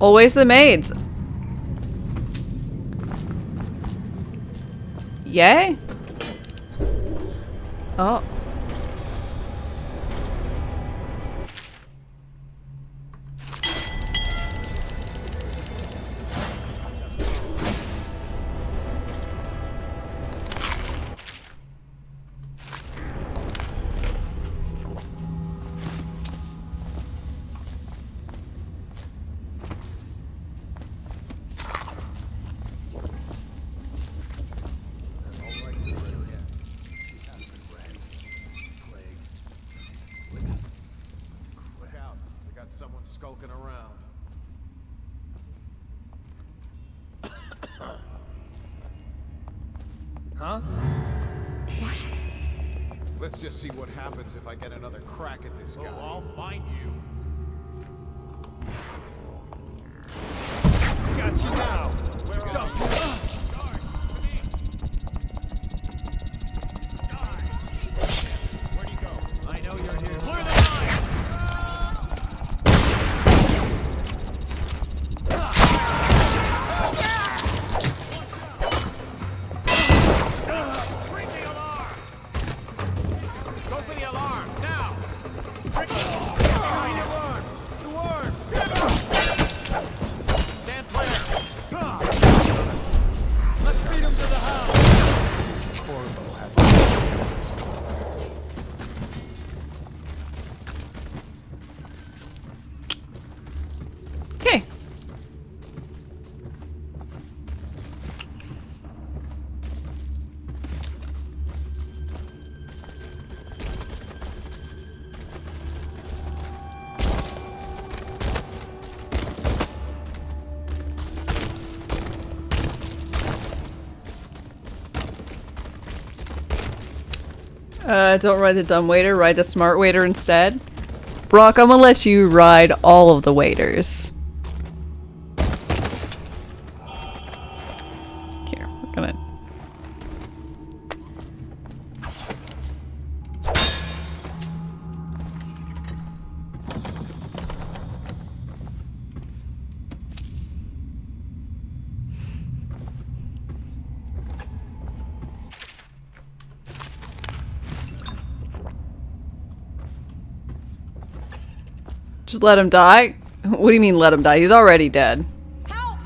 Always the maids. Yay? Oh. Someone skulking around. Huh? What? Let's just see what happens if I get another crack at this guy. Oh, I'll find you. Got you now. Where are you? Where'd he go? I know you're here. Clear the line! Don't ride the dumb waiter, ride the smart waiter instead. Brock, I'm gonna let you ride all of the waiters. Here, we're gonna... Just let him die? What do you mean let him die? He's already dead. Help!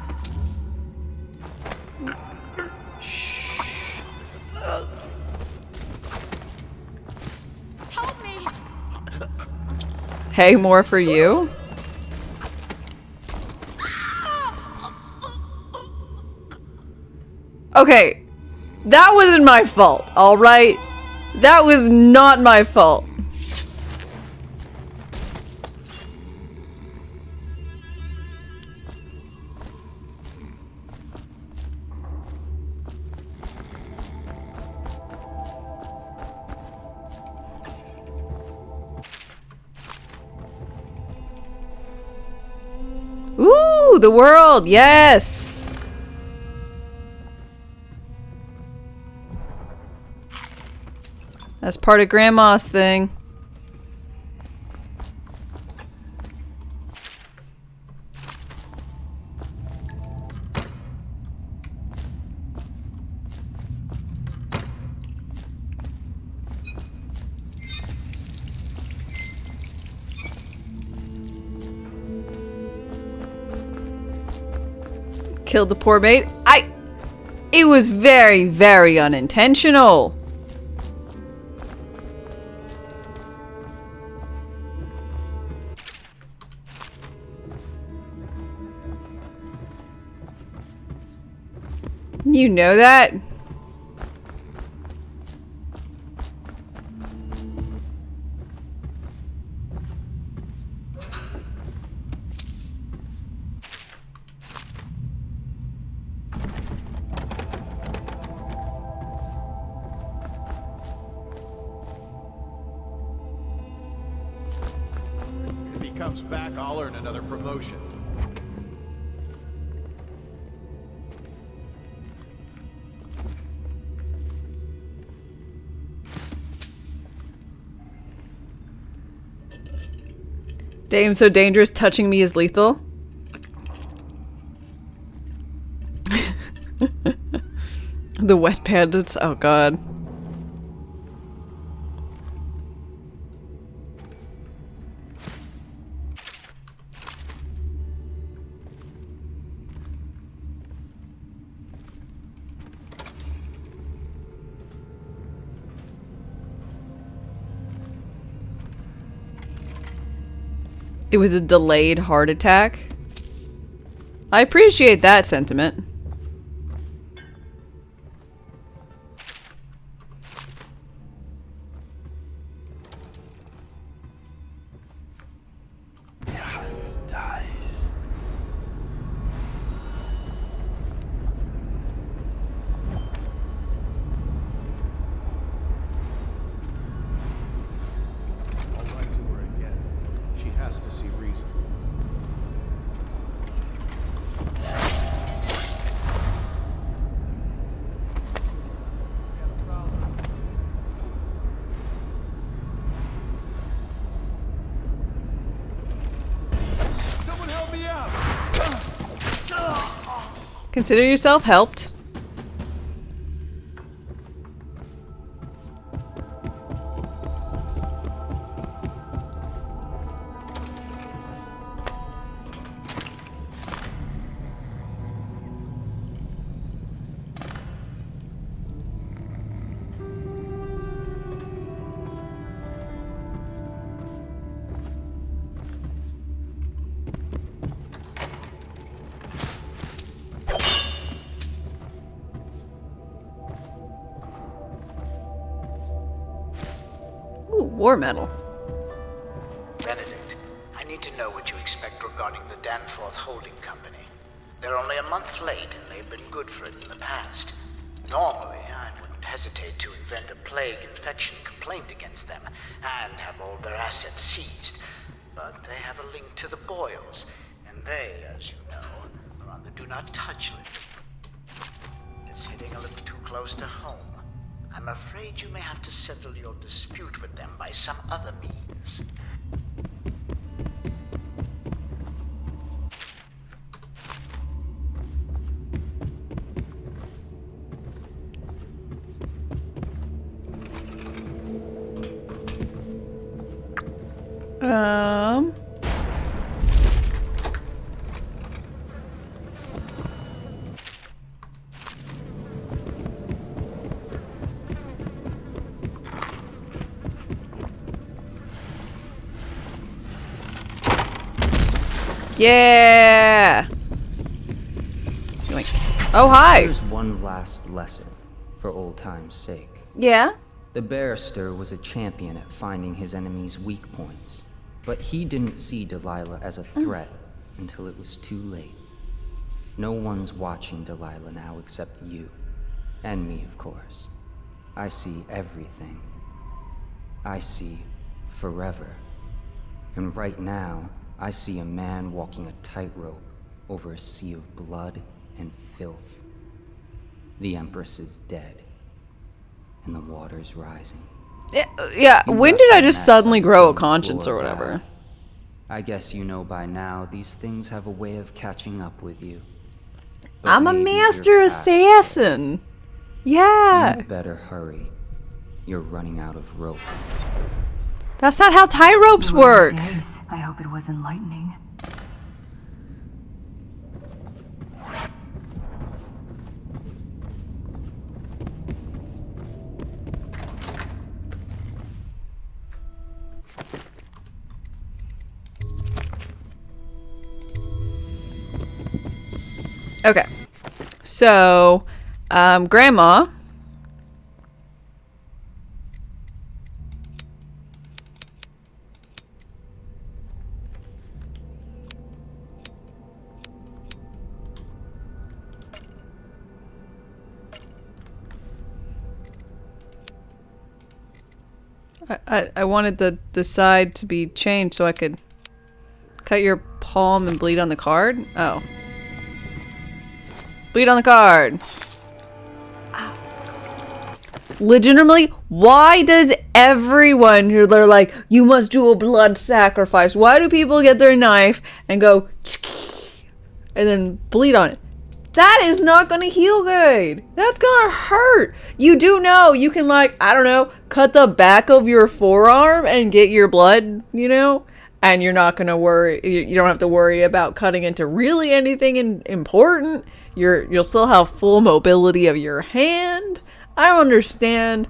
Help me! Hey, more for you? Okay, that wasn't my fault, alright? That was not my fault. Ooh, the world, yes! That's part of Grandma's thing. Killed the poor maid. It was very, very unintentional. You know that? If he comes back, I'll earn another promotion. Dame so dangerous, touching me is lethal. The wet bandits, oh god. It was a delayed heart attack. I appreciate that sentiment. I'll write to her again. She has to see reason. Someone help me out! Consider yourself helped. Ooh, war medal. Benedict, I need to know what you expect regarding the Danforth Holding Company. They're only a month late, and they've been good for it in the past. Normally, I wouldn't hesitate to invent a plague infection complaint against them, and have all their assets seized. But they have a link to the Boyles, and they, as you know, are on the Do Not Touch list. It's hitting a little too close to home. I'm afraid you may have to settle your dispute with them by some other means. Yeah. Oh, hi. Here's one last lesson, for old time's sake. Yeah? The barrister was a champion at finding his enemy's weak points, but he didn't see Delilah as a threat until it was too late. No one's watching Delilah now except you. And me, of course. I see everything. I see forever. And right now, I see a man walking a tightrope over a sea of blood and filth. The Empress is dead, and the water's rising. Yeah, when did I just suddenly grow a conscience or whatever? I guess you know by now these things have a way of catching up with you. But I'm a maybe master you're past assassin. Yeah. You better hurry. You're running out of rope. That's not how tie ropes work. Days. I hope it was enlightening. Okay. So, Grandma. I wanted the side to be changed so I could cut your palm and bleed on the card. Oh. Bleed on the card. Ow. Legitimately, why does everyone, they're like, you must do a blood sacrifice. Why do people get their knife and go and then bleed on it? That is not gonna heal good. That's gonna hurt. You do know you can, like, I don't know, cut the back of your forearm and get your blood, you know? And you're not gonna worry, you don't have to worry about cutting into really anything important. You'll still have full mobility of your hand. I don't understand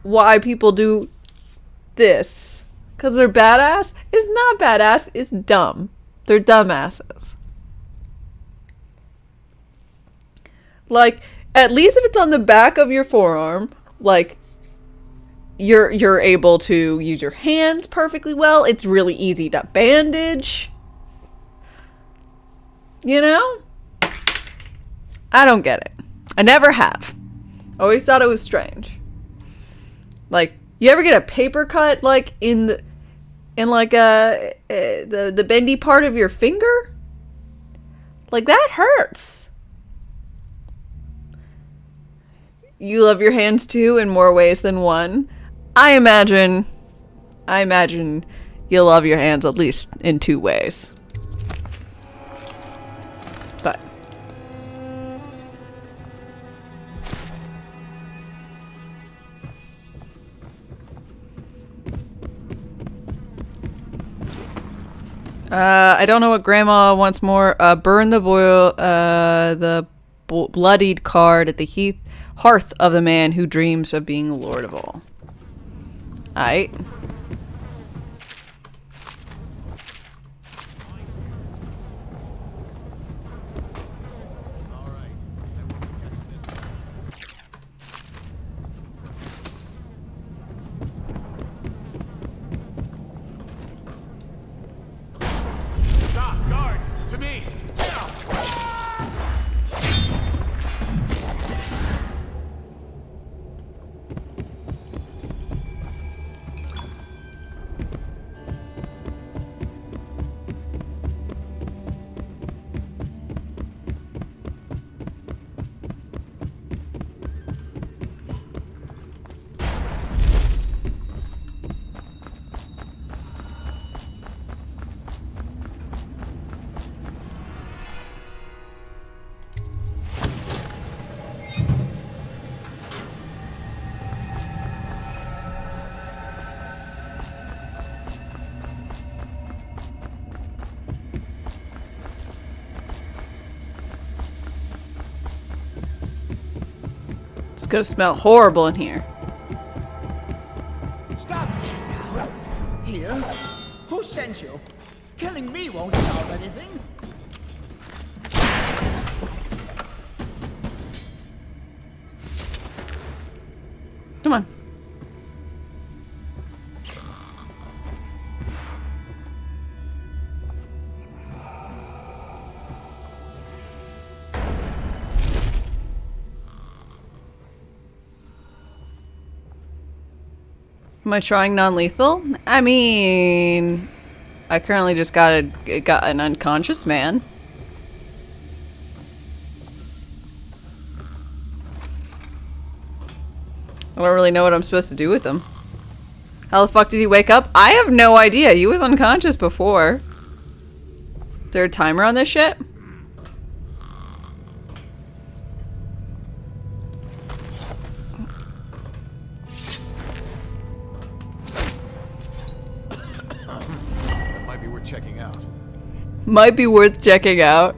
why people do this. Because they're badass? It's not badass, it's dumb. They're dumbasses. Like, at least if it's on the back of your forearm, like, you're able to use your hands perfectly well. It's really easy to bandage. You know? I don't get it. I never have. Always thought it was strange. Like, you ever get a paper cut, like, the bendy part of your finger? Like, that hurts. You love your hands too in more ways than one. I imagine you love your hands at least in 2 ways. But I don't know what Grandma wants more. Burn the bloodied card at the hearth of the man who dreams of being Lord of all. Aight. Stop, guards! To me! It's gonna smell horrible in here. Stop! Here? Who sent you? Killing me won't solve anything. Come on. Am I trying non-lethal? I mean, I currently just got an unconscious man. I don't really know what I'm supposed to do with him. How the fuck did he wake up? I have no idea. He was unconscious before. Is there a timer on this shit? That might be worth checking out. Might be worth checking out.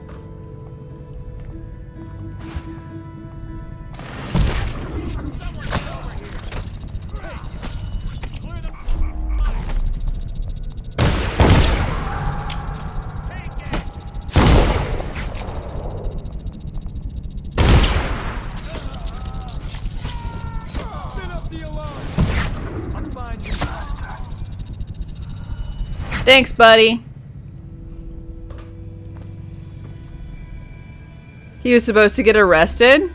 Thanks, buddy. He was supposed to get arrested?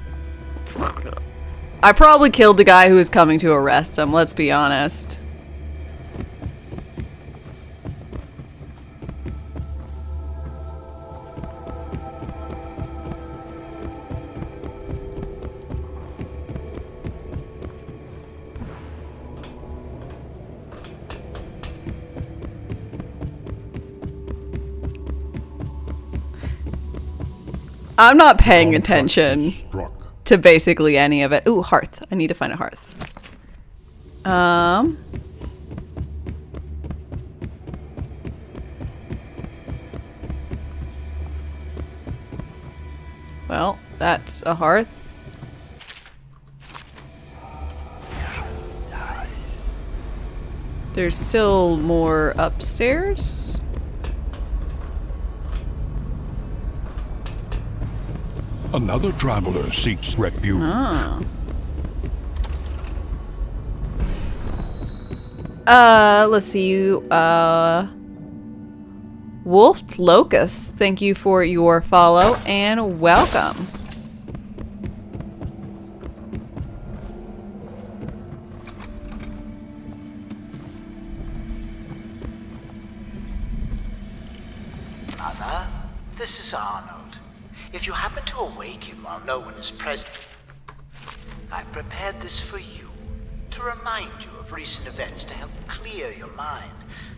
I probably killed the guy who was coming to arrest him, let's be honest. I'm not paying attention to basically any of it. Ooh, hearth. I need to find a hearth. Well, that's a hearth. There's still more upstairs. Another traveler seeks refuge. Let's see. Wolf Locust, thank you for your follow and welcome. Mother, this is Arnold. If you happen to awaken while no one is present, I've prepared this for you, to remind you of recent events to help clear your mind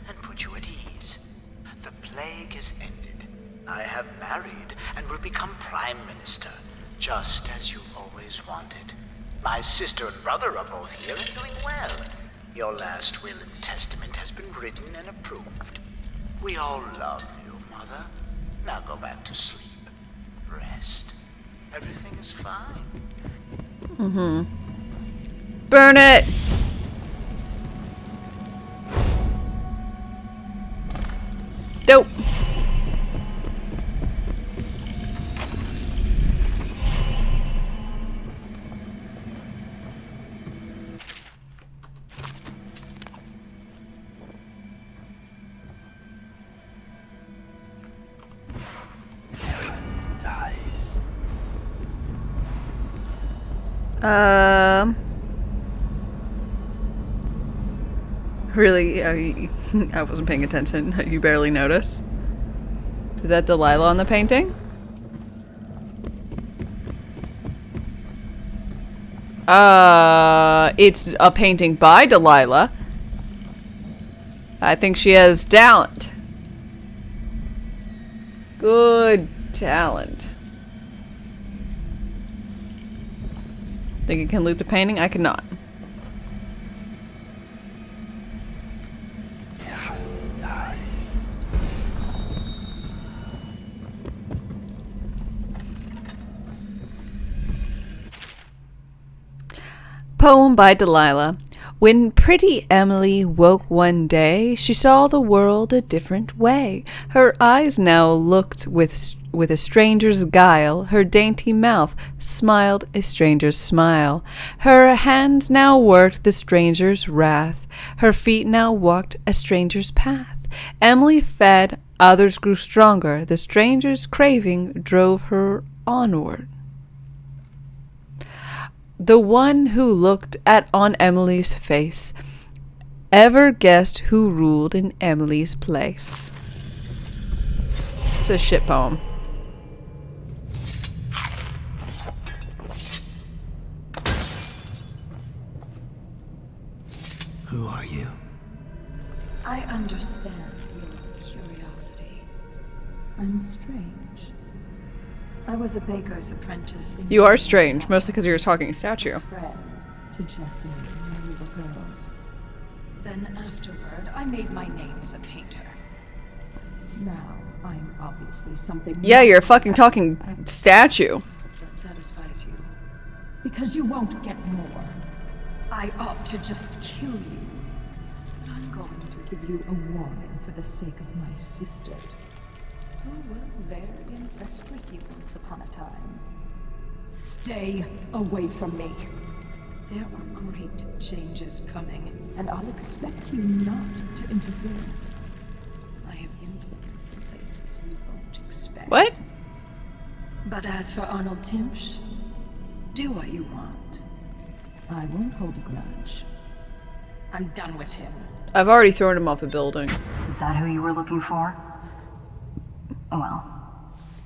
and put you at ease. The plague has ended. I have married and will become Prime Minister, just as you always wanted. My sister and brother are both here and doing well. Your last will and testament has been written and approved. We all love you, Mother. Now go back to sleep. Rest. Everything is fine. Burn it! Dope. Really? I wasn't paying attention. You barely noticed. Is that Delilah on the painting? It's a painting by Delilah. I think she has talent. Good talent. Think you can loot the painting? I cannot. Poem by Delilah. When pretty Emily woke one day, she saw the world a different way. Her eyes now looked with a stranger's guile. Her dainty mouth smiled a stranger's smile. Her hands now worked the stranger's wrath. Her feet now walked a stranger's path. Emily fed, others grew stronger. The stranger's craving drove her onward. The one who looked on Emily's face ever guessed who ruled in Emily's place? It's a shit poem. Who are you? I understand your curiosity. I'm strange. I was a baker's apprentice. In You are strange, mostly because you're a talking statue. Friend to Jessie and my little girls. Then afterward, I made my name as a painter. Now, I'm obviously something. Yeah, you're a fucking talking statue. That satisfies you. Because you won't get more. I ought to just kill you. But I'm going to give you a warning for the sake of my sisters, who were very impressed with you once upon a time. Stay away from me. There are great changes coming, and I'll expect you not to interfere. I have influence in places you won't expect. What? But as for Arnold Timpsch, do what you want. I won't hold a grudge. I'm done with him. I've already thrown him off a building. Is that who you were looking for? Well,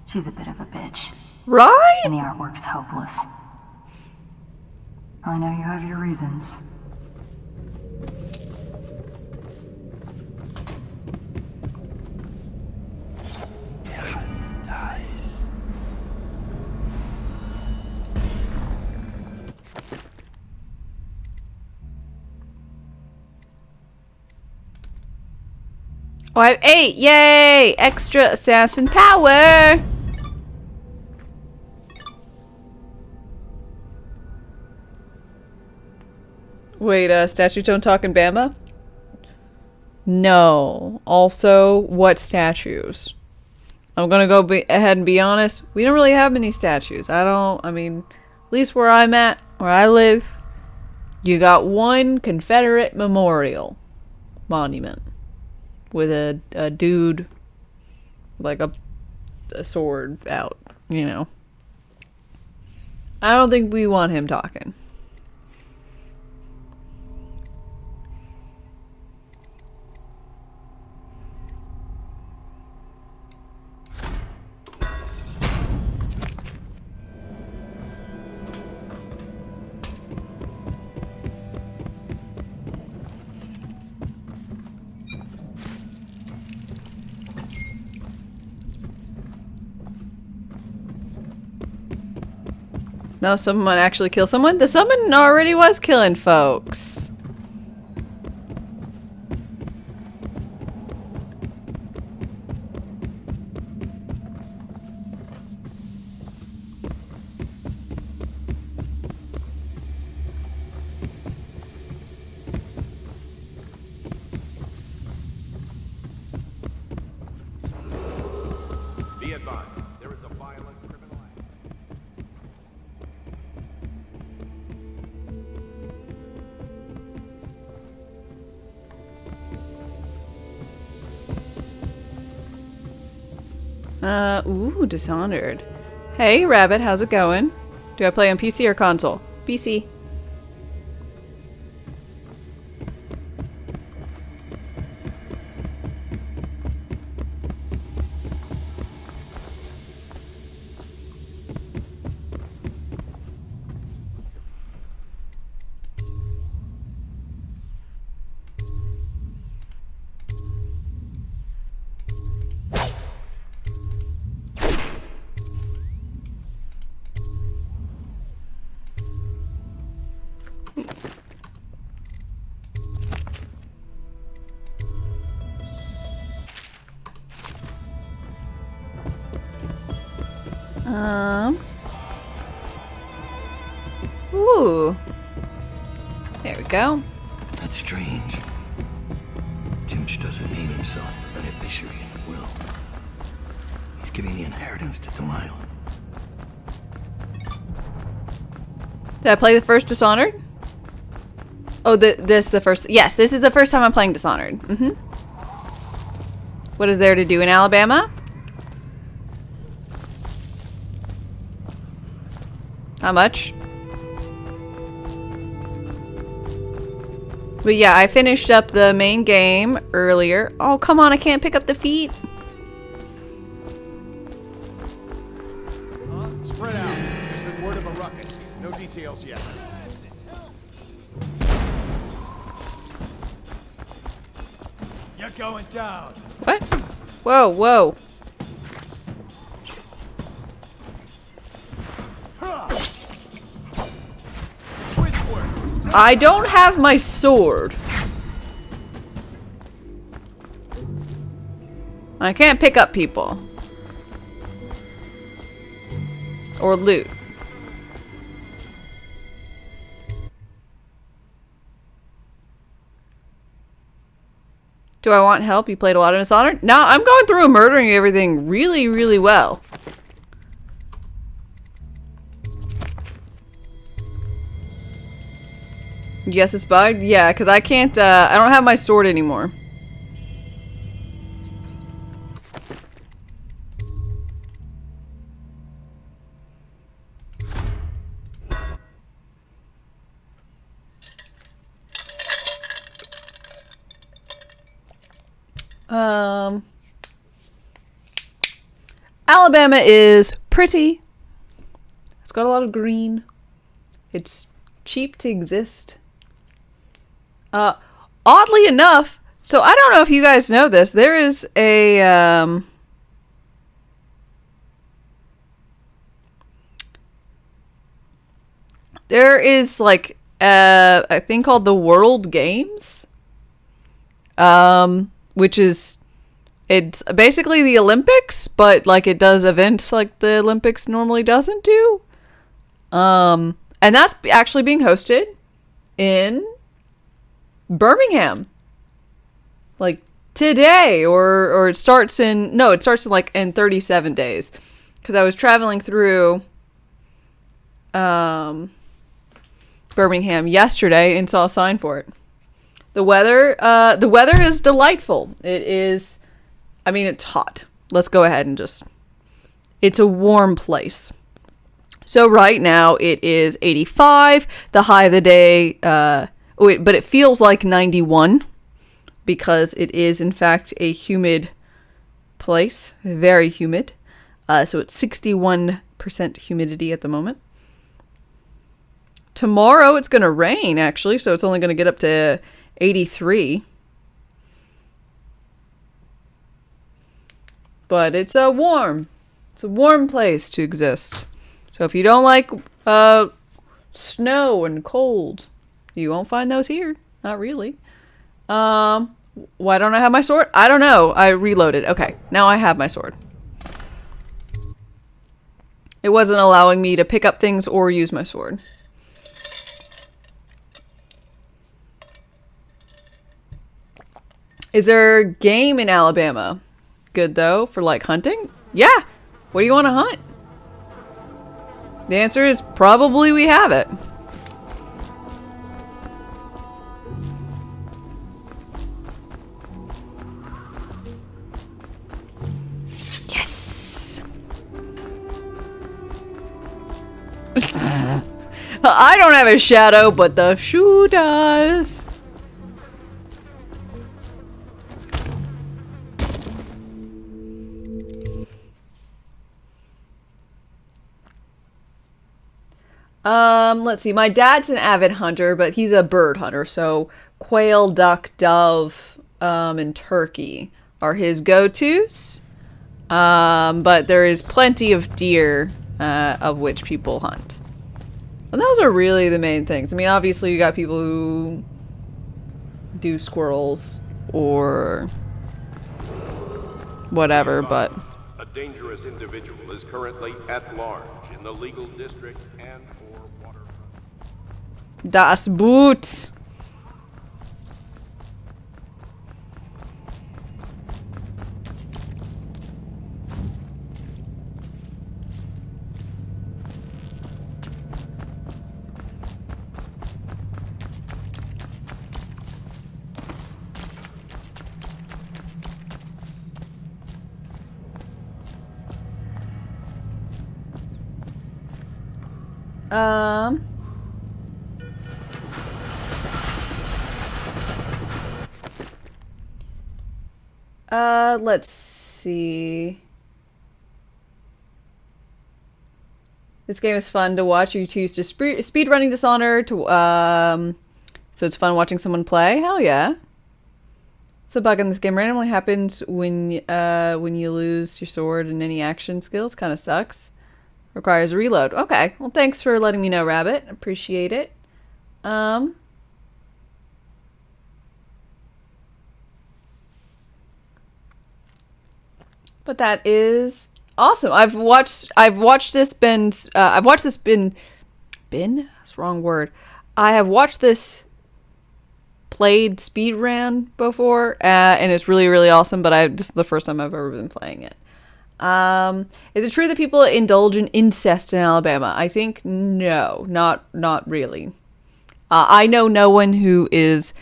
she's a bit of a bitch. Right? And the artwork's hopeless. I know you have your reasons. Oh, I have 8! Yay! Extra assassin power! Wait, statues don't talk in Bama? No. Also, what statues? I'm gonna go ahead and be honest. We don't really have many statues. I mean, at least where I'm at, where I live, you got one Confederate memorial monument with a dude, like a sword out, you know. I don't think we want him talking. No, someone actually kill someone? The summon already was killing folks. Be advised, there is a violent criminal act. Ooh, Dishonored. Hey, Rabbit, how's it going? Do I play on PC or console? PC. Ooh. There we go. That's strange. Timpsch doesn't name himself the beneficiary in the will. He's giving the inheritance to Delilah. Did I play the first Dishonored? Oh, the first. Yes, this is the first time I'm playing Dishonored. What is there to do in Alabama? Not much. But yeah, I finished up the main game earlier. Oh, come on, I can't pick up the feet. Spread out. There's been word of a ruckus. No details yet. You're going down. What? Whoa, whoa. I don't have my sword. I can't pick up people. Or loot. Do I want help? You played a lot of Dishonored? No, I'm going through and murdering everything really, really well. Yes, it's bugged? Yeah, because I can't, I don't have my sword anymore. Alabama is pretty. It's got a lot of green. It's cheap to exist. Oddly enough, so I don't know if you guys know this, there is a, there is like a thing called the World Games, which is, it's basically the Olympics, but like it does events like the Olympics normally doesn't do. And that's actually being hosted in Birmingham. Like today, or it starts in, no, it starts in like in 37 days. Because I was traveling through Birmingham yesterday and saw a sign for it. The weather is delightful. It is, I mean, it's hot. Let's go ahead and just, it's a warm place. So right now it is 85. The high of the day, but it feels like 91 because it is in fact a humid place, very humid. So it's 61% humidity at the moment. Tomorrow it's going to rain actually, so it's only going to get up to 83. But it's a warm place to exist. So if you don't like snow and cold, you won't find those here. Not really. Why don't I have my sword? I don't know. I reloaded. Okay, now I have my sword. It wasn't allowing me to pick up things or use my sword. Is there a game in Alabama? Good though for like hunting? Yeah. What do you want to hunt? The answer is probably we have it. Yes. I don't have a shadow, but the shoe does. Let's see. My dad's an avid hunter, but he's a bird hunter. So quail, duck, dove, and turkey are his go-tos. But there is plenty of deer, of which people hunt. And those are really the main things. I mean, obviously you got people who do squirrels or whatever, but... A dangerous individual is currently at large in the legal district and or waterfront. Das Boot. Let's see. This game is fun to watch. You choose to speedrunning Dishonored to so it's fun watching someone play. Hell yeah. It's a bug in this game. Randomly happens when you lose your sword and any action skills. Kind of sucks. Requires a reload. Okay. Well, thanks for letting me know, Rabbit. Appreciate it. But that is awesome. I've watched this been. That's the wrong word. I have watched this played speedrun before, and it's really, really awesome, but this is the first time I've ever been playing it. Is it true that people indulge in incest in Alabama? I think no, not really. I know no one who is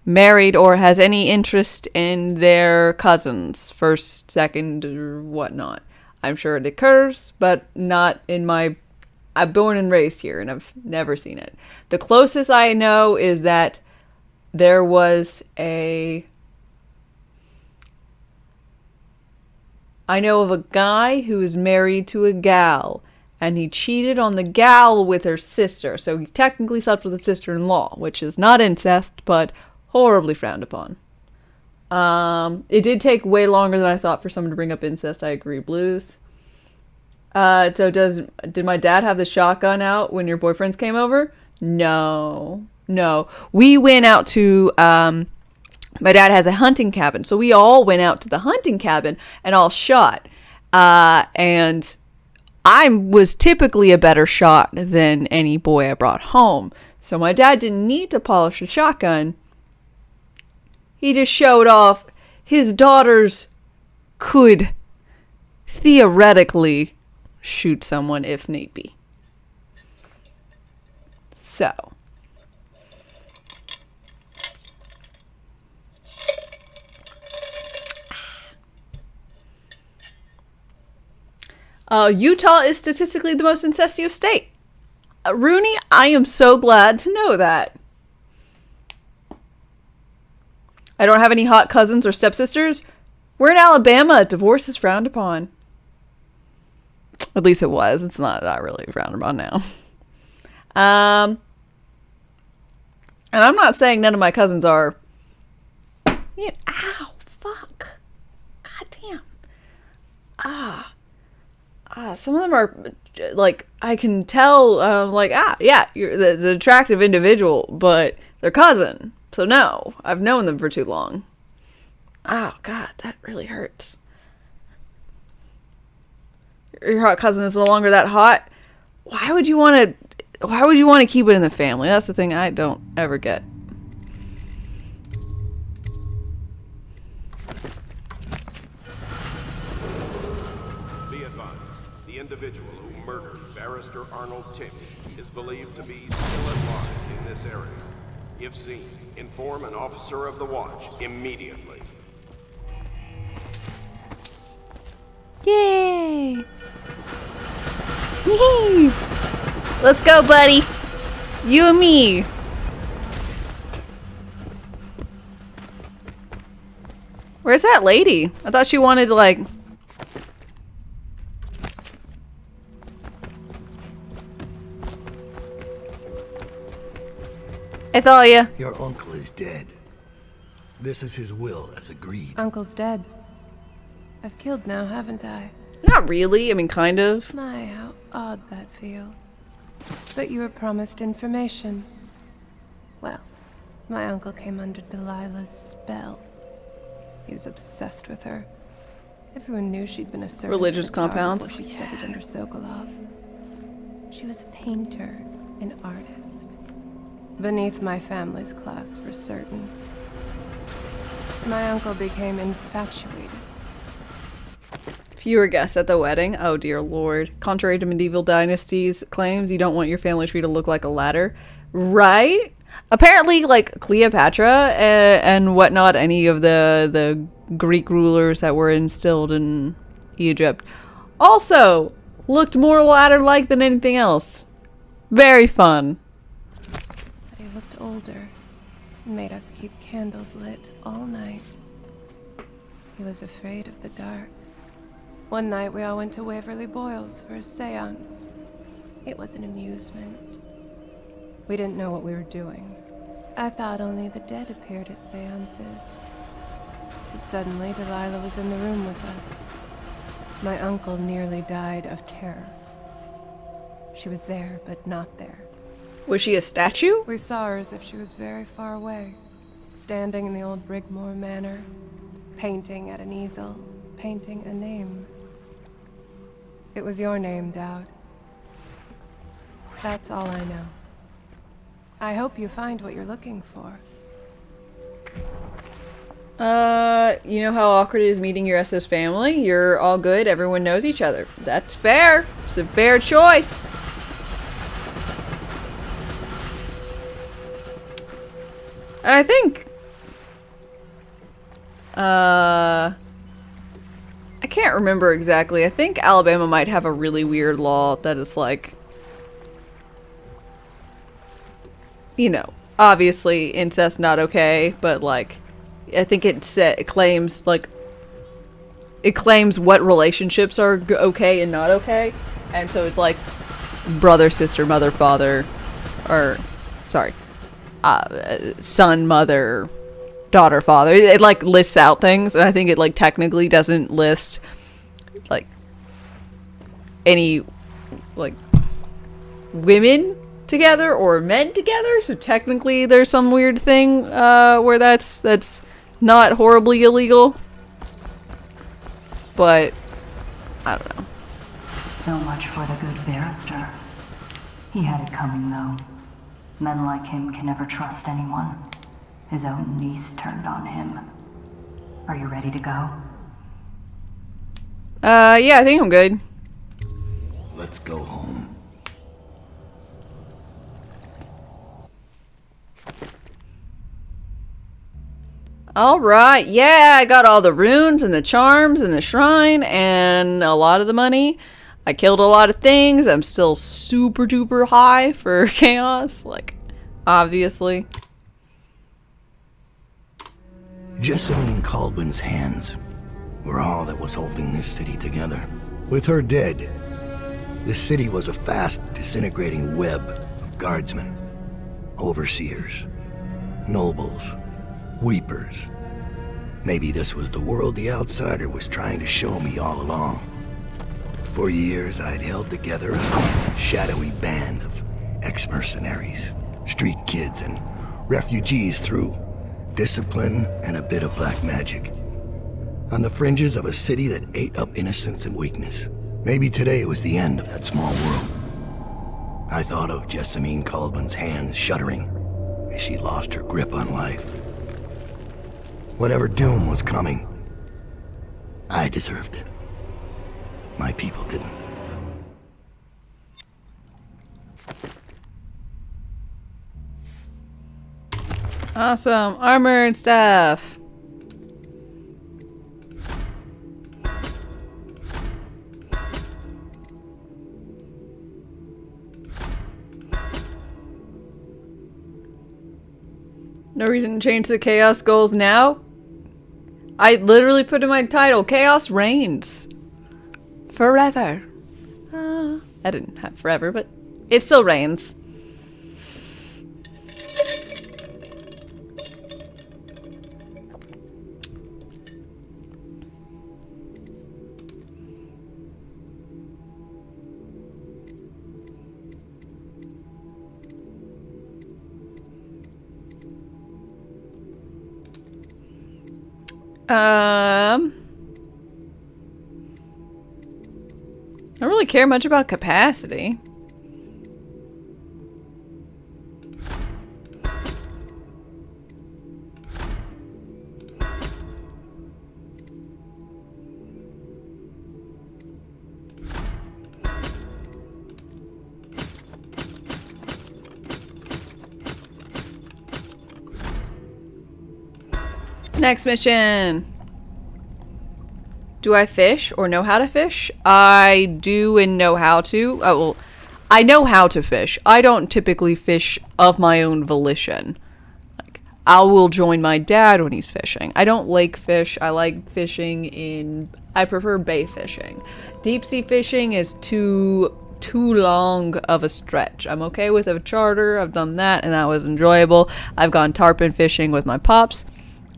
married or has any interest in their cousins, first, second, or whatnot. I'm sure it occurs, but not in my... I'm born and raised here, and I've never seen it. The closest I know is that there was I know of a guy who was married to a gal, and he cheated on the gal with her sister, so he technically slept with his sister-in-law, which is not incest, but horribly frowned upon. It did take way longer than I thought for someone to bring up incest. I agree, Blues. So did my dad have the shotgun out when your boyfriends came over? No. We went out to, my dad has a hunting cabin, so we all went out to the hunting cabin and all shot. And I was typically a better shot than any boy I brought home. So my dad didn't need to polish the shotgun. He just showed off his daughters could theoretically shoot someone if need be. So. Utah is statistically the most incestuous state. Rooney, I am so glad to know that. I don't have any hot cousins or stepsisters. We're in Alabama. Divorce is frowned upon. At least it was. It's not really frowned upon now. And I'm not saying none of my cousins are... Ow, fuck. God damn. Some of them are, like, I can tell, yeah, you're the attractive individual, but they're cousin. So no, I've known them for too long. Oh, God, that really hurts. Your hot cousin is no longer that hot. Why would you want to keep it in the family? That's the thing I don't ever get. Be advised, the individual who murdered Barrister Arnold Timsh is believed to be still at large in this area. If seen, inform an officer of the watch immediately. Yay! Yee! Let's go, buddy. You and me. Where's that lady? I thought she wanted to, like... Athalia. Your uncle is dead. This is his will, as agreed. Uncle's dead. I've killed now, haven't I? Not really. I mean, kind of. My, how odd that feels. But you were promised information. Well, my uncle came under Delilah's spell. He was obsessed with her. Everyone knew she'd been a servant religious compound before she studied under Sokolov. She was a painter, an artist. Beneath my family's class, for certain. My uncle became infatuated. Fewer guests at the wedding. Oh, dear Lord. Contrary to medieval dynasties' claims, you don't want your family tree to look like a ladder. Right? Apparently, like, Cleopatra and whatnot, any of the Greek rulers that were instilled in Egypt, also looked more ladder-like than anything else. Very fun. He looked older. Made us keep candles lit all night. He was afraid of the dark. One night we all went to Waverly Boyle's for a seance. It was an amusement. We didn't know what we were doing. I thought only the dead appeared at seances. But suddenly Delilah was in the room with us. My uncle nearly died of terror. She was there, but not there. Was she a statue? We saw her as if she was very far away, standing in the old Brigmore Manor, painting at an easel, painting a name. It was your name, Dowd. That's all I know. I hope you find what you're looking for. You know how awkward it is meeting your SS family? You're all good, everyone knows each other. That's fair. It's a fair choice. I think... I can't remember exactly. I think Alabama might have a really weird law that is like... You know, obviously incest not okay, but like... I think it claims what relationships are okay and not okay. And so it's like brother, sister, mother, father, or sorry, son, mother, daughter, father. It like lists out things, and I think it like technically doesn't list like any like women together or men together. So technically there's some weird thing where that's not horribly illegal, but I don't know. So much for the good barrister. He had it coming, though. Men like him can never trust anyone. His own niece turned on him. Are you ready to go? Yeah, I think I'm good. Let's go home. Alright, yeah, I got all the runes and the charms and the shrine and a lot of the money. I killed a lot of things. I'm still super duper high for chaos, like, obviously. Jessamine Caldwell's hands were all that was holding this city together. With her dead, this city was a fast disintegrating web of guardsmen, overseers, nobles, weepers. Maybe this was the world the outsider was trying to show me all along. For years, I'd held together a shadowy band of ex-mercenaries, street kids, and refugees through discipline and a bit of black magic. On the fringes of a city that ate up innocence and weakness. Maybe today was the end of that small world. I thought of Jessamine Caldwell's hands shuddering as she lost her grip on life. Whatever doom was coming, I deserved it. My people didn't. Awesome. Armor and stuff. No reason to change the chaos goals now. I literally put in my title, Chaos Reigns. Forever. I didn't have forever, but it still reigns. I don't really care much about capacity. Next mission. Do I fish or know how to fish? I do and know how to. Oh, well, I know how to fish. I don't typically fish of my own volition. Like, I will join my dad when he's fishing. I don't lake fish. I like fishing in... I prefer bay fishing. Deep sea fishing is too long of a stretch. I'm okay with a charter. I've done that and that was enjoyable. I've gone tarpon fishing with my pops.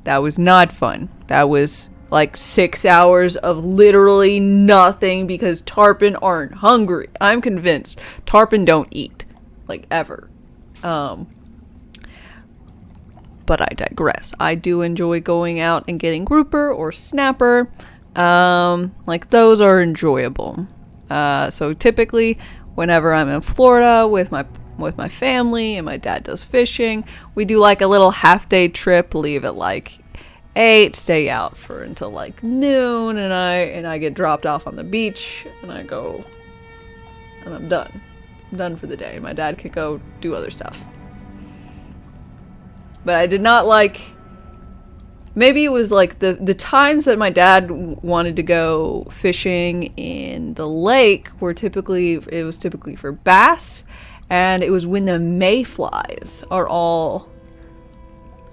That was not fun. That was like 6 hours of literally nothing because tarpon aren't hungry. I'm convinced tarpon don't eat, like, ever. But I digress. I do enjoy going out and getting grouper or snapper. Like, those are enjoyable. So typically whenever I'm in Florida with my family and my dad does fishing, we do like a little half-day trip, leave at like 8, stay out for until like noon, and I get dropped off on the beach and I go and I'm done. I'm done for the day. My dad could go do other stuff. But I did not like, maybe it was like the times that my dad wanted to go fishing in the lake were typically for bass, and it was when the mayflies are all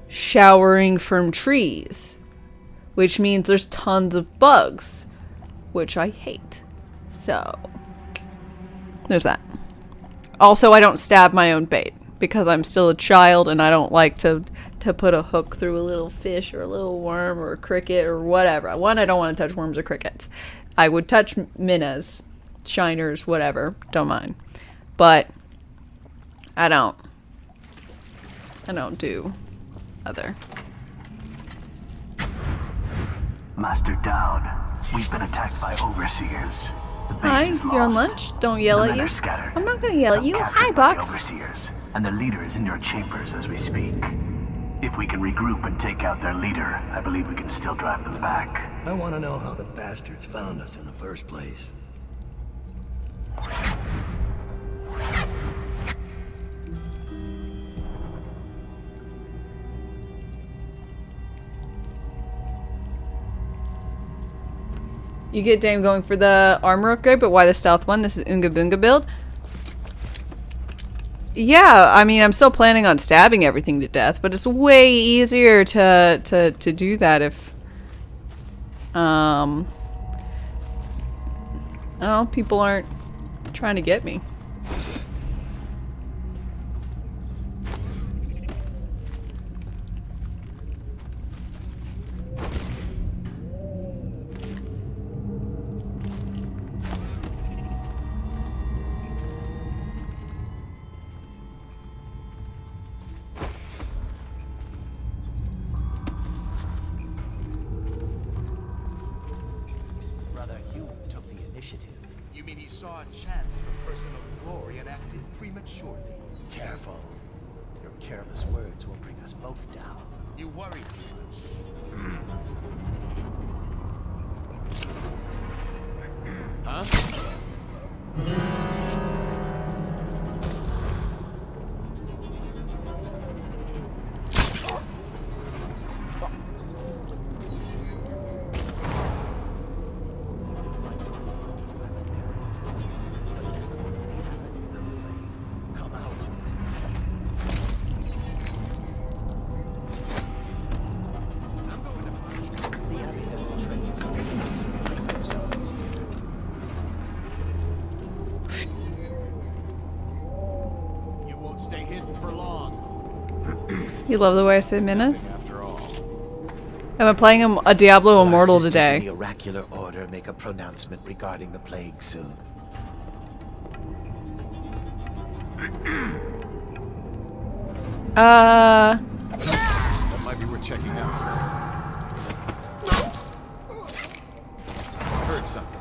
showering from trees, which means there's tons of bugs, which I hate. So there's that. Also, I don't stab my own bait because I'm still a child and I don't like to put a hook through a little fish or a little worm or a cricket or whatever. One, I don't want to touch worms or crickets. I would touch minnows, shiners, whatever. Don't mind. But I don't do other. Master Dowd, we've been attacked by overseers. The base Hi, is you're on lost. lunch? Don't yell The at men you. are scattered. I'm not gonna yell at Some you. captured Hi, by the Box. overseers, and the leader is in your chambers as we speak. If we can regroup and take out their leader, I believe we can still drive them back. I want to know how the bastards found us in the first place. You get Dame going for the armor upgrade, but why the stealth one? This is Oonga Boonga build. Yeah, I mean, I'm still planning on stabbing everything to death, but it's way easier to do that if, I don't know, people aren't trying to get me. You mean he saw a chance for personal glory and acted prematurely? Careful. Your careless words will bring us both down. You worry too much. Huh? You love the way I say menace? I've been playing a Diablo Immortal today. The oracular order make a pronouncement regarding the plague soon. That might be worth checking out. Heard something.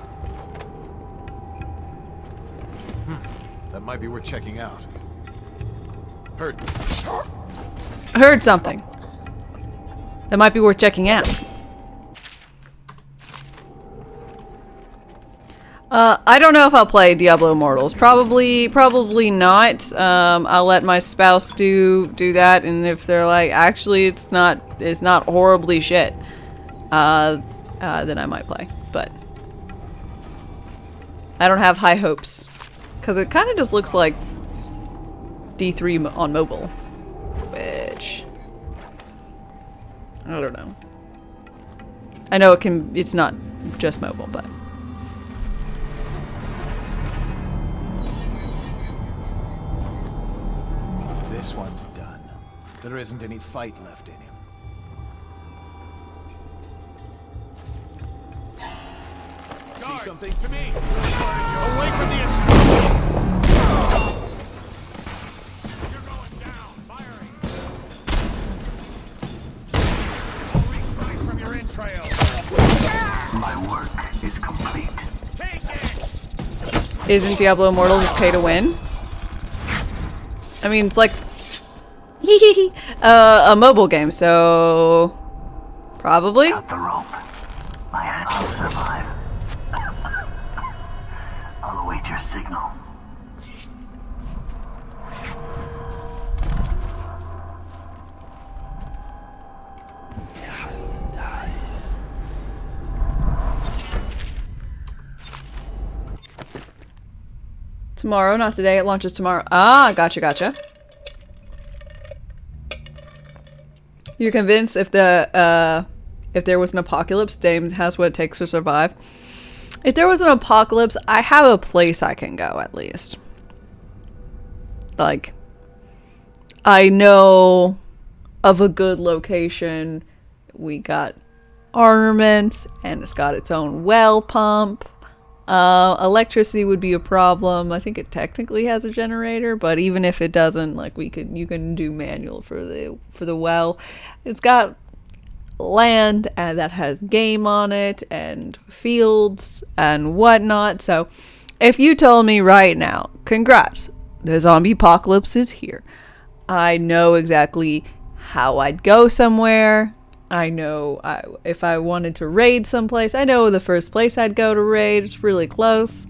That might be worth checking out. Heard something. That might be worth checking out. I don't know if I'll play Diablo Immortals. Probably not. I'll let my spouse do that, and if they're like, actually, it's not horribly shit, then I might play. But I don't have high hopes, because it kind of just looks like D3 on mobile, which I don't know. I know it's not just mobile, but. This one's done. There isn't any fight left in him. See something to me. Away from the explosion. You're going down. Firing. Reach sight from your entrails. My work is complete. Take it. Isn't Diablo Immortal just pay to win? I mean, it's like a mobile game, so probably. Cut the rope. I'll survive. I'll await your signal. Tomorrow, not today. It launches tomorrow. Ah, gotcha. You're convinced if there was an apocalypse, Dame has what it takes to survive. If there was an apocalypse, I have a place I can go at least. Like, I know of a good location. We got armaments, and it's got its own well pump. Electricity would be a problem. I think it technically has a generator, but even if it doesn't, like you can do manual for the well. It's got land and that has game on it and fields and whatnot. So if you told me right now, congrats, the zombie apocalypse is here, I know exactly how I'd go somewhere. I know if I wanted to raid someplace, I know the first place I'd go to raid. It's really close.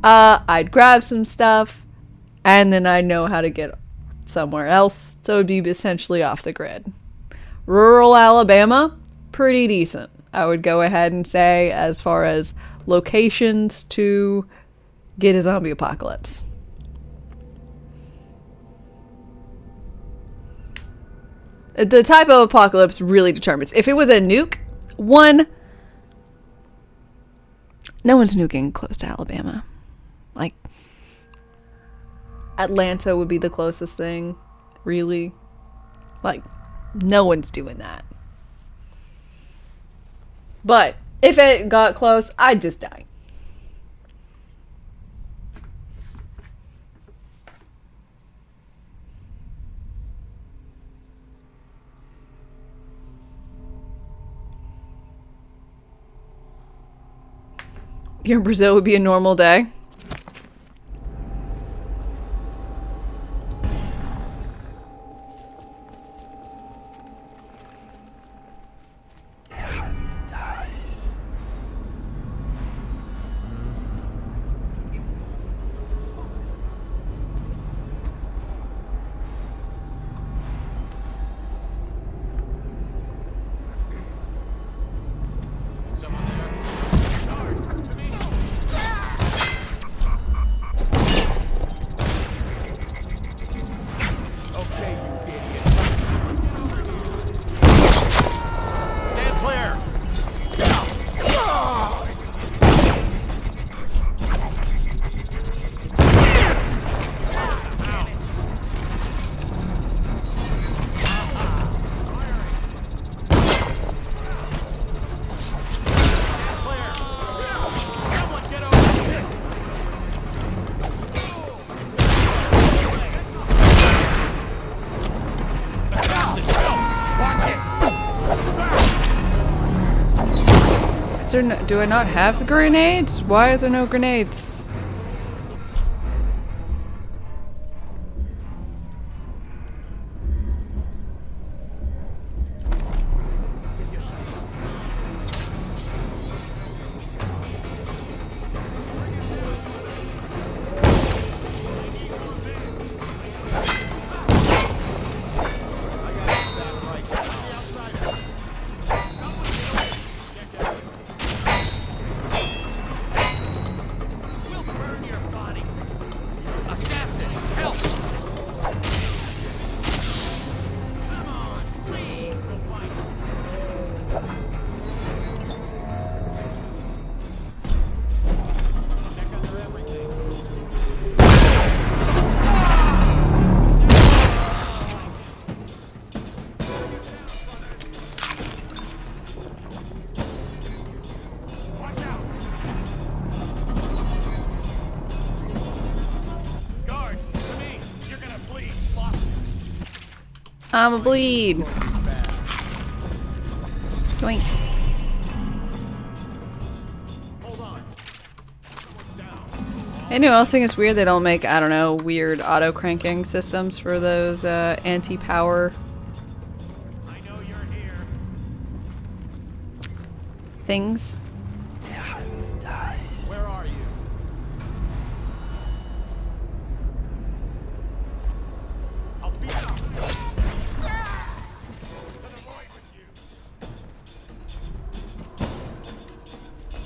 I'd grab some stuff, and then I know how to get somewhere else. So it'd be essentially off the grid. Rural Alabama, pretty decent. I would go ahead and say as far as locations to get a zombie apocalypse. The type of apocalypse really determines. If it was a nuke, no one's nuking close to Alabama. Like, Atlanta would be the closest thing, really. Like, no one's doing that. But if it got close, I'd just die. Here in Brazil would be a normal day. Do I not have the grenades? Why is there no grenades? I'm a bleed. Doink. Anyone else think it's weird they don't make, I don't know, weird auto-cranking systems for those anti-power things? Where are you? I'll be out.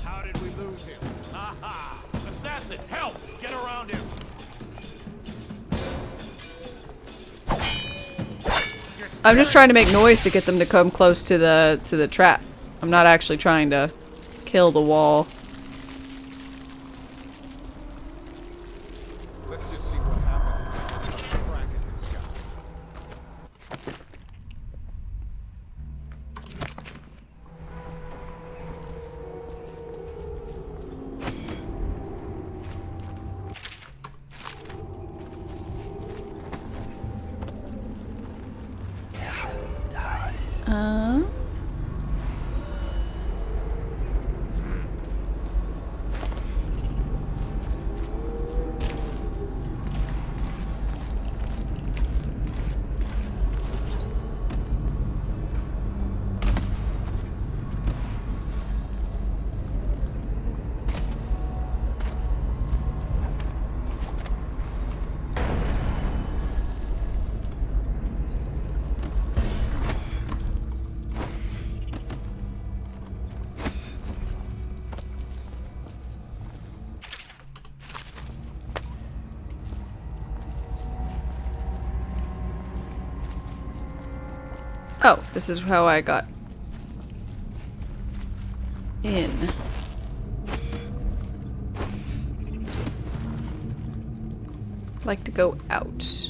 How did we lose him? Aha! Assassin, help! Get around him! I'm just trying to make noise to get them to come close to the trap. I'm not actually trying to kill the wall. Let's just see what happens if we get a crack at this guy. Oh, this is how I got in. Like to go out.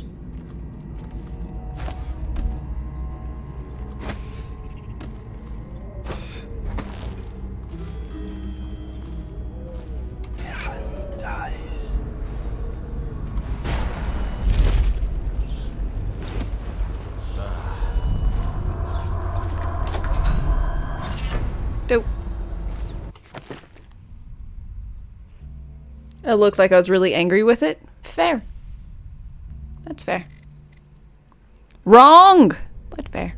Dope. It looked like I was really angry with it. Fair. That's fair. Wrong! But fair.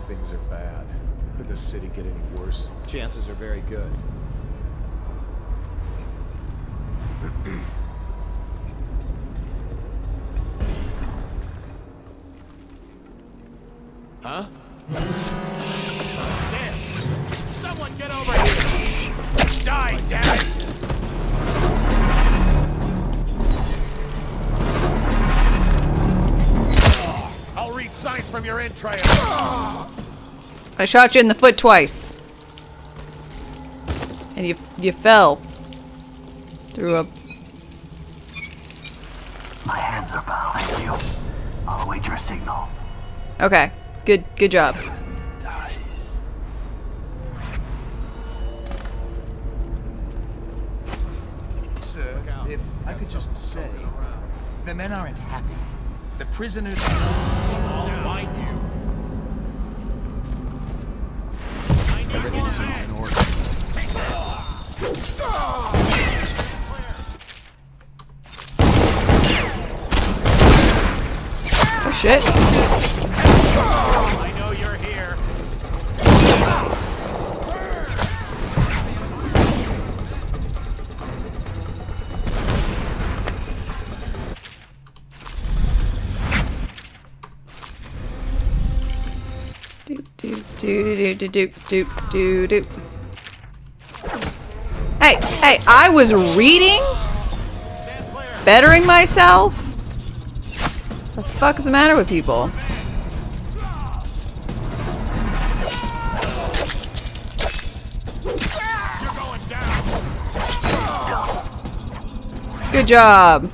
Things are bad. Could the city get any worse? Chances are very good. Huh? Damn! Someone get over here! Die, damn it! I'll read signs from your entrails. I shot you in the foot twice. And you fell. Through a... My hands are behind you. I'll await your signal. Okay. Good job. Sir, if I could just say, the men aren't happy. The prisoners... I'll find you. Everything seems in order. Oh shit. I know you're here. Do. Hey, I was reading? Bettering myself? What the fuck is the matter with people? Good job.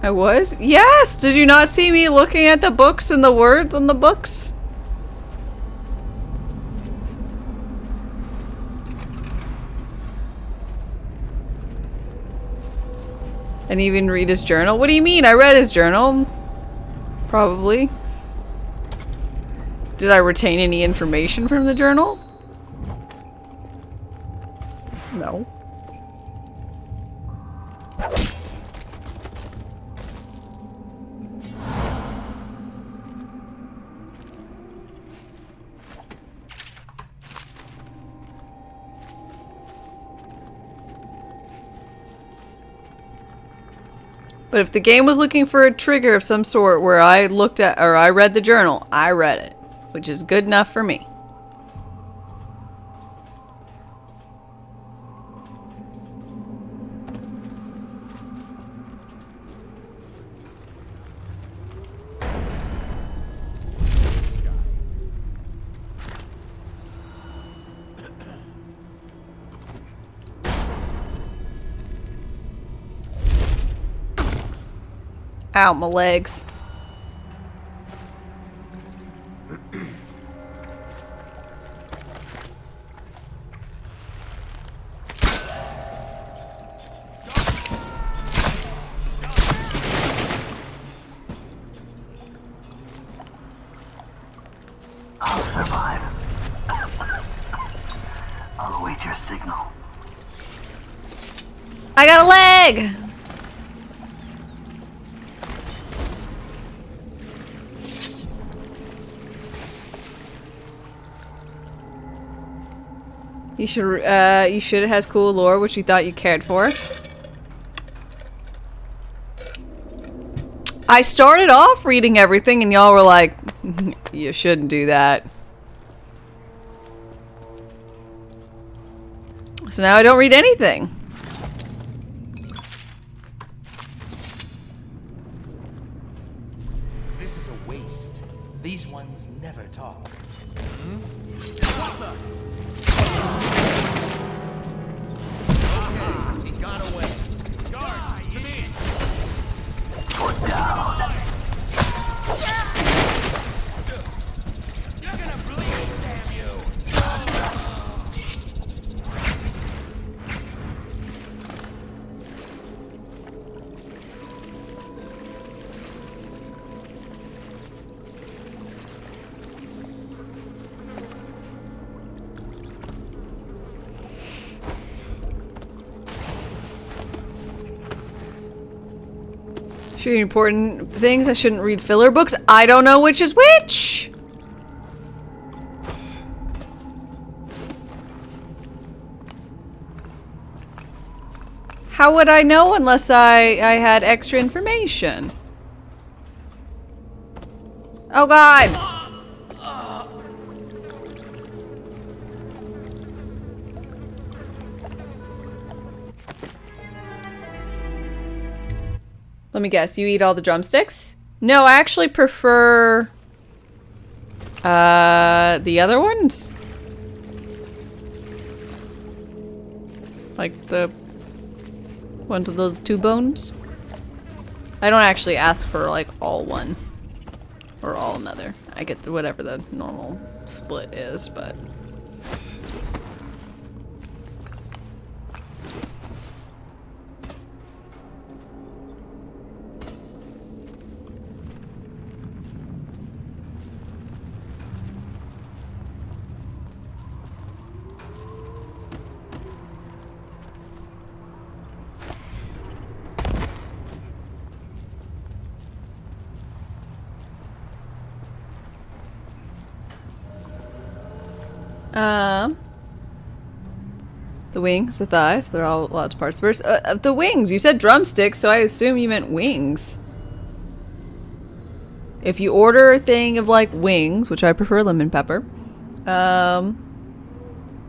I was? Yes! Did you not see me looking at the books and the words on the books? And even read his journal? What do you mean? I read his journal. Probably. Did I retain any information from the journal? No. But if the game was looking for a trigger of some sort where I looked at or I read the journal, I read it, which is good enough for me. Ow, my legs. I'll survive. I'll await your signal. I got a leg! You should, it has cool lore, which you thought you cared for. I started off reading everything and y'all were like, you shouldn't do that. So now I don't read anything. This is a waste. These ones never talk. He got away. Guard, to me. Put down. You're gonna bleed, damn you. Shooting important things. I shouldn't read filler books. I don't know which is which. How would I know unless I had extra information? Oh God. Let me guess, you eat all the drumsticks? No, I actually prefer the other ones. Like the ones with the two bones. I don't actually ask for like all one or all another. I get whatever the normal split is, but the wings, the thighs, they're all lots of parts. First, the wings, you said drumsticks, so I assume you meant wings. If you order a thing of like wings, which I prefer lemon pepper,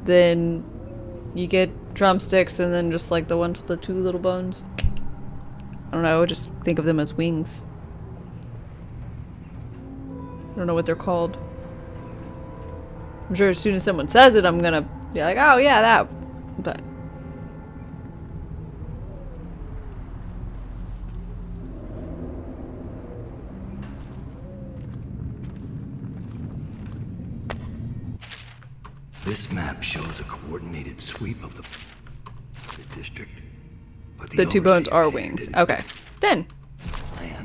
then you get drumsticks and then just like the ones with the two little bones. I don't know, just think of them as wings. I don't know what they're called. I'm sure as soon as someone says it, I'm gonna be like, oh yeah, that. But This map shows a coordinated sweep of the district. But The two bones are wings. Okay. Then.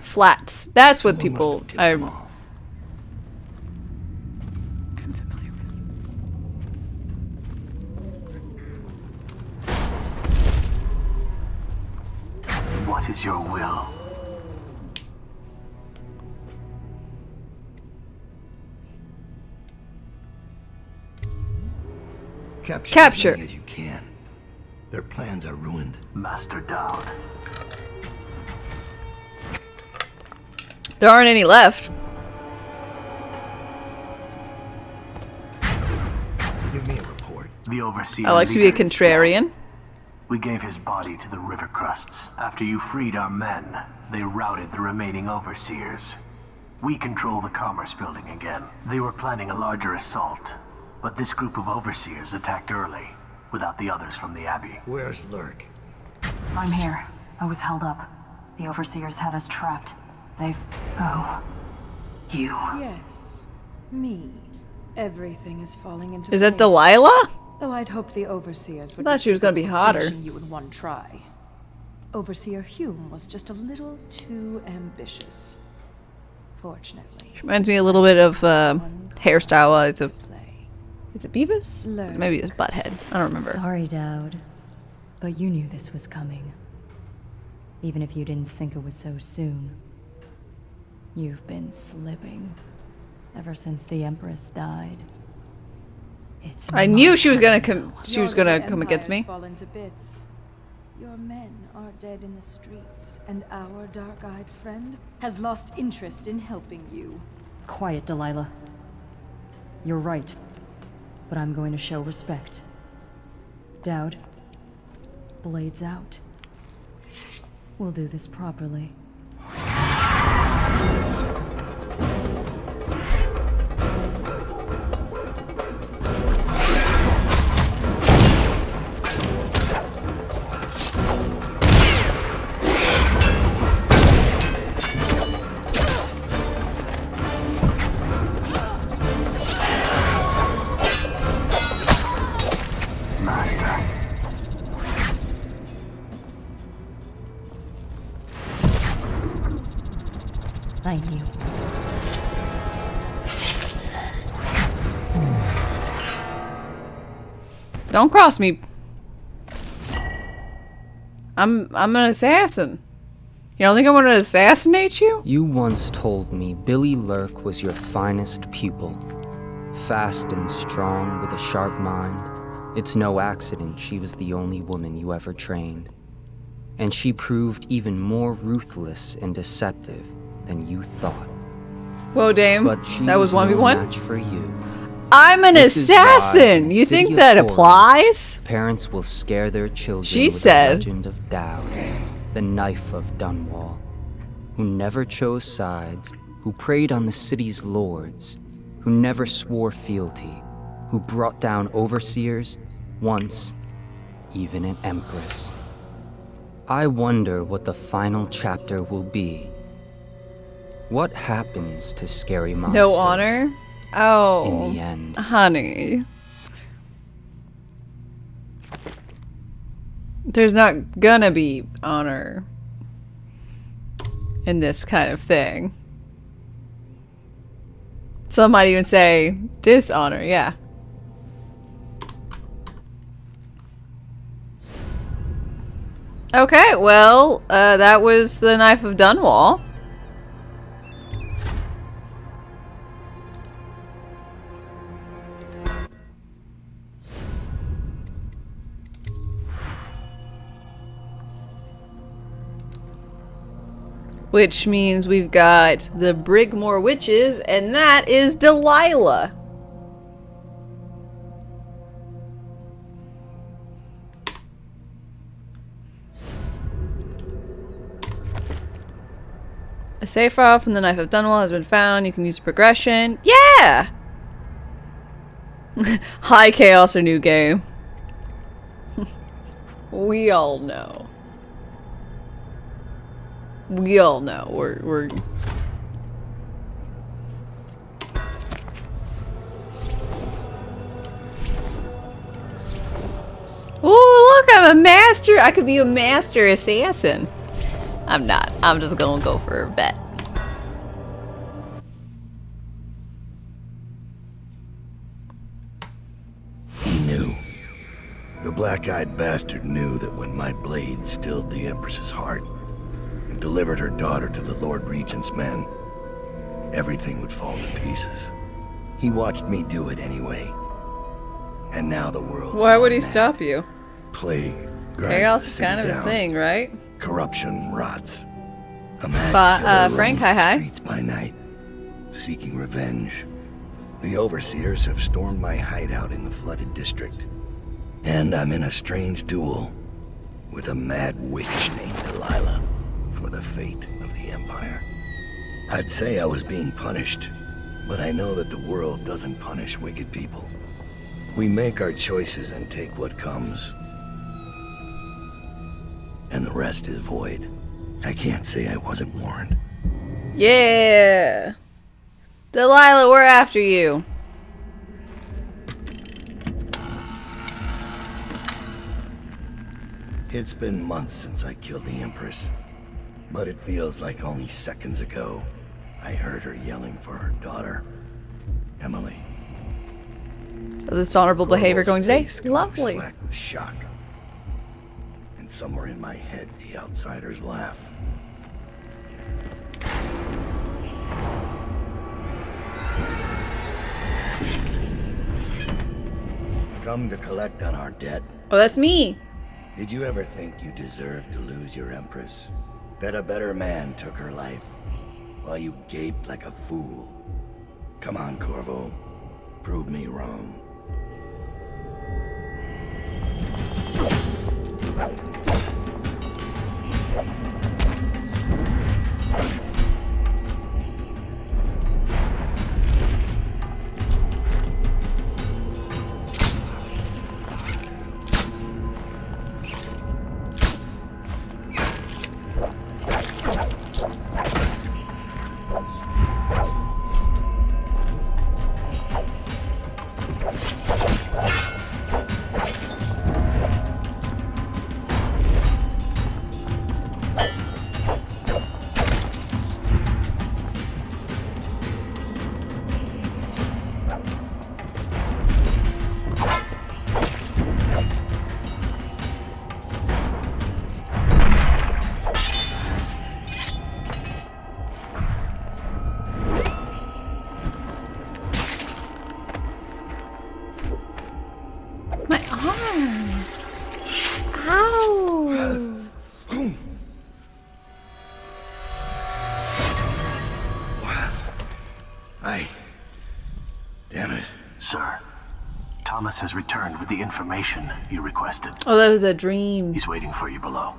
Flats. That's what people... I'm familiar with. What is your will? Capture. As many as you can. Their plans are ruined. Master Dowd. There aren't any left. Give me a report. The Overseer I like to be a leader is contrarian. dead. We gave his body to the River Crusts. After you freed our men, they routed the remaining Overseers. We control the Commerce Building again. They were planning a larger assault, but this group of Overseers attacked early, without the others from the Abbey. Where's Lurk? I'm here. I was held up. The Overseers had us trapped. They've... Oh. You. Yes. Me. Everything is falling into Is that place. Delilah? Though I'd hoped the Overseers would I thought she was gonna be hotter. finishing you in one try. Overseer Hume was just a little too ambitious. Fortunately. She reminds me a little bit of hairstyle. It's a... Is it Beavis? Learn. Maybe it's Butthead. I don't remember. Sorry, Dowd. But you knew this was coming. Even if you didn't think it was so soon. You've been slipping. Ever since the Empress died. It's I knew she was gonna come. She was gonna come against me. Fall into bits. Your men are dead in the streets, and our dark-eyed friend has lost interest in helping you. Quiet, Delilah. You're right. But I'm going to show respect. Dowd. Blades out. We'll do this properly. Thank you. Don't cross me. I'm an assassin. You don't think I'm gonna assassinate you? You once told me Billy Lurk was your finest pupil. Fast and strong with a sharp mind. It's no accident she was the only woman you ever trained. And she proved even more ruthless and deceptive than you thought. Whoa, Dame. But she That was no 1v1? match for you. I'm an This is why assassin. in You City think of that Horrors, applies? Parents will scare their children She with said- the legend of Dowd, the knife of Dunwall, who never chose sides, who preyed on the city's lords, who never swore fealty, who brought down overseers, once even an empress. I wonder what the final chapter will be. What happens to scary monsters? No honor? Oh. In the end. Honey. There's not gonna be honor in this kind of thing. Some might even say dishonor, yeah. Okay, well, that was the Knife of Dunwall. Which means we've got the Brigmore Witches, and that is Delilah. A safe file from the Knife of Dunwall has been found. You can use progression. Yeah! High chaos or new game. We all know. We all know. We're I'm a master. I could be a master assassin. I'm not. I'm just gonna go for a vet. He knew. The black-eyed bastard knew that when my blade stilled the Empress's heart and delivered her daughter to the Lord Regent's men, everything would fall to pieces. He watched me do it anyway. And now the world. Why would he stop you? Plague. Chaos is kind of a thing, right? Corruption rots. A mad Frank, killer roams hi. the streets by night, seeking revenge. The overseers have stormed my hideout in the flooded district, and I'm in a strange duel with a mad witch named Delilah for the fate of the Empire. I'd say I was being punished, but I know that the world doesn't punish wicked people. We make our choices and take what comes. And the rest is void. I can't say I wasn't warned. Yeah. Delilah, we're after you. It's been months since I killed the Empress, but it feels like only seconds ago I heard her yelling for her daughter, Emily. Is this honorable behavior going today? Face Lovely. slack with shock. And somewhere in my head, the outsiders laugh. Come to collect on our debt. Oh, that's me. Did you ever think you deserved to lose your Empress? That a better man took her life, while you gaped like a fool? Come on, Corvo. Prove me wrong. Damn it. Sir, Thomas has returned with the information you requested. Oh, that was a dream. He's waiting for you below.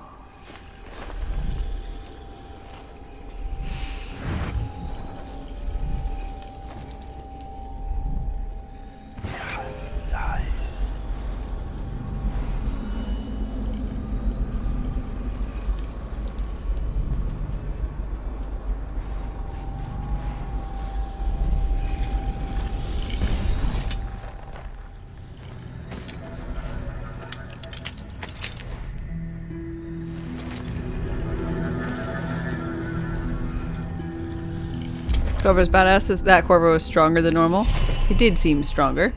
Corvo's badass. Is that Corvo was stronger than normal? He did seem stronger.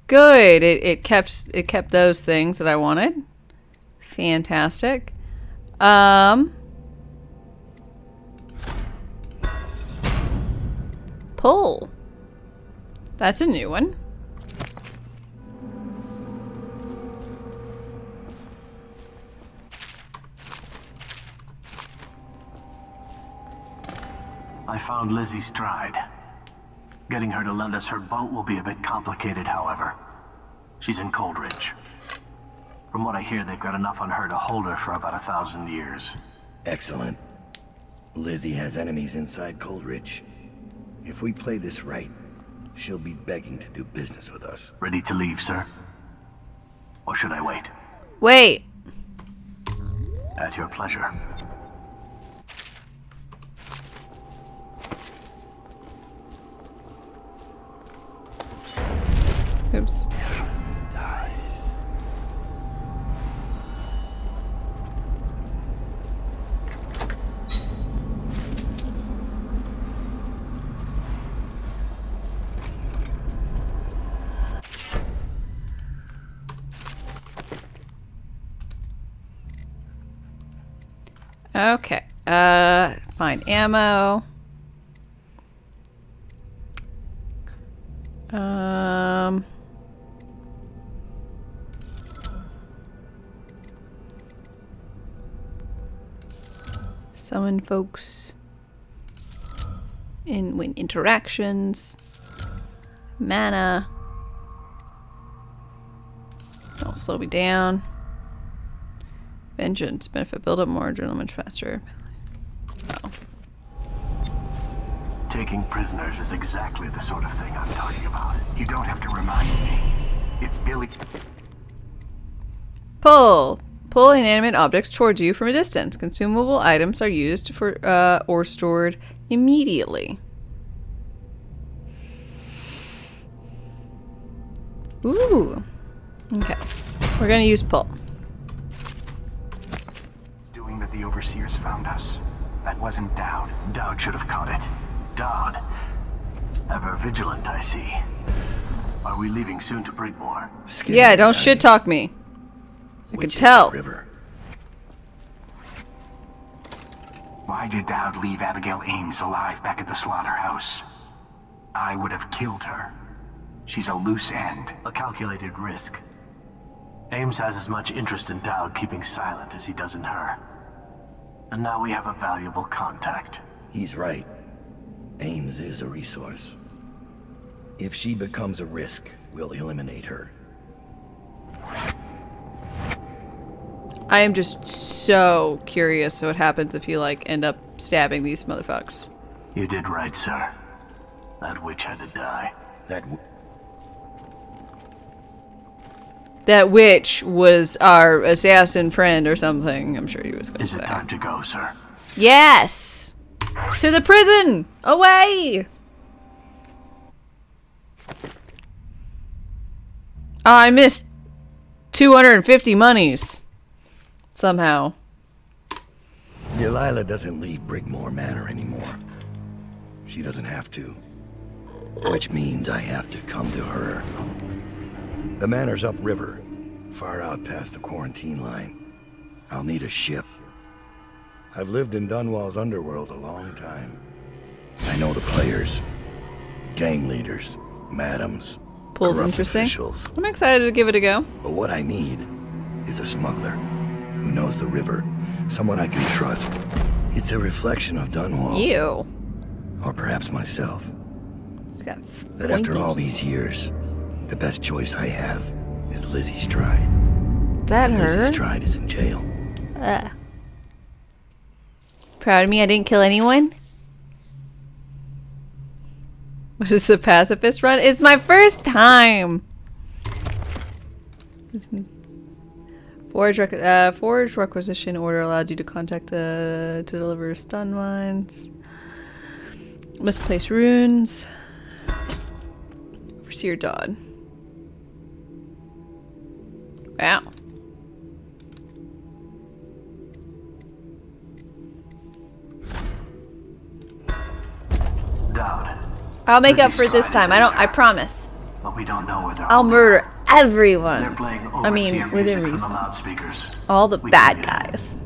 Good. It kept those things that I wanted. Fantastic. Pull. That's a new one. I found Lizzie Stride. Getting her to lend us her boat will be a bit complicated, however. She's in Coldridge. From what I hear, they've got enough on her to hold her for about 1,000 years. Excellent. Lizzie has enemies inside Coldridge. If we play this right, she'll be begging to do business with us. Ready to leave, sir? Or should I wait? Wait. At your pleasure. Oops. Okay. Find ammo. Summon folks in win interactions. Mana. Don't slow me down. Vengeance. Benefit build up more. Adrenaline much faster. Oh. Taking prisoners is exactly the sort of thing I'm talking about. You don't have to remind me. It's Billy. Pull. Pull inanimate objects towards you from a distance. Consumable items are used for or stored immediately. Ooh. Okay. We're gonna use pull. Doing that the overseers found us. That wasn't Dowd. Dowd should have caught it. Dowd. Ever vigilant, I see. Are we leaving soon to Brigmore? Yeah, don't shit talk me. I can tell. Why did Dowd leave Abigail Ames alive back at the slaughterhouse? I would have killed her. She's a loose end. A calculated risk. Ames has as much interest in Dowd keeping silent as he does in her. And now we have a valuable contact. He's right. Ames is a resource. If she becomes a risk, we'll eliminate her. I am just so curious what happens if you, like, end up stabbing these motherfuckers. You did right, sir. That witch had to die. That witch was our assassin friend or something. I'm sure he was going to say. Is it time to go, sir? Yes! To the prison! Away! Oh, I missed 250 monies. Somehow. Delilah doesn't leave Brigmore Manor anymore. She doesn't have to. Which means I have to come to her. The manor's upriver, far out past the quarantine line. I'll need a ship. I've lived in Dunwall's underworld a long time. I know the players, gang leaders, madams, Pool's corrupt interesting. officials. I'm excited to give it a go. But what I need is a smuggler who knows the river, someone I can trust. It's a reflection of Dunwall. You. Or perhaps myself. Got That after all these years, the best choice I have is Lizzie Stride. That and Lizzie her? Stride is in jail. Proud of me, I didn't kill anyone. Was this a pacifist run? It's my first time. Forge requisition order allowed you to contact to deliver stun mines. Misplaced runes. Overseer Dodd. Wow. Dowd. I'll make up for it this time. I promise. But we don't know where they're I'll murder everyone. They're playing I mean, overseer within music from reason. the loudspeakers. All the We bad can get guys.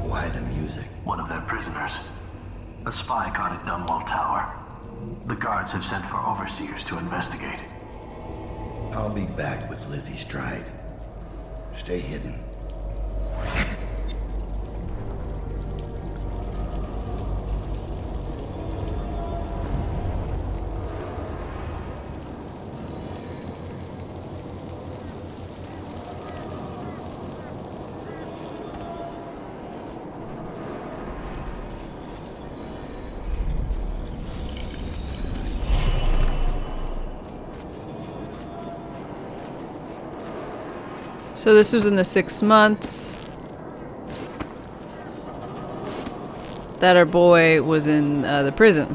Why the music? One of their prisoners. A spy caught at Dunwall Tower. The guards have sent for overseers to investigate. I'll be back with Lizzie Stride. Stay hidden. So this was in the 6 months that our boy was in the prison.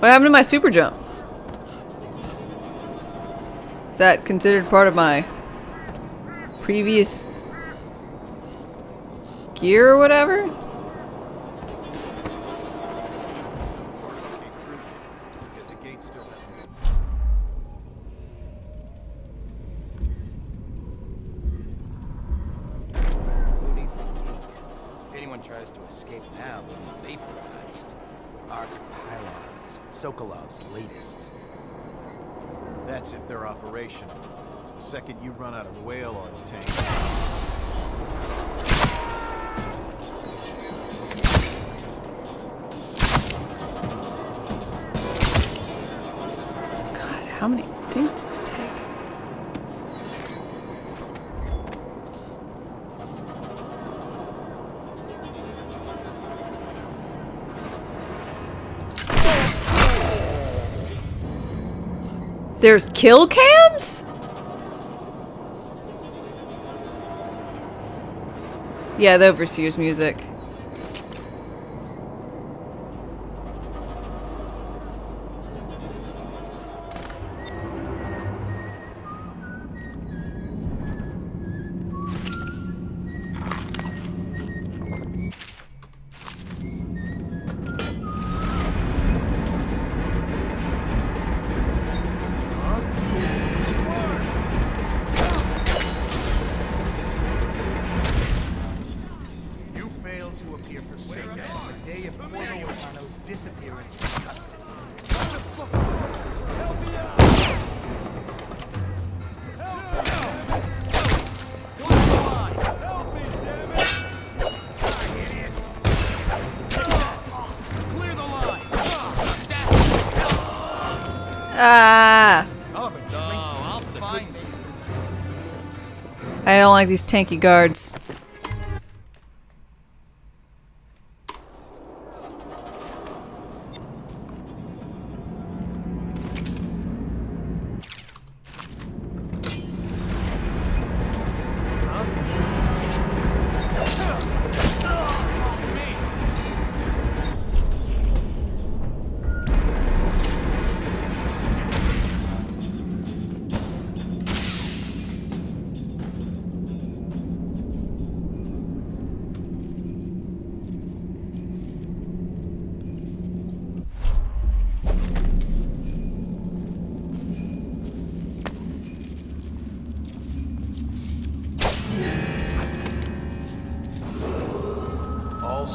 What happened to my super jump? Is that considered part of my previous gear or whatever? anyone tries to escape now, they'll be vaporized. Arc pylons, Sokolov's latest. That's if they're operational. The second you run out of whale oil tank. God, how many things does it take? There's kill cams? Yeah, the Overseer's music. Disappearance from custody. Ah! I don't like these tanky guards.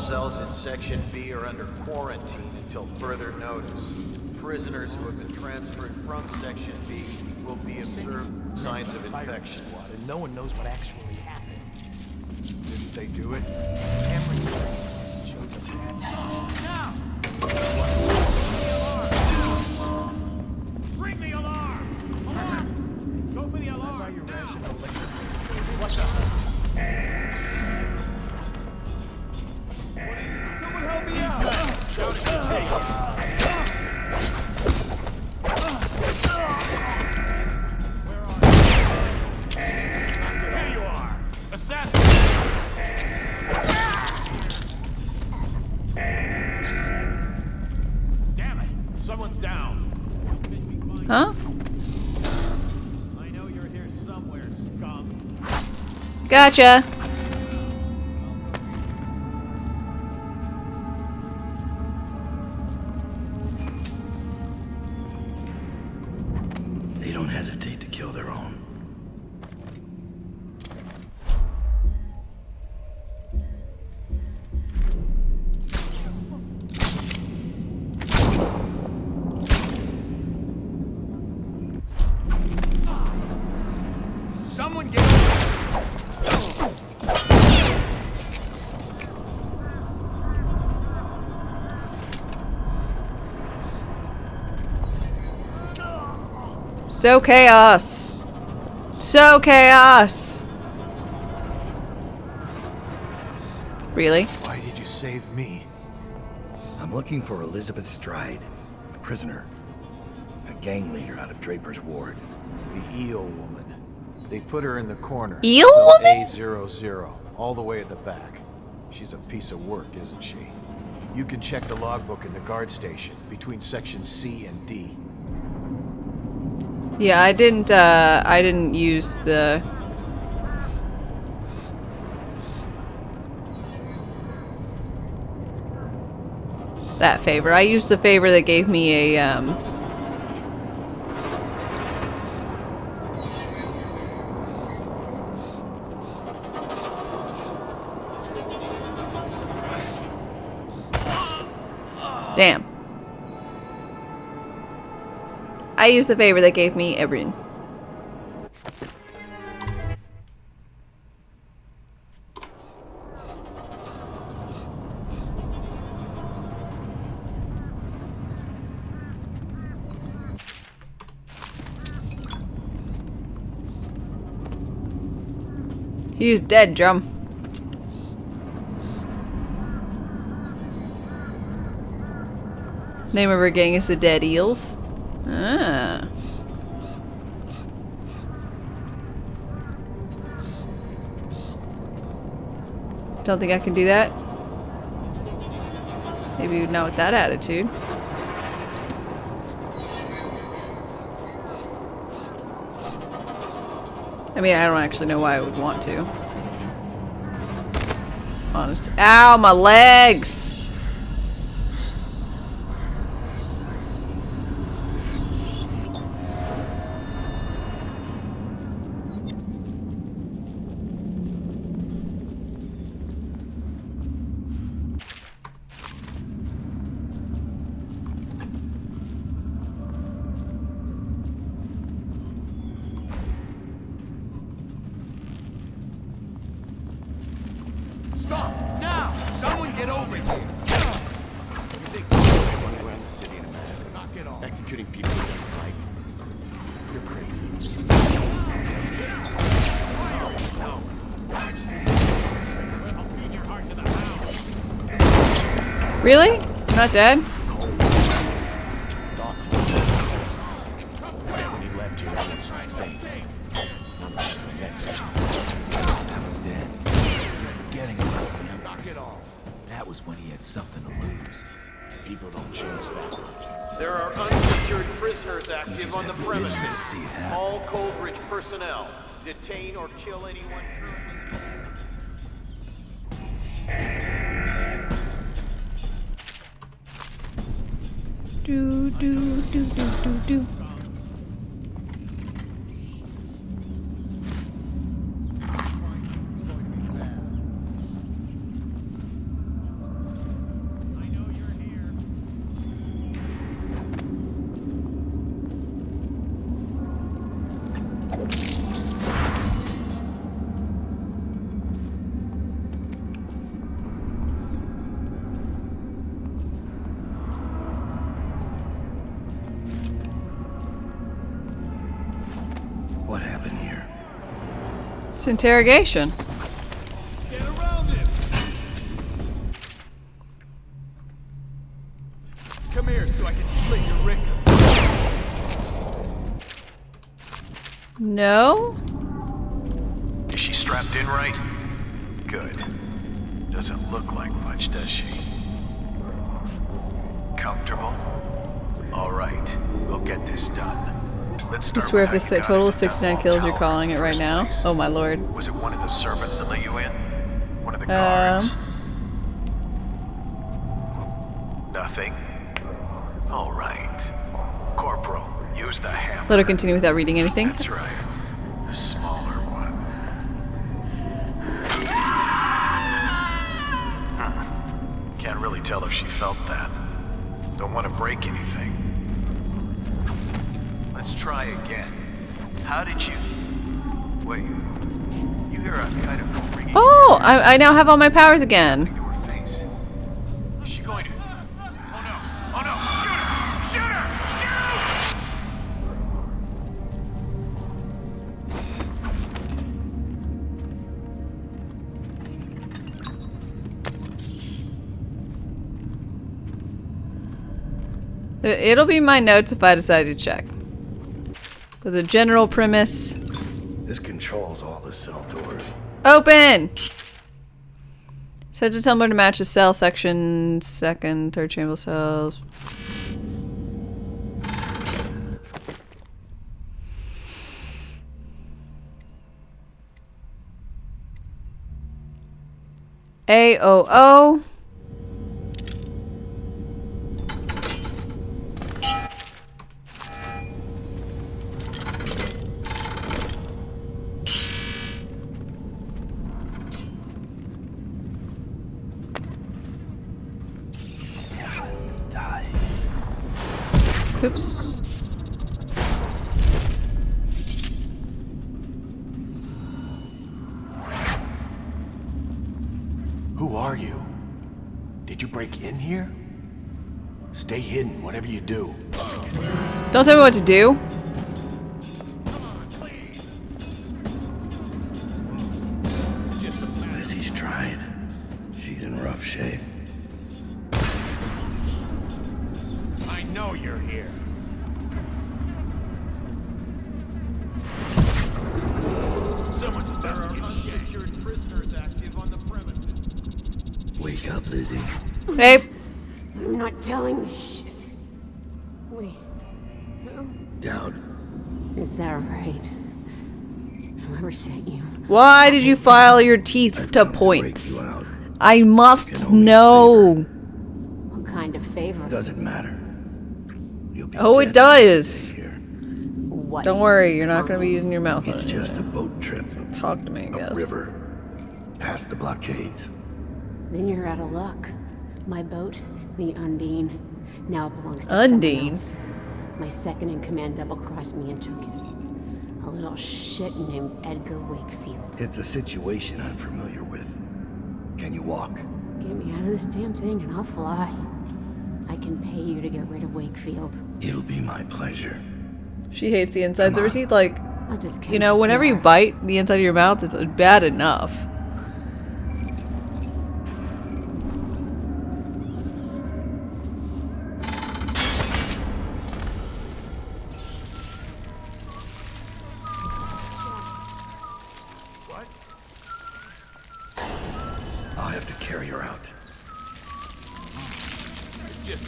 Cells in Section B are under quarantine until further notice. Prisoners who have been transferred from Section B will be observed signs of infection. And no one knows what actually happened. Didn't they do it? Bring the alarm! Alarm! Go for the alarm! What's up? Someone help me out! Shout at the tape. Here you are! Assassin! Damn it! Someone's down. Huh? I know you're here somewhere, scum. Gotcha. They don't hesitate to kill their own. Someone get... So chaos. So chaos. Really? Why did you save me? I'm looking for Elizabeth Stride, a prisoner. A gang leader out of Draper's Ward. The eel woman. They put her in the corner. Eel Cell woman? A00, all the way at the back. She's a piece of work, isn't she? You can check the logbook in the guard station between sections C and D. Yeah, I didn't use the... that favor. I used the favor that gave me a, Damn. I used the favor that gave me Ebrin. He's dead, Drum. Name of our gang is the Dead Eels. Ah. Don't think I can do that. Maybe not with that attitude. I mean, I don't actually know why I would want to. Honestly. Ow, my legs! Stop! Now! Someone get over here! You think running around the city in a mask? Knock it off. Executing people he doesn't like? You're crazy. No. I'll feed your heart to the hound. Really? I'm not dead? When he left here, I was faint. I was dead. Forgetting about the Empress. That was when he had something to lose. People don't change that much. There are unsecured prisoners active on the to premises. see it happen. All Coldridge personnel, detain or kill anyone Do do do do do do. What happened here? It's interrogation. Get around him! Come here so I can slit your ricker. No? Is she strapped in right? Good. Doesn't look like much, does she? Comfortable? All right, we'll get this done. Let's You start swear if with this how is a you got total of into that 69 wall kills, you're tower calling it in the right first now? place. Oh my lord. Was it one of the servants that let you in? One of the guards? Nothing? All right. Corporal, use the hammer. Let her continue without reading anything. That's right. The smaller one. Can't really tell if she felt that. Don't want to break anything. Let's try again. How did you... Wait. You hear a kind of ringing... Oh, I now have all my powers again. Is she going to... Oh no! Oh no! Shoot her! Shoot her! It'll be my notes if I decide to check. As a general premise. This controls all the cell doors. Open! Set the tumbler to match the cell section, second, third chamber cells. AOO. Oops. Who are you? Did you break in here? Stay hidden, whatever you do. Don't tell me what to do. Lizzie's tried. She's in rough shape. I know you're here. Someone's about to get unsecured prisoners active on the premises. Wake up, Lizzie. Hey. I'm not telling you shit. Wait. Who? Down. Is that right? Whoever sent you. Why did you file your teeth to points? I must know. What kind of favor? Doesn't matter. Oh, it does. What? Don't worry, you're not going to be using your mouth. It's just a boat trip. Talk to me, I guess. Upriver. Past the blockades. Then you're out of luck. My boat, the Undine, now it belongs to someone Undine? else. My second in command double-crossed me and took it. A little shit named Edgar Wakefield. It's a situation I'm familiar with. Can you walk? Get me out of this damn thing and I'll fly. I can pay you to get rid of Wakefield. It'll be my pleasure. She hates the insides of her teeth. Like, I'll just you know, whenever you bite, the inside of your mouth is bad enough. I'll have to carry her out.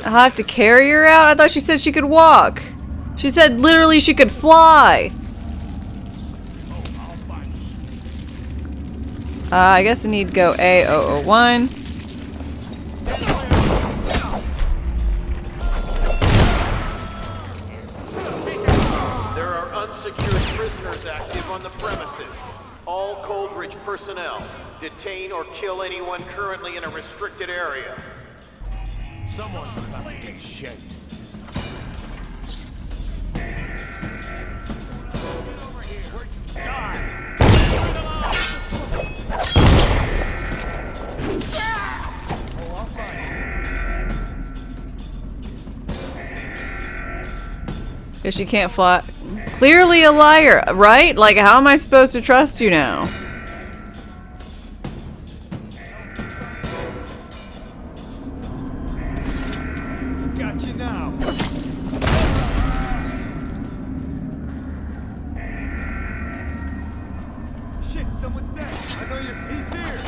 I'll have to carry her out? I thought she said she could walk. She said literally she could fly. I guess I need to go A001. There are unsecured prisoners active on the premises. All Coldridge personnel, detain or kill anyone currently in a restricted area. Someone's about to get shaped. Because she can't fly. Clearly a liar, right? Like, how am I supposed to trust you now? Got you now. Shit, someone's dead. I know he's here.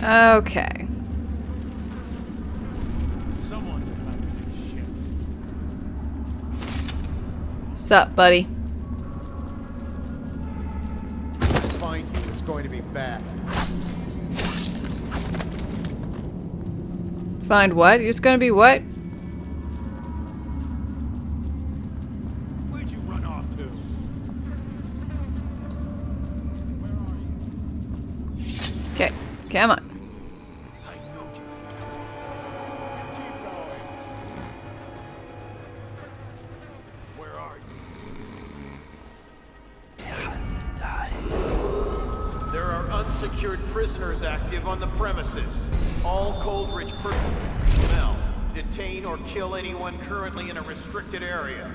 Okay. Sup, buddy? Find you. It's going to be bad. Find what? It's gonna be what? Where'd you run off to? Okay, come on. There are unsecured prisoners active on the premises. All Coldridge personnel, detain or kill anyone currently in a restricted area.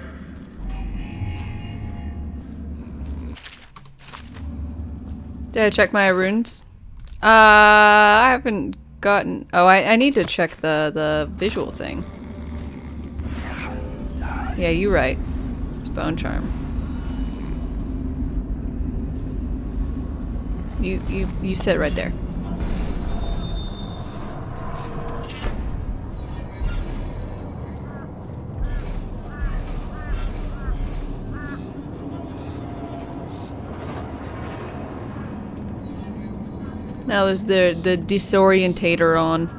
Did I check my runes? I haven't gotten... Oh, I need to check the visual thing. Yeah, you're right. It's bone charm. You sit right there. Now there's the disorientator on.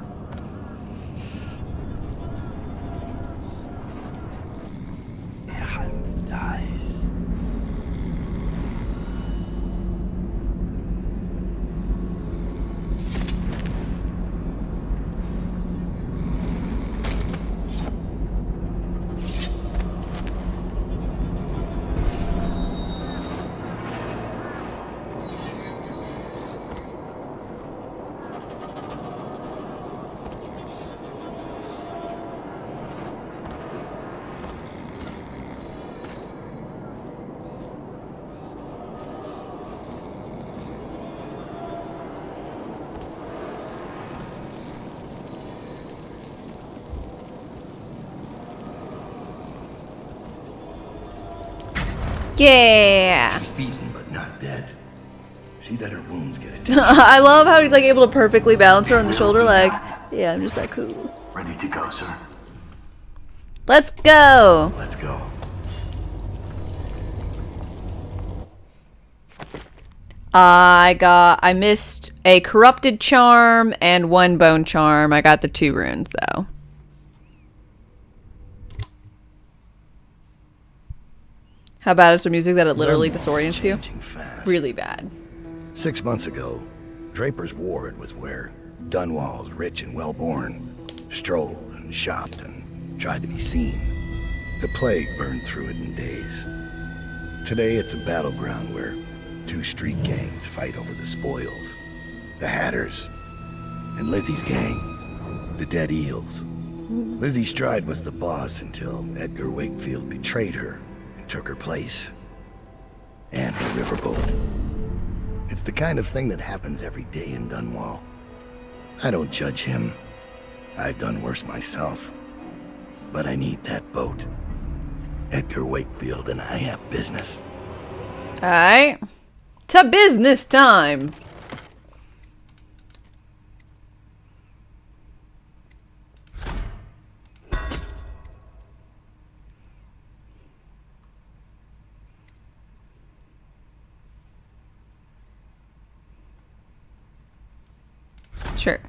Yeah. She's beaten but not dead. See that her wounds get it. I love how he's like able to perfectly balance her on the shoulder. Like, yeah, I'm just like cool. Ready to go, sir? Let's go. Let's go. I missed a corrupted charm and 1 bone charm. I got the 2 runes though. How bad is the music that it literally disorients you? Really bad. 6 months ago, Draper's Ward was where Dunwall's rich and well-born strolled and shopped and tried to be seen. The plague burned through it in days. Today it's a battleground where 2 street gangs fight over the spoils. The Hatters and Lizzie's gang, the Dead Eels. Lizzie Stride was the boss until Edgar Wakefield betrayed her and took her place. And the riverboat. It's the kind of thing that happens every day in Dunwall. I don't judge him. I've done worse myself. But I need that boat. Edgar Wakefield and I have business. Alright. To business time. Sure.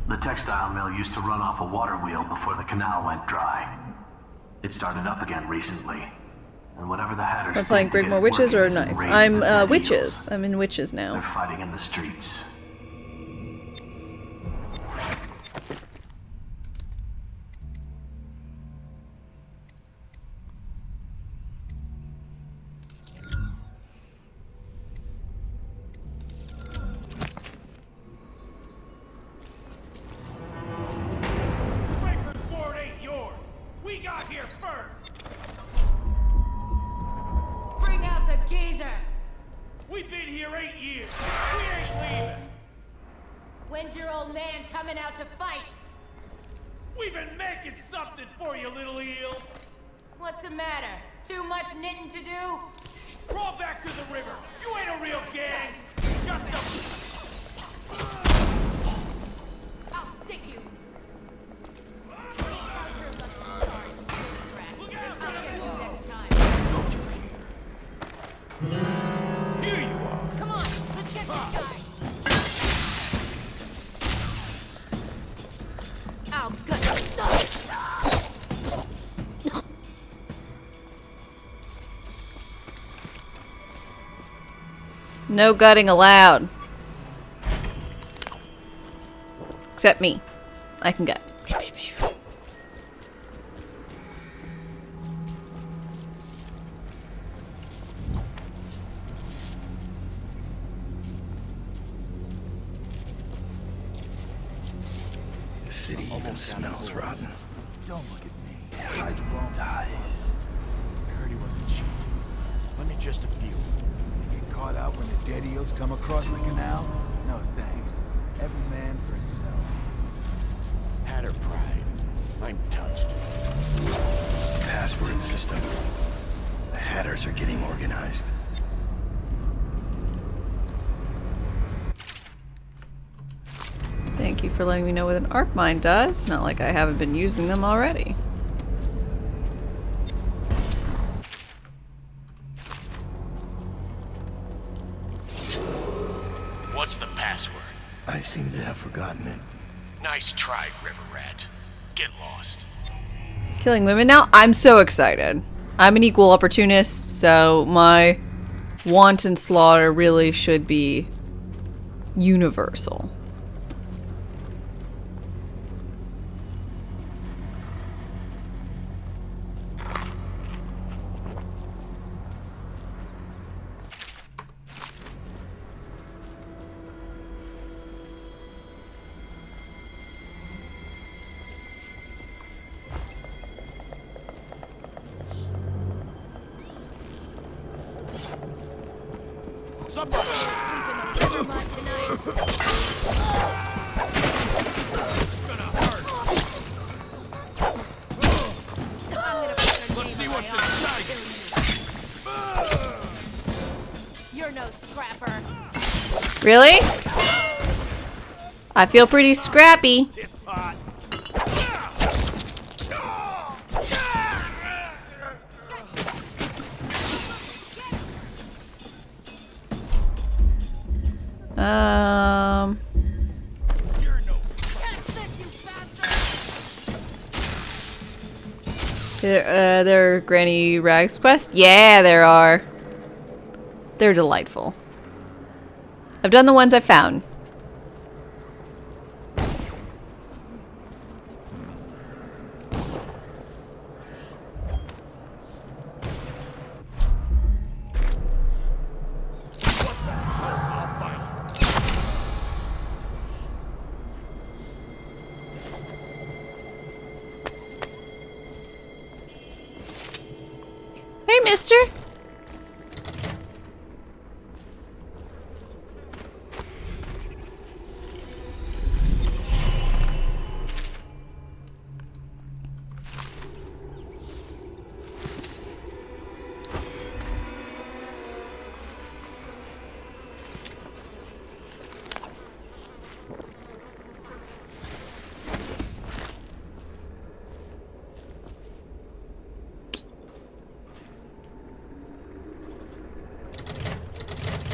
The textile mill used to run off a water wheel before the canal went dry. It started up again recently. And whatever the Hatters We're playing Brigmore Witches or Knife? I'm Witches. I'm in Witches now. They're fighting in the streets. Draper's Ward ain't yours. We got here first. Bring out the geezer! We've been here 8 years. We ain't leaving. When's your old man coming out to fight? We've been making something for you, little eels. What's the matter? Too much knitting to do? Crawl back to the river. You ain't a real gang. Just a... I'll stick you. Here you are. Come on, let's get this guy. I'll gut you. No gutting allowed. Except me. I can gut. Even smells rotten. Don't look at me. Dies. Heard he wasn't cheap. Let me just a few. You get caught out when the dead eels come across the canal? No thanks. Every man for himself. Hatter pride. I'm touched. Password system. The Hatters are getting organized. Thank you for letting me know what an arc mine does. Not like I haven't been using them already. What's the password? I seem to have forgotten it. Nice try, River Rat. Get lost. Killing women now? I'm so excited. I'm an equal opportunist, so my wanton slaughter really should be universal. You're no scrapper. Really? I feel pretty scrappy. There are Granny Rags quest? Yeah, there are. They're delightful. I've done the ones I found. Hey, mister.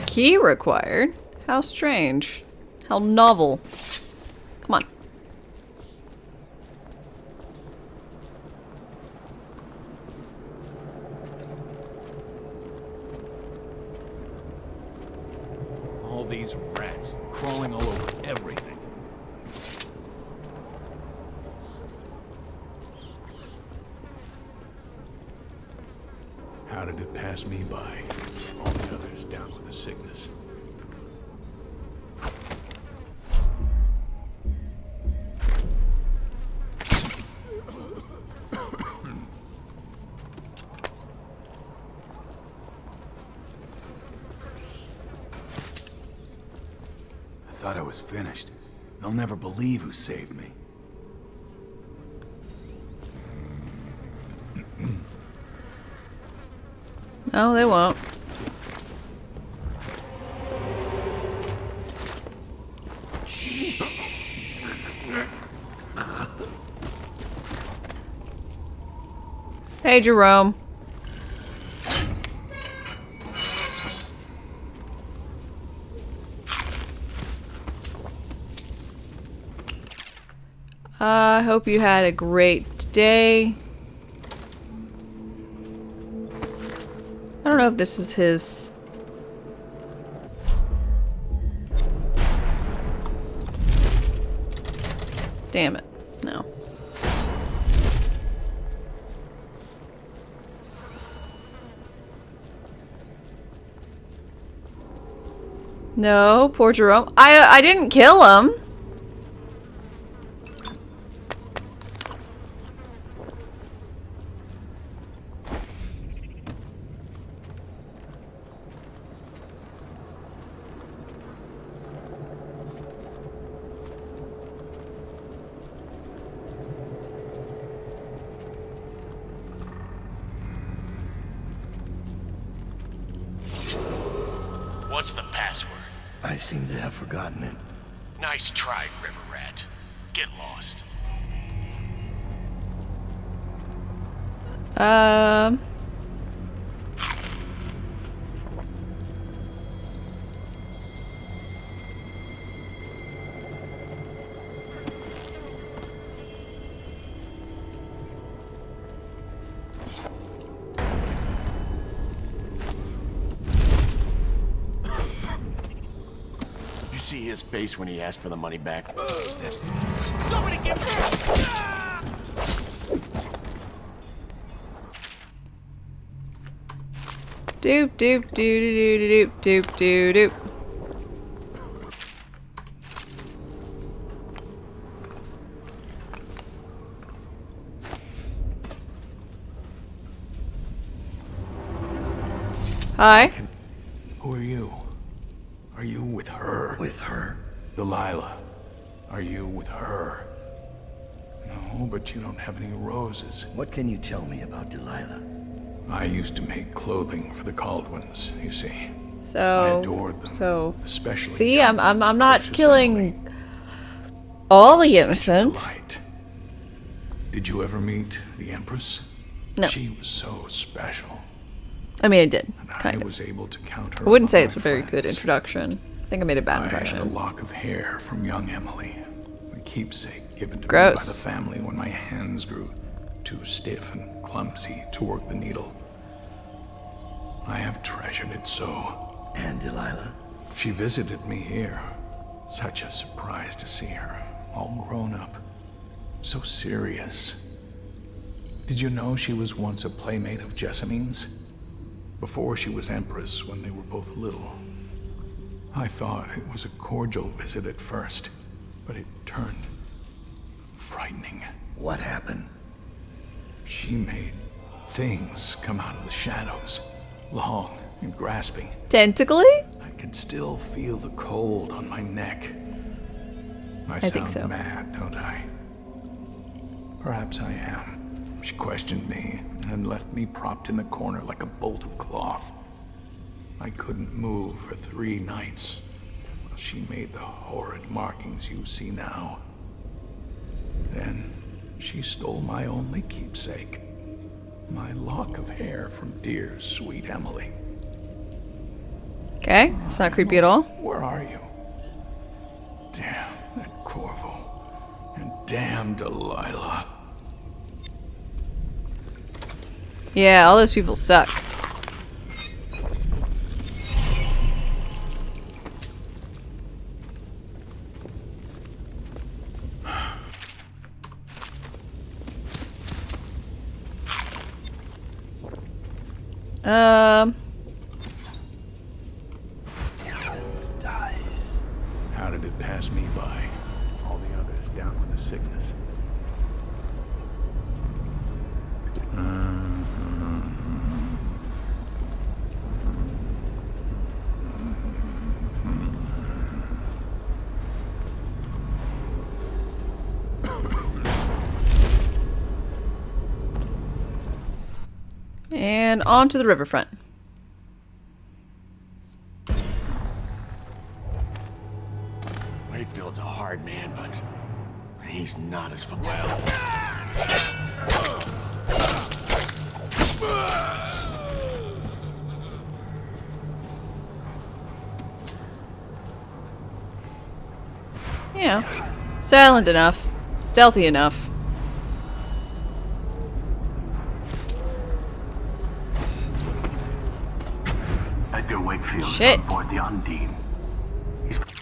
Key required? How strange. How novel. Come on. All these rats crawling all over everything. How did it pass me by? All the others down with the sickness. I thought I was finished. They'll never believe who saved me. No, they won't. Hey, Jerome. I hope you had a great day. I don't know if this is his... Damn it. No. No, poor Jerome. I didn't kill him. What's the password? I seem to have forgotten it. Nice try, River Rat. Get lost. You see his face when he asked for the money back? Somebody get Doop doop doop doop doop doop doop doop. Hi. Who are you? Are you with her? With her? Delilah. Are you with her? No, but you don't have any roses. What can you tell me about Delilah? I used to make clothing for the Caldwins, you see. So I adored them. So especially. See, I'm not killing all the innocents. Delight. Did you ever meet the Empress? No. She was so special. I mean, I did. And Kind I of. was able to count her. I wouldn't say among it's a my very friends. good introduction. I think I made a bad I had a impression. lock of hair from young Emily, a keepsake given to me by Gross. the family when my hands grew too stiff and clumsy to work the needle. I have treasured it so. And Delilah? She visited me here. Such a surprise to see her, all grown up, so serious. Did you know she was once a playmate of Jessamine's? Before she was Empress, when they were both little. I thought it was a cordial visit at first, but it turned frightening. What happened? She made things come out of the shadows, long and grasping. Tentacly? I could still feel the cold on my neck. I think sound so. mad, don't I? Perhaps I am. She questioned me and left me propped in the corner like a bolt of cloth. I couldn't move for 3 nights while she made the horrid markings you see now. Then she stole my only keepsake, my lock of hair from dear, sweet Emily. Okay, it's not creepy at all. Where are you? Damn that Corvo. And damn Delilah. Yeah, all those people suck. How did it pass me by? All the others down with the sickness. And on to the riverfront. Wakefield's a hard man, but he's not as well. Yeah. Silent enough. Stealthy enough. Edgar Wakefield Shit. is on board the Undine. He's put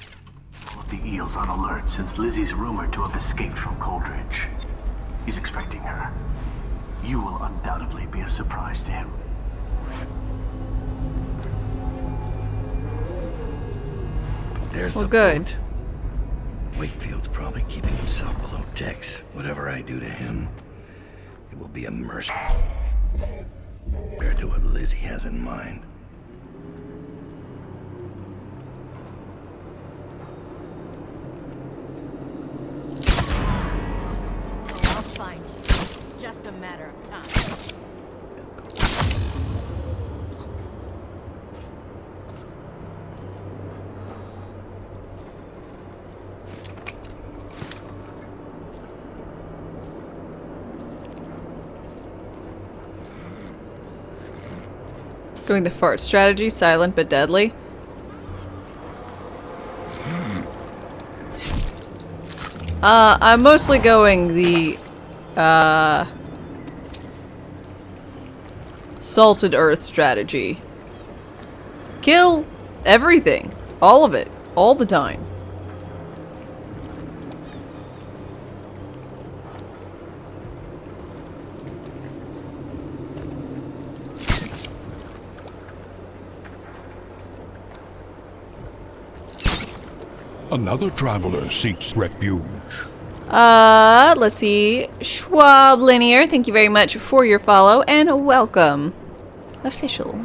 all of the eels on alert since Lizzie's rumored to have escaped from Coldridge. He's expecting her. You will undoubtedly be a surprise to him. There's Well, the good. boat. Wakefield's probably keeping himself below decks. Whatever I do to him, it will be a mercy compared to what Lizzie has in mind. I'll find you. Just a matter of time. Going the fart strategy, silent but deadly. I'm mostly going the salted earth strategy. Kill everything. All of it. All the time. Another traveler seeks refuge. Let's see. Schwab Linear, thank you very much for your follow and welcome. Official.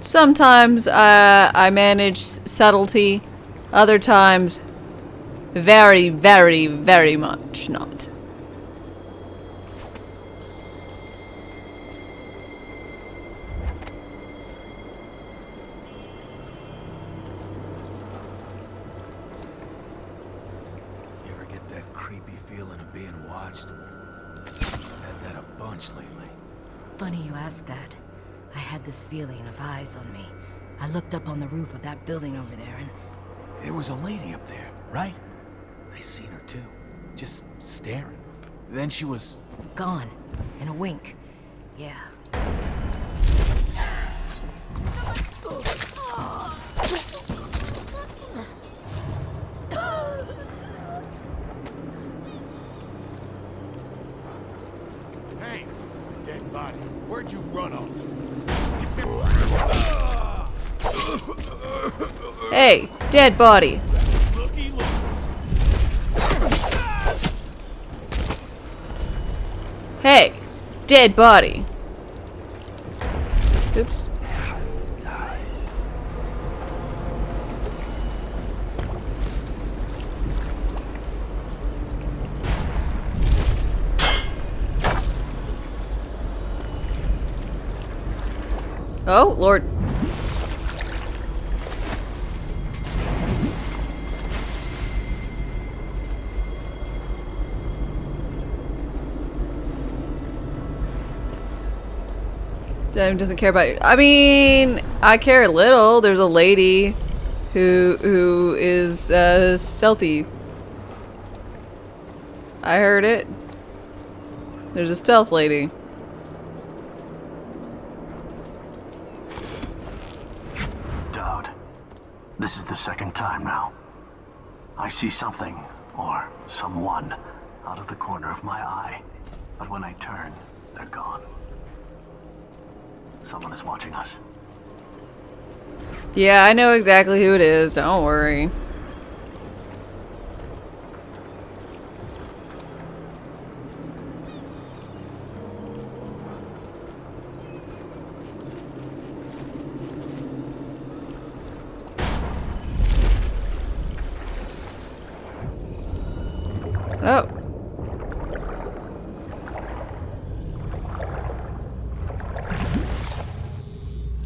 Sometimes I manage subtlety, other times very, very, very much not. You ever get that creepy feeling of being watched? I've had that a bunch lately. Funny you ask that. I had this feeling of eyes on me. I looked up on the roof of that building over there and... There was a lady up there, right? I seen her too. Just staring. Then she was... gone. In a wink. Yeah. Hey, dead body. Where'd you run off to? Hey, dead body. Hey, dead body. Oops. Oh, Lord. Doesn't care about you. I mean, I care a little. There's a lady who is stealthy. I heard it. There's a stealth lady. Dowd, this is the second time now. I see something, or someone, out of the corner of my eye. But when I turn, they're gone. Someone is watching us. Yeah, I know exactly who it is. Don't worry. Oh.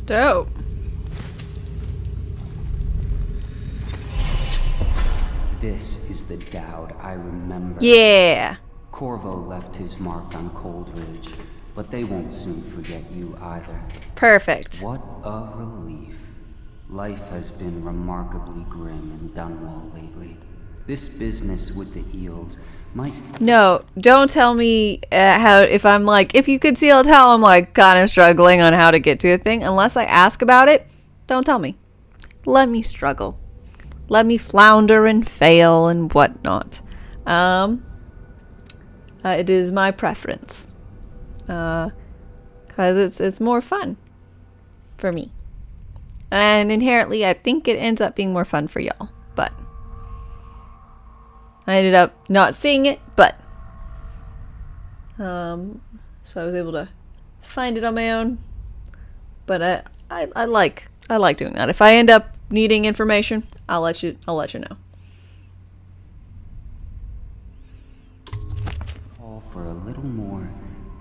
Dope. This is the Dowd I remember. Yeah. Corvo left his mark on Cold Ridge, but they won't soon forget you either. Perfect. What a relief. Life has been remarkably grim in Dunwall lately. This business with the eels might... No, don't tell me how, if I'm like, if you could see how I'm like kind of struggling on how to get to a thing. Unless I ask about it, don't tell me. Let me struggle. Let me flounder and fail and whatnot. It is my preference. Because it's more fun for me. And inherently, I think it ends up being more fun for y'all. But I ended up not seeing it, but so I was able to find it on my own. But I like doing that. If I end up needing information, I'll let you know. Call for a little more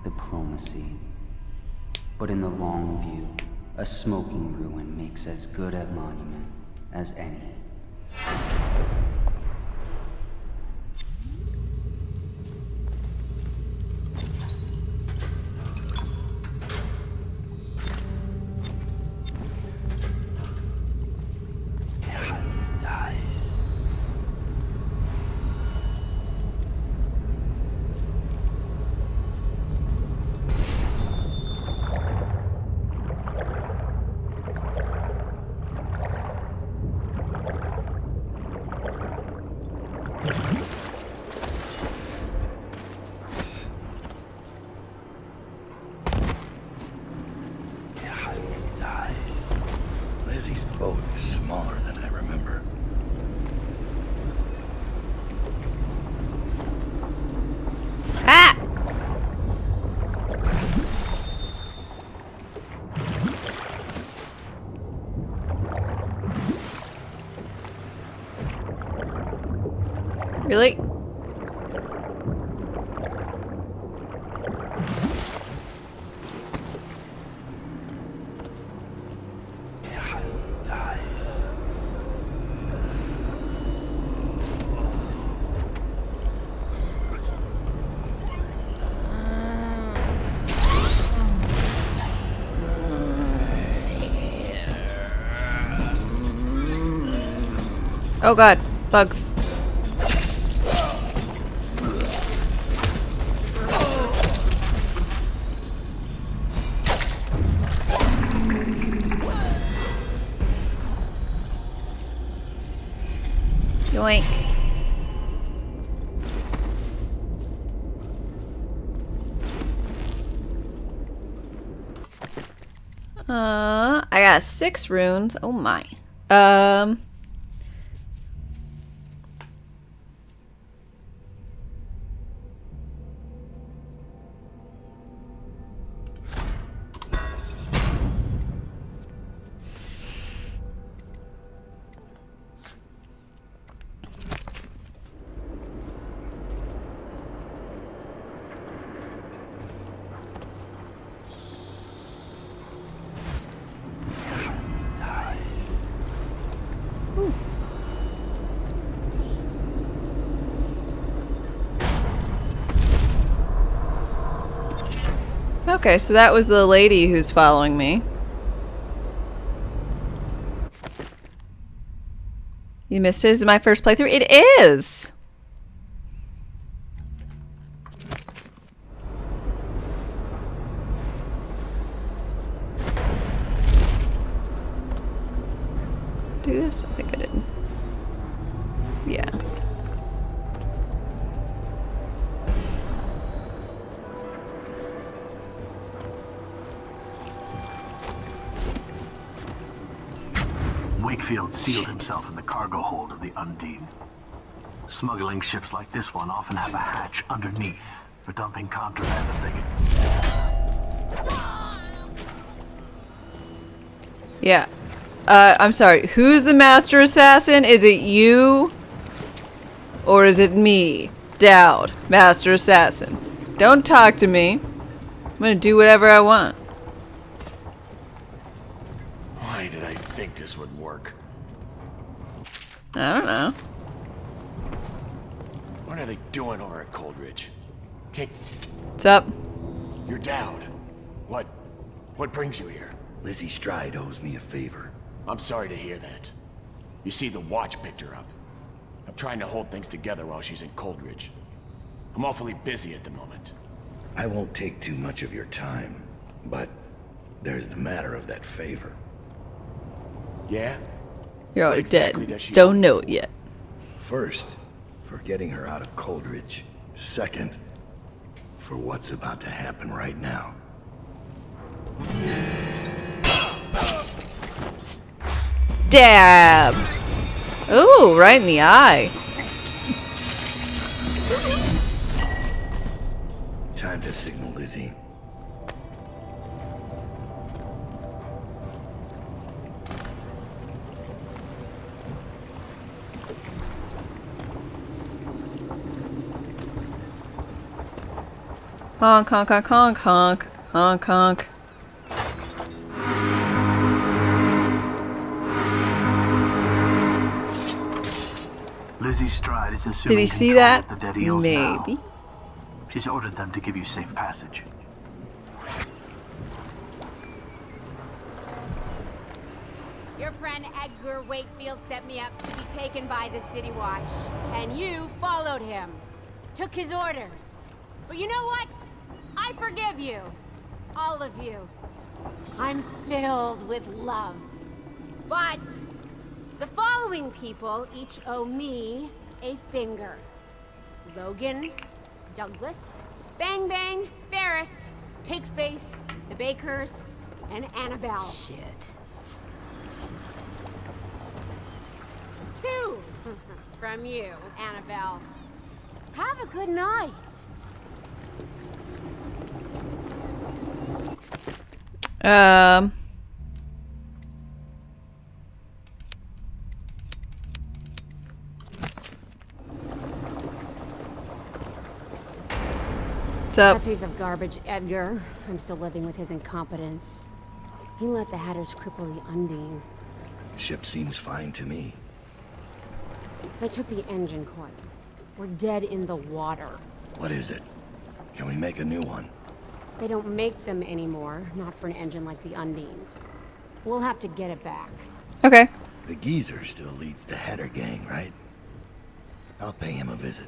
diplomacy. But in the long view, A smoking ruin makes as good a monument as any. Lizzie's boat is smaller than I remember. Ah! Really? Oh god, bugs. Yoink. I got 6 runes. Oh my. Okay, so that was the lady who's following me. You missed it. Is it my first playthrough? It is! Do this? I think I did. Yeah. Wakefield sealed himself in the cargo hold of the Undine. Smuggling ships like this one often have a hatch underneath for dumping contraband if they get... Yeah. I'm sorry. Who's the master assassin? Is it you? Or is it me? Dowd, master assassin. Don't talk to me. I'm gonna do whatever I want. Why did I think this would work? I don't know. What are they doing over at Coldridge? Okay. What's up? You're Dowd. What brings you here? Lizzie Stride owes me a favor. I'm sorry to hear that. You see, the watch picked her up. I'm trying to hold things together while she's in Coldridge. I'm awfully busy at the moment. I won't take too much of your time, but there's the matter of that favor. Yeah? You're already exactly dead. Just don't know it yet. First, for getting her out of Coldridge. Second, for what's about to happen right now. Stab! Ooh, right in the eye. Time to signal Lizzie. Honk, honk, honk, honk, honk, honk, honk. Lizzie Stride is assuming Did he see control that? of the dead eels now. Maybe. She's ordered them to give you safe passage. Your friend Edgar Wakefield set me up to be taken by the City Watch, and you followed him. Took his orders. But you know what? I forgive you. All of you. I'm filled with love. But the following people each owe me a finger. Logan, Douglas, Bang Bang, Ferris, Pigface, the Bakers, and Annabelle. Shit. 2 from you, Annabelle. Have a good night. What's up? That piece of garbage, Edgar. I'm still living with his incompetence. He let the Hatters cripple the Undine. Ship seems fine to me. They took the engine coil. We're dead in the water. What is it? Can we make a new one? They don't make them anymore, not for an engine like the Undine's. We'll have to get it back. Okay. The geezer still leads the Hatter gang, right? I'll pay him a visit.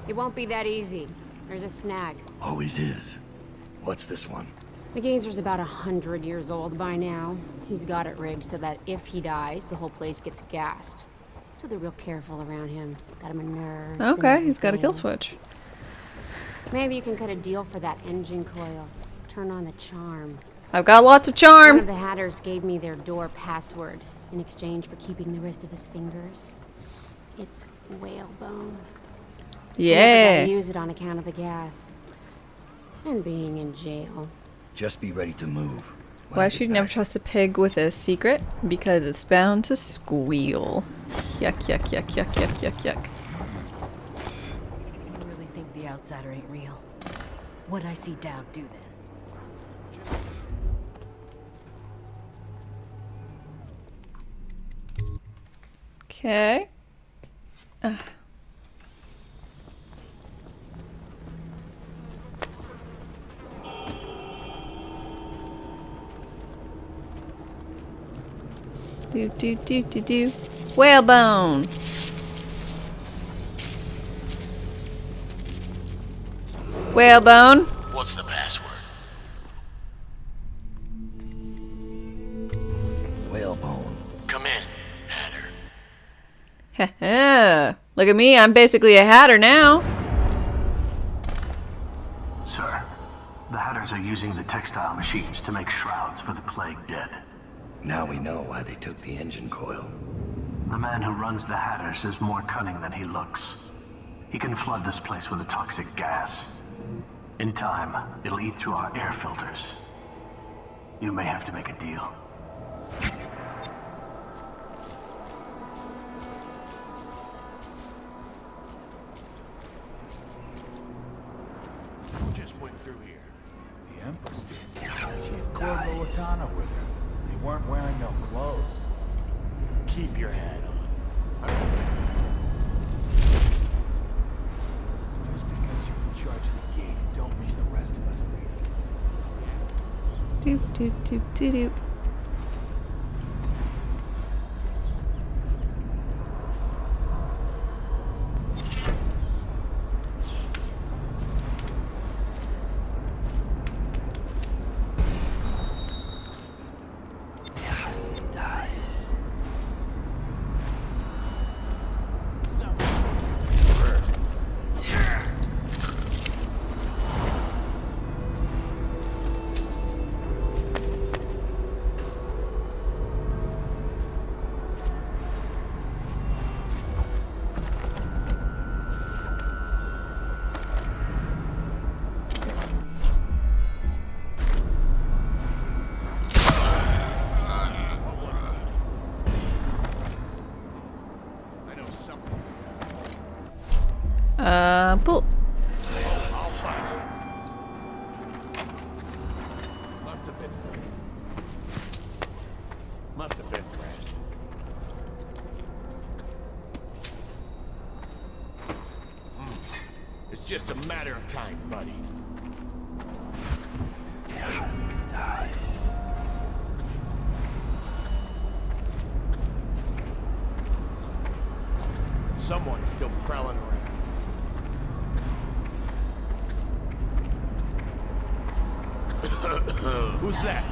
It won't be that easy. There's a snag. Always is. What's this one? The geezer's about 100 years old by now. He's got it rigged so that if he dies, the whole place gets gassed. So they're real careful around him. Got him a nurse. Okay, he's got a kill switch. Maybe you can cut a deal for that engine coil. Turn on the charm. I've got lots of charm. One of the Hatters gave me their door password in exchange for keeping the rest of his fingers. It's whalebone. Yeah. Never got to use it on account of the gas. And being in jail. Just be ready to move. Why should you never trust a pig with a secret? Because it's bound to squeal. Yuck, yuck, yuck, yuck, yuck, yuck, yuck. You really think the outsider ain't real? What'd I see Dowd do then? Okay. Do. Whalebone. Whalebone. What's the password? Whalebone. Come in, Hatter. Haha. Look at me, I'm basically a Hatter now. Sir, the Hatters are using the textile machines to make shrouds for the plague dead. Now we know why they took the engine coil. The man who runs the Hatters is more cunning than he looks. He can flood this place with a toxic gas. In time, it'll eat through our air filters. You may have to make a deal. Who just went through here? The Empress did. She had Corvo Atana with her. They weren't wearing no clothes. Keep your hat on. Just because you're in charge of the gate, don't mean the rest of us are idiots. Do. just a matter of time, buddy. Someone's still prowling around. Who's that?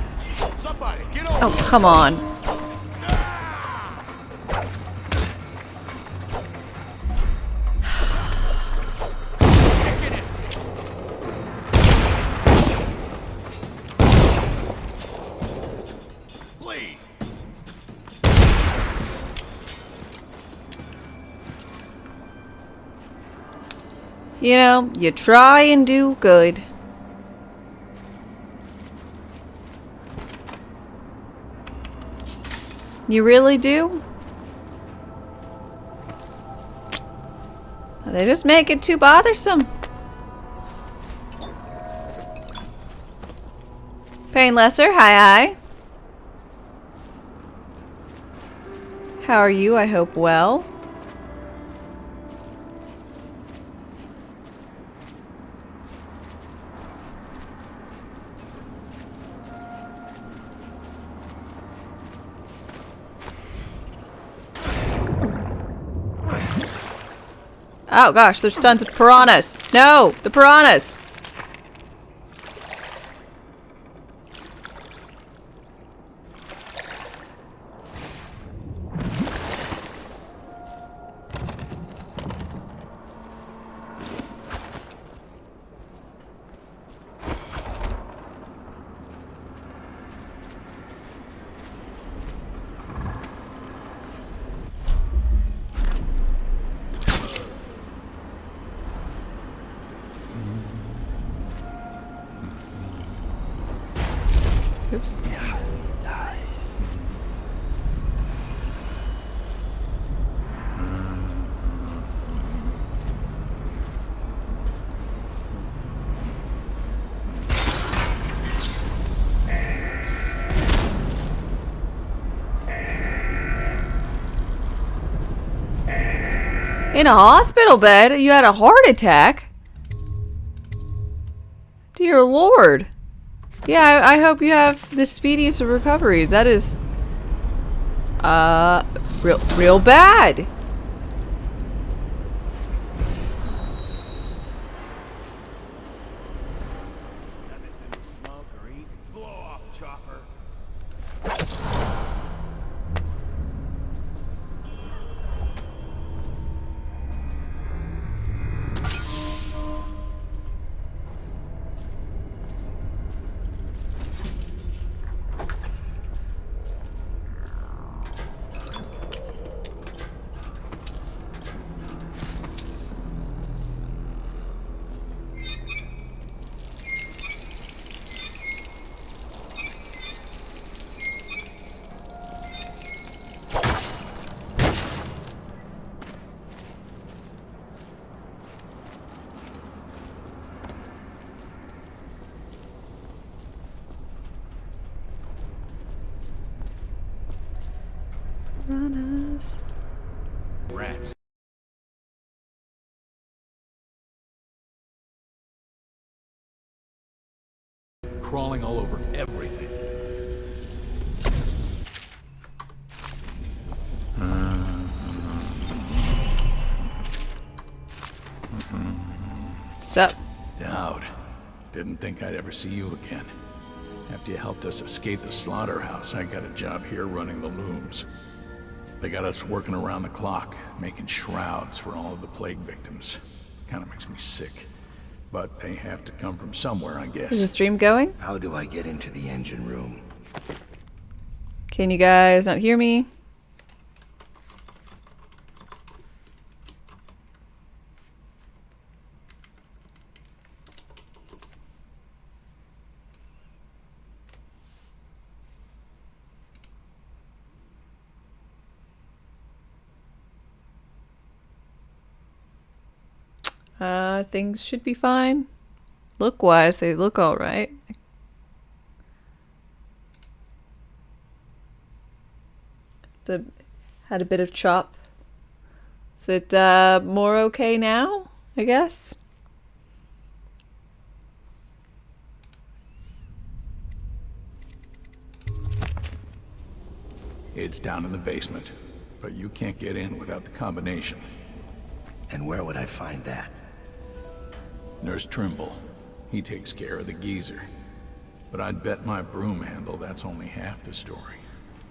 Somebody, get over! Oh, come on. Bleed! You know, you try and do good. You really do? They just make it too bothersome. Pain Lesser, hi. How are you? I hope well. Oh gosh, there's tons of piranhas. No, the piranhas. Oops. Yeah, it's nice. In a hospital bed? You had a heart attack? Dear Lord. Yeah, I hope you have the speediest of recoveries. That is, real bad. Smoke or eat. Blow off, chopper. Piranhas. Rats. Crawling all over everything. Sup? Dowd. Didn't think I'd ever see you again. After you helped us escape the slaughterhouse, I got a job here running the looms. They got us working around the clock, making shrouds for all of the plague victims. Kinda makes me sick. But they have to come from somewhere, I guess. Is the stream going? How do I get into the engine room? Can you guys not hear me? Things should be fine. Look-wise, they look alright. Had a bit of chop. Is it more okay now, I guess? It's down in the basement, but you can't get in without the combination. And where would I find that? Nurse Trimble. He takes care of the geezer. But I'd bet my broom handle that's only half the story.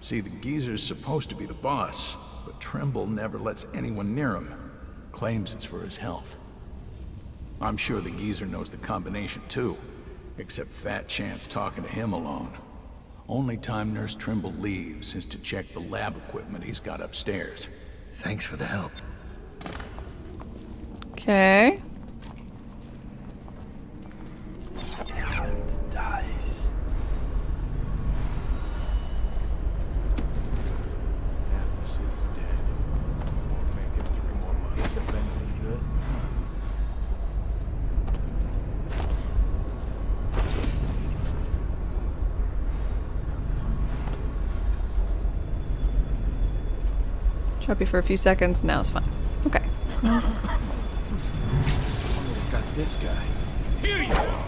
See, the geezer's supposed to be the boss, but Trimble never lets anyone near him. Claims it's for his health. I'm sure the geezer knows the combination too, except Fat Chance talking to him alone. Only time Nurse Trimble leaves is to check the lab equipment he's got upstairs. Thanks for the help. Okay. Dice. Half the city's dead. Won't make it 3 more months. If anything good. Drop you for a few seconds. Now it's fine. Okay. Got this guy. Here you are!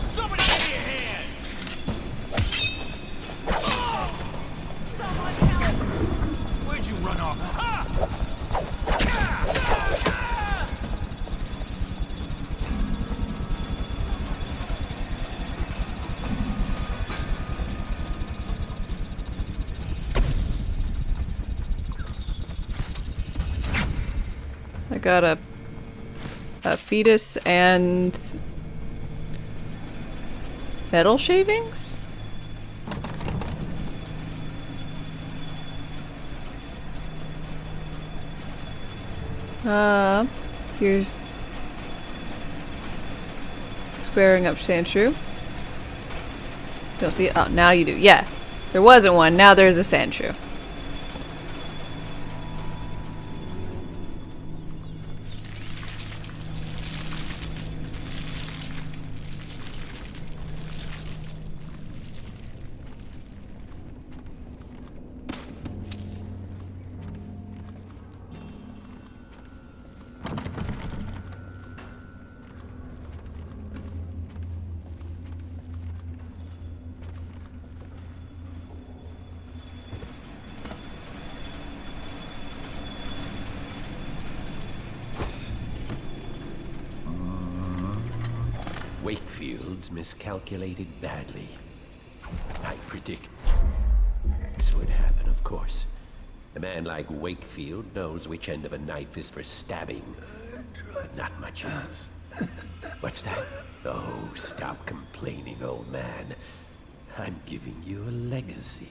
Somebody give me a hand! Someone help! Where'd you run off? Ha! I got a fetus and metal shavings? Here's squaring up Sandshrew. Don't see it. Oh, now you do. Yeah. There wasn't one. Now there's a Sandshrew. Wakefield's miscalculated badly. I predict this would happen, of course. A man like Wakefield knows which end of a knife is for stabbing, but not much else. What's that? Oh, stop complaining, old man. I'm giving you a legacy.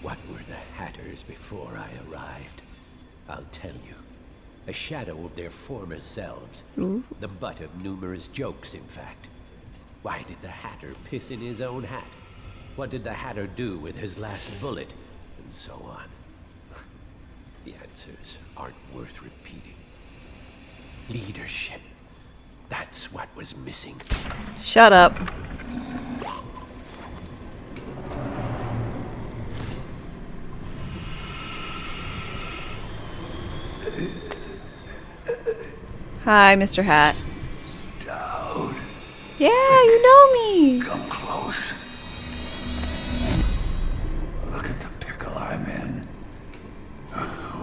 What were the Hatters before I arrived? I'll tell you. A shadow of their former selves. Ooh. The butt of numerous jokes, in fact. Why did the Hatter piss in his own hat? What did the Hatter do with his last bullet? And so on. The answers aren't worth repeating. Leadership. That's what was missing. Shut up. Hi, Mr. Hat. Dowd. Yeah, you know me. Come close. Look at the pickle I'm in.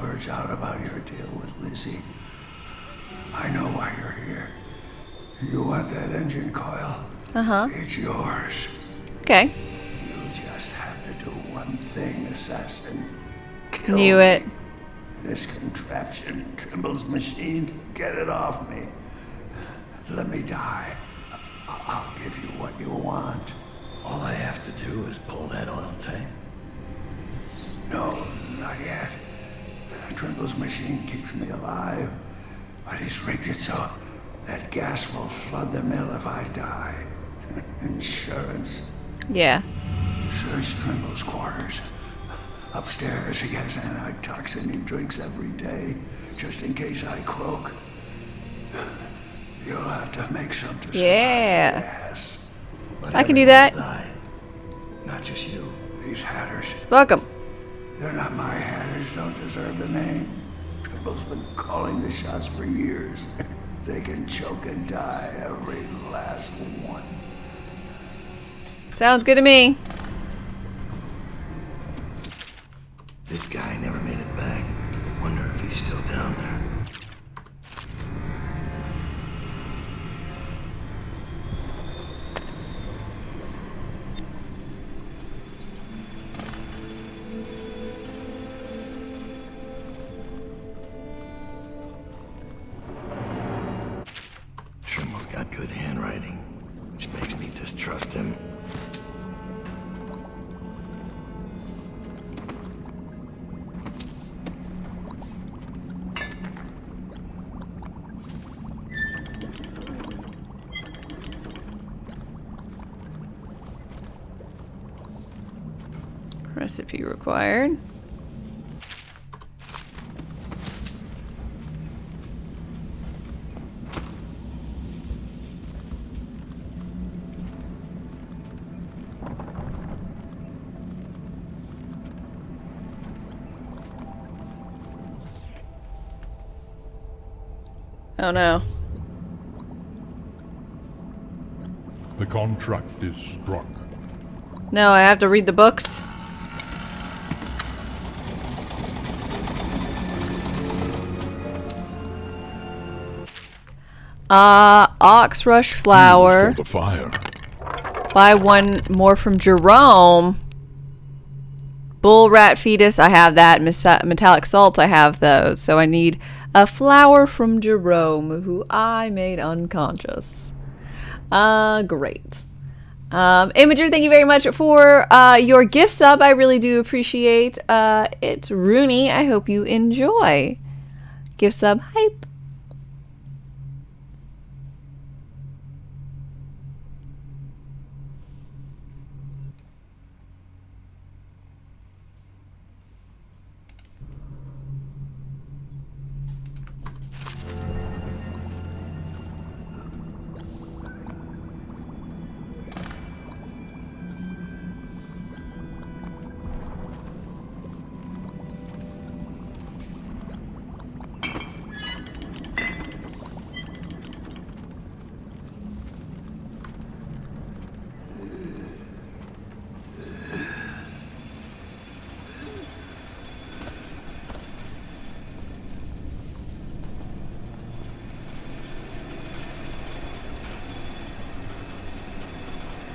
Words out about your deal with Lizzie. I know why you're here. You want that engine coil? Uh-huh. It's yours. Okay. You just have to do one thing, assassin. Kill Knew me. it. This contraption, Trimble's machine, get it off me. Let me die. I'll give you what you want. All I have to do is pull that oil tank. No, not yet. Trimble's machine keeps me alive, but he's rigged it so that gas will flood the mill if I die. Insurance. Yeah. Search Trimble's quarters. Upstairs, he has antitoxin he drinks every day, just in case I croak. You'll have to make some to Yeah. Yes. I can do that. Die. Not just you. These Hatters. Fuck 'em. They're not my Hatters, don't deserve the name. Trimble's been calling the shots for years. They can choke and die, every last one. Sounds good to me. This guy never made it back. Wonder if he's still down there. Trimble's got good handwriting, which makes me distrust him. Recipe required. Oh no. The contract is struck. No, I have to read the books. Oxrush flour. For the fire. Buy one more from Jerome. Bull rat fetus, I have that. Metallic salt, I have those. So I need a flower from Jerome, who I made unconscious. Great. Imager, thank you very much for your gift sub. I really do appreciate it. Rooney, I hope you enjoy. Gift sub hype.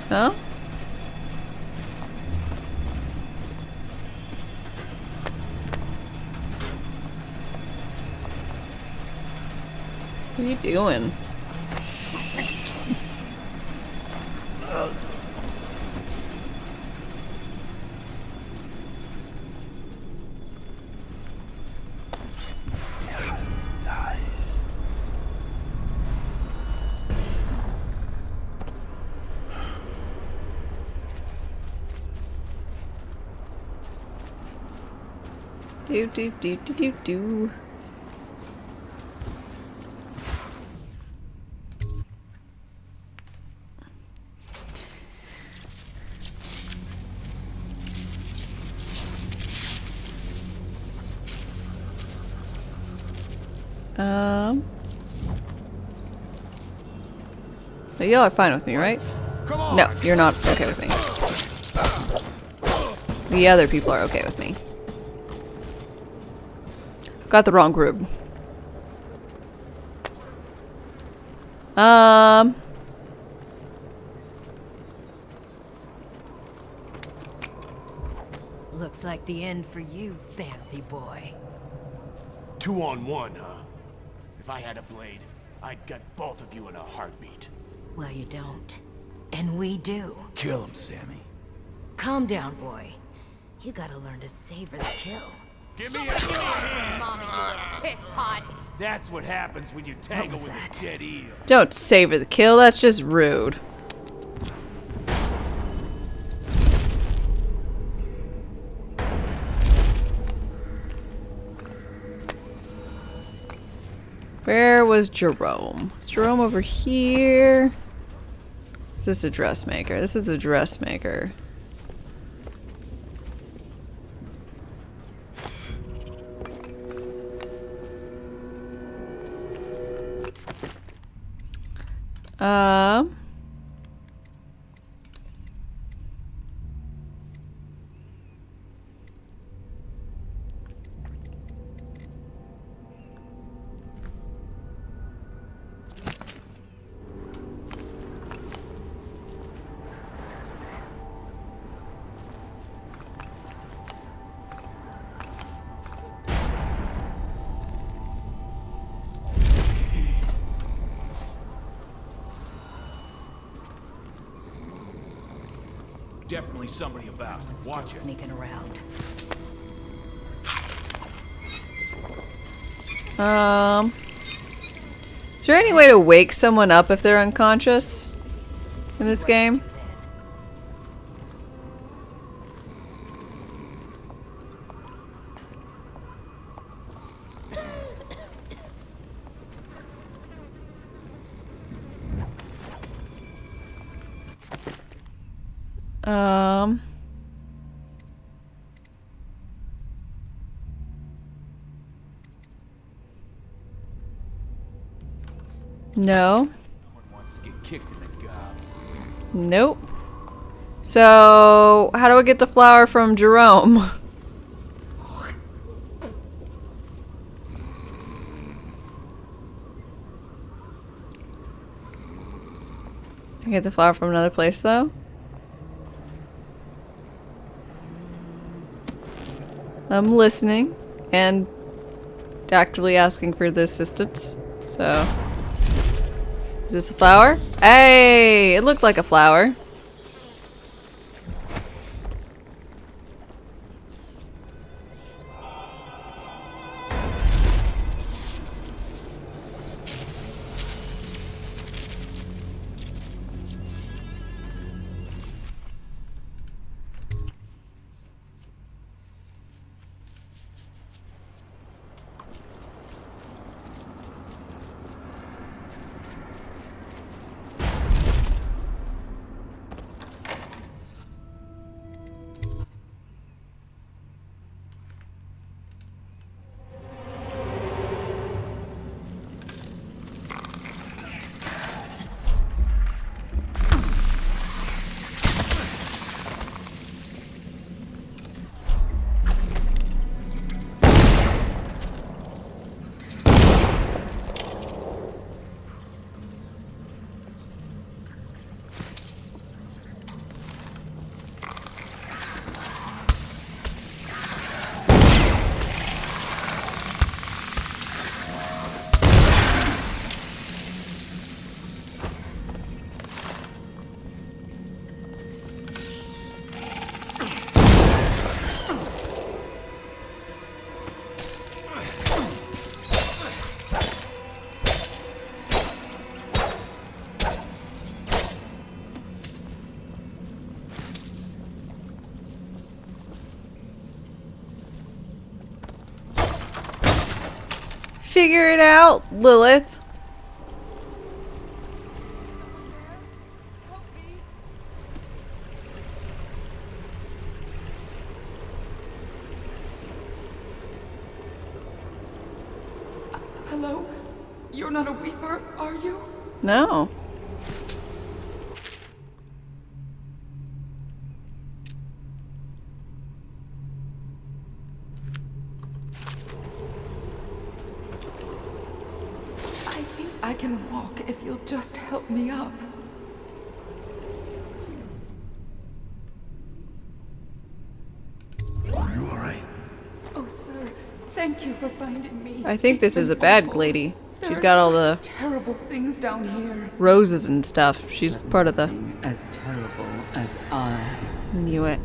Huh? What are you doing? Do. But y'all are fine with me, right? No, you're not okay with me. The other people are okay with me. Got the wrong group. Looks like the end for you, fancy boy. 2 on 1, huh? If I had a blade, I'd gut both of you in a heartbeat. Well, you don't. And we do. Kill him, Sammy. Calm down, boy. You gotta learn to savor the kill. Give me a hand, mommy, you little piss pot. That's what happens when you tangle with a dead eel. Don't savor the kill, that's just rude. Where was Jerome? Is Jerome over here? This is a dressmaker. This is a dressmaker. definitely somebody about. Watch it. Sneaking around. Is there any way to wake someone up if they're unconscious in this game? No. Wants to get kicked in the gob. Nope. So, how do I get the flower from Jerome? I get the flower from another place though? I'm listening and actively asking for the assistance. So, is this a flower? Hey, it looked like a flower. Figure it out, Lilith. Hello? You're not a weeper, are you? No. I can walk if you'll just help me up. Are you alright? Oh, sir, thank you for finding me. I think this is a bad lady. She's got all the terrible things down here. roses and stuff. She's part of the... As terrible as I. Knew it.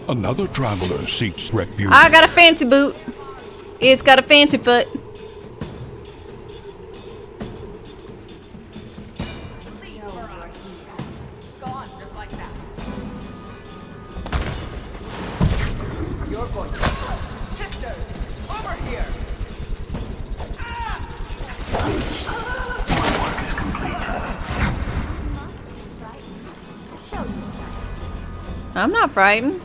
Another traveler seeks refuge. I got a fancy boot. It's got a fancy foot. Gone just like that. You're going to... Sisters, over here! Work is complete. I'm not frightened.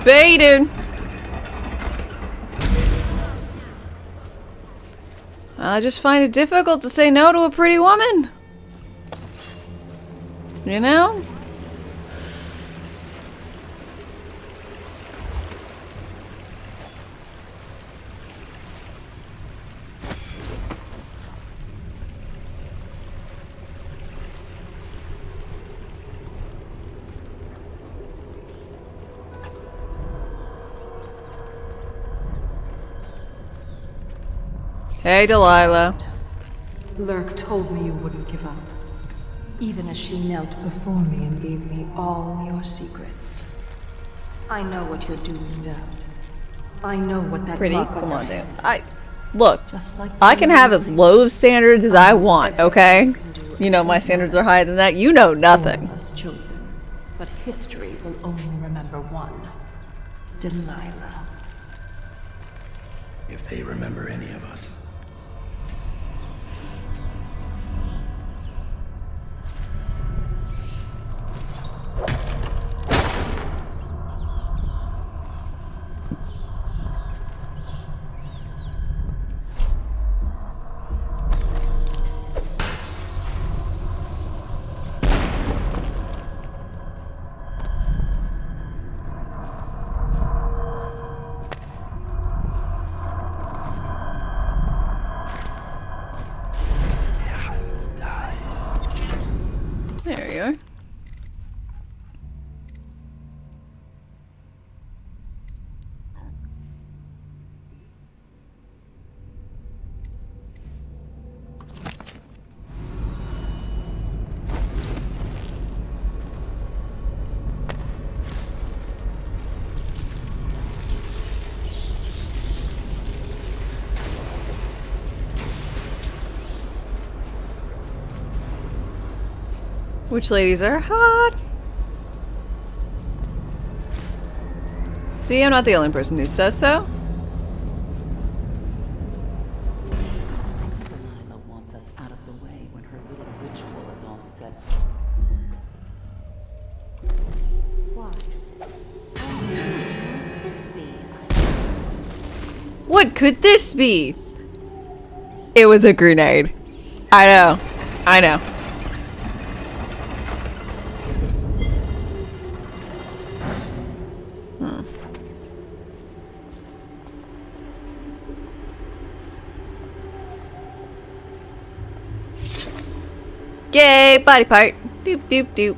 Baited. I just find it difficult to say no to a pretty woman. You know? Hey, Delilah. Lurk told me you wouldn't give up. Even as she knelt before me and gave me all your secrets. I know what you're doing, Dad. I know what that Pretty? mark Come your on, dude. hand is. Look, Just like I can have as low of standards as I want, okay? You know my standards are higher than that. You know nothing. Us chosen, but history will only remember one. Delilah. If they remember any of us. There you are. Which ladies are hot? See, I'm not the only person who says so. Delilah wants us out of the way when her little ritual is all set. Why? What could this be? It was a grenade. I know. I know. Yay, body part. Doop, doop, doop.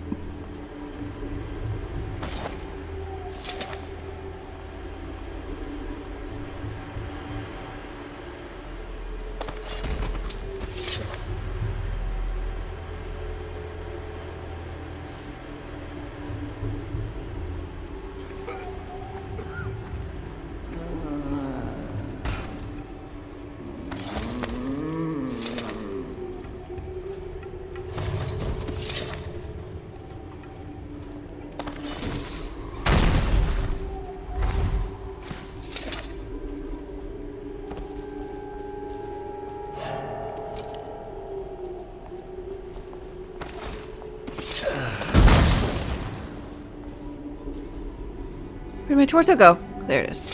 Where'd my torso go? There it is.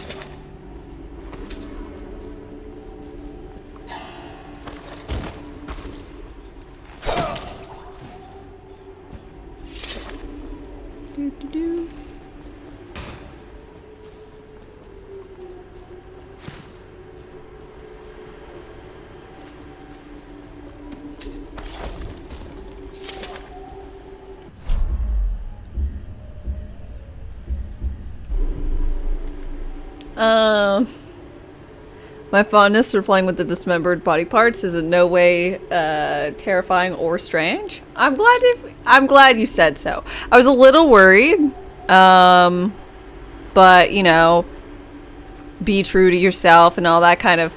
Do. My fondness for playing with the dismembered body parts is in no way terrifying or strange. I'm glad you said so. I was a little worried, but you know, be true to yourself and all that kind of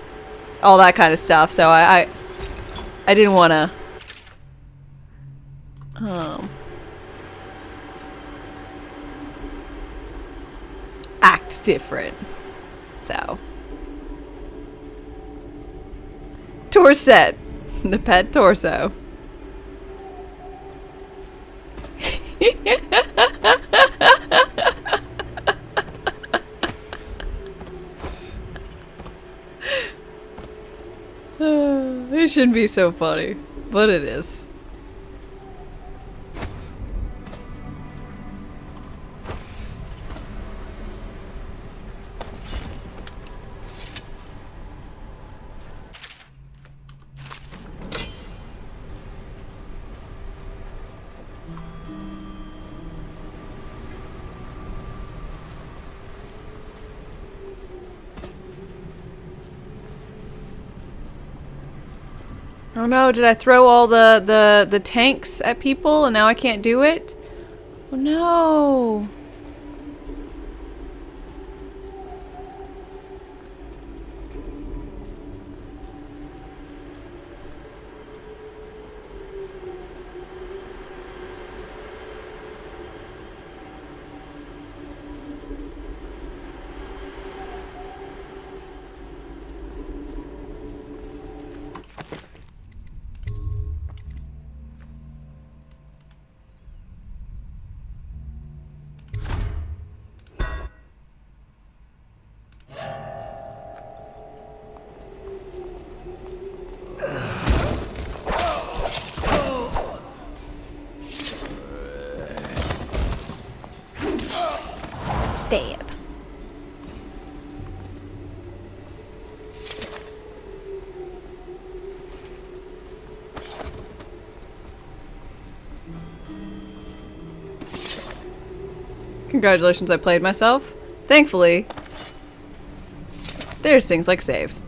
stuff. So I didn't want to. Act different. So. Torset. The pet torso. It shouldn't be so funny, but it is. Oh no, did I throw all the tanks at people and now I can't do it? Oh no. Stab. Congratulations, I played myself. Thankfully, there's things like saves.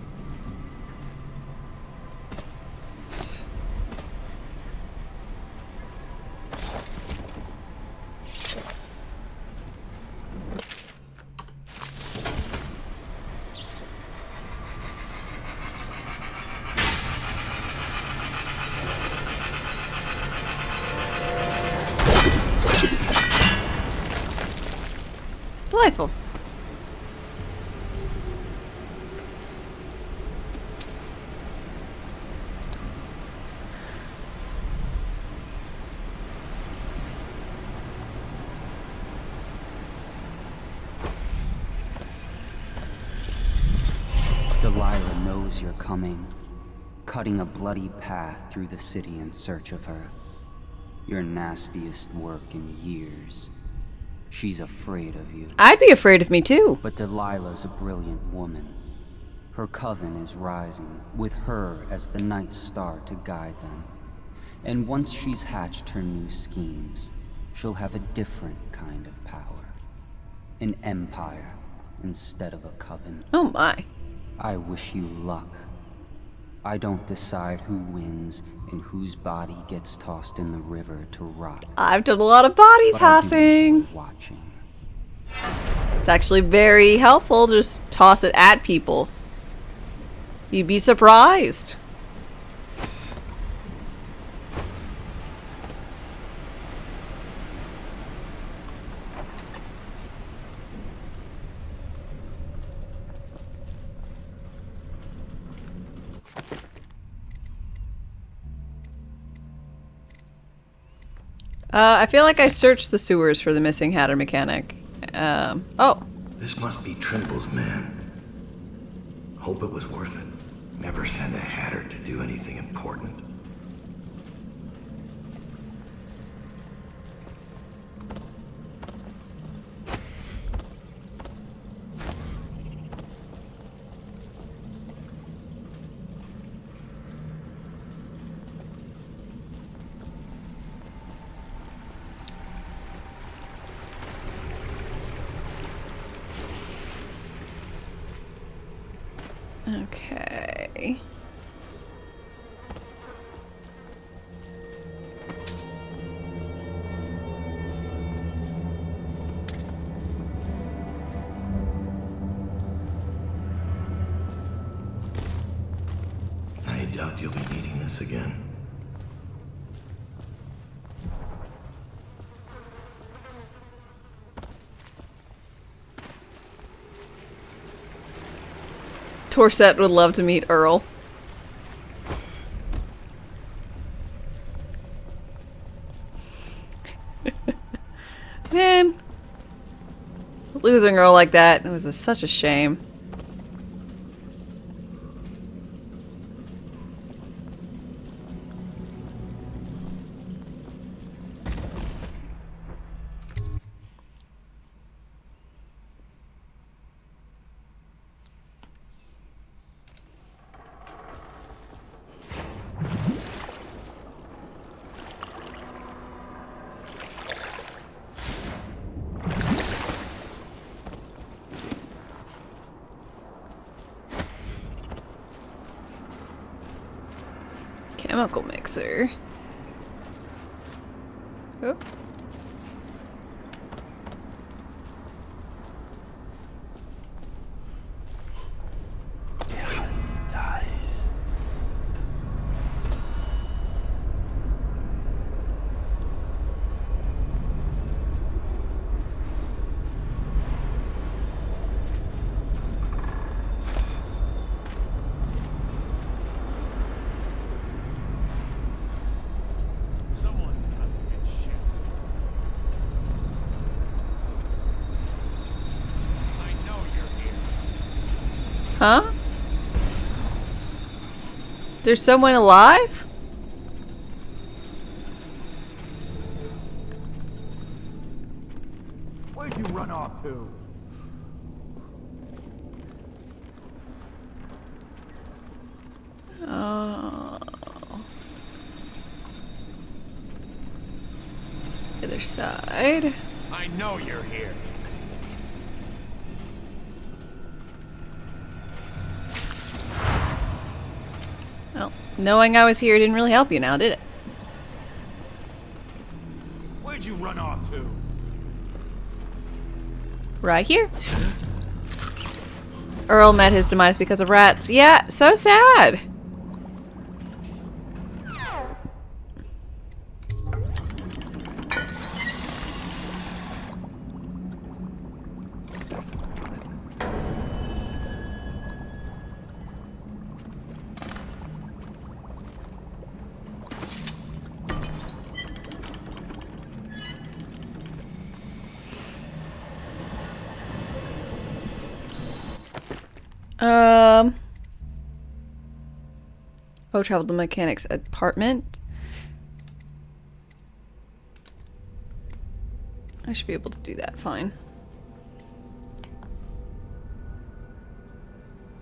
Delightful. Delilah knows you're coming, cutting a bloody path through the city in search of her. Your nastiest work in years. She's afraid of you. I'd be afraid of me too. But Delilah's a brilliant woman. Her coven is rising, with her as the night star to guide them. And once she's hatched her new schemes, she'll have a different kind of power. An empire instead of a coven. Oh my. I wish you luck. I don't decide who wins and whose body gets tossed in the river to rot. I've done a lot of body tossing. Watching. It's actually very helpful. Just toss it at people. You'd be surprised. I feel like I searched the sewers for the missing Hatter mechanic. Oh. This must be Trimble's man. Hope it was worth it. Never send a Hatter to do anything important. Okay. I doubt you'll be needing this again. Torset would love to meet Earl. Man. Losing Earl like that, it was such a shame. Chemical mixer. Oop. Huh? There's someone alive? Where'd you run off to? Oh. Other side. I know you're here. Well, knowing I was here didn't really help you now, did it? Where'd you run off to? Right here. Earl met his demise because of rats. Yeah, so sad. Oh, travel to mechanic's apartment. I should be able to do that fine.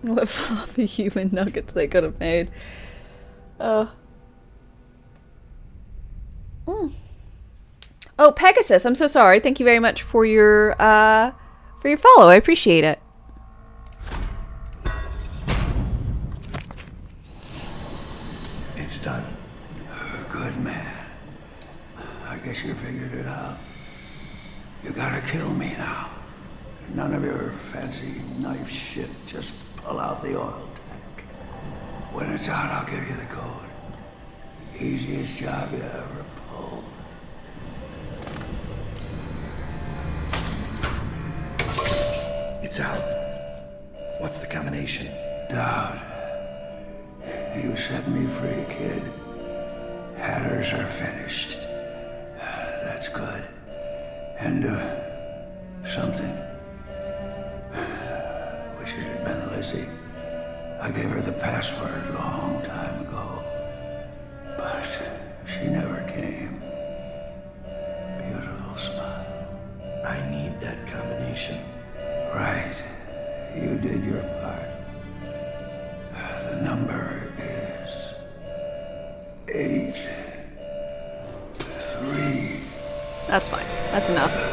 What floppy human nuggets they could have made. Oh, Pegasus, I'm so sorry. Thank you very much for your follow. I appreciate it. It's done. Good man. I guess you figured it out. You gotta kill me now. None of your fancy knife shit. Just pull out the oil tank. When it's out, I'll give you the code. Easiest job you ever pulled. It's out. What's the combination? Dowd. You set me free, kid. Hatters are finished. That's good. And, something. Wish it had been Lizzie. I gave her the password a long time ago. But she never came. Beautiful smile. I need that combination. Right. You did your part. The number is 8, 3. That's fine. That's enough.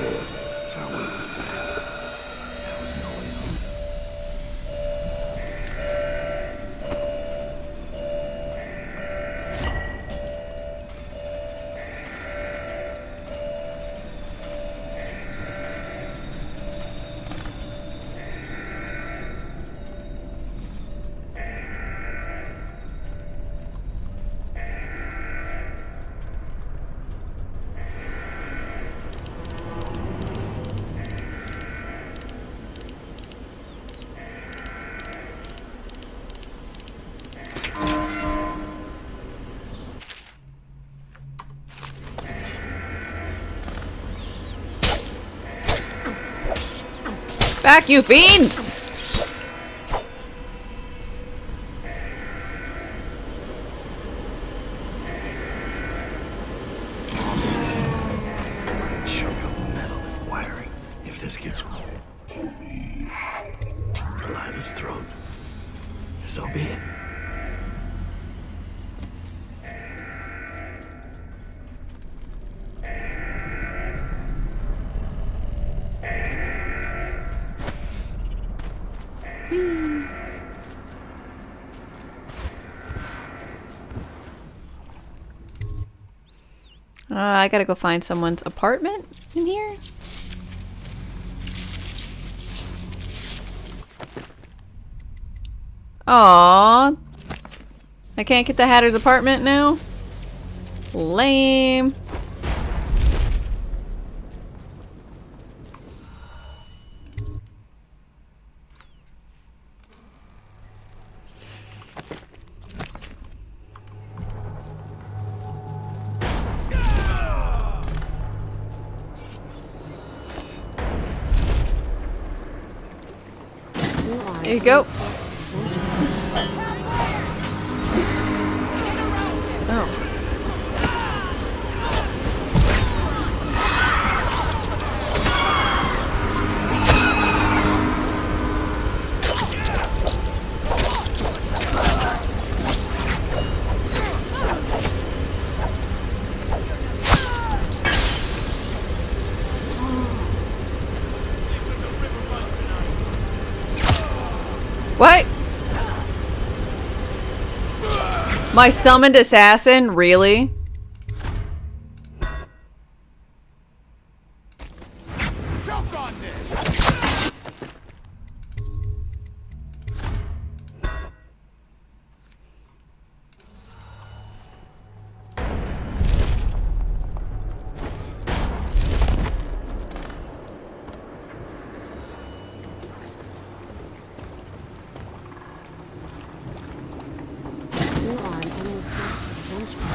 Back, you fiends! Choke up metal and wiring. If this gets Delilah's throat, so be it. I gotta go find someone's apartment in here. Aww. I can't get the Hatter's apartment now? Lame. There you go. Oh. What? My summoned assassin? Really? Choke on this! You are an AM CST adventurer.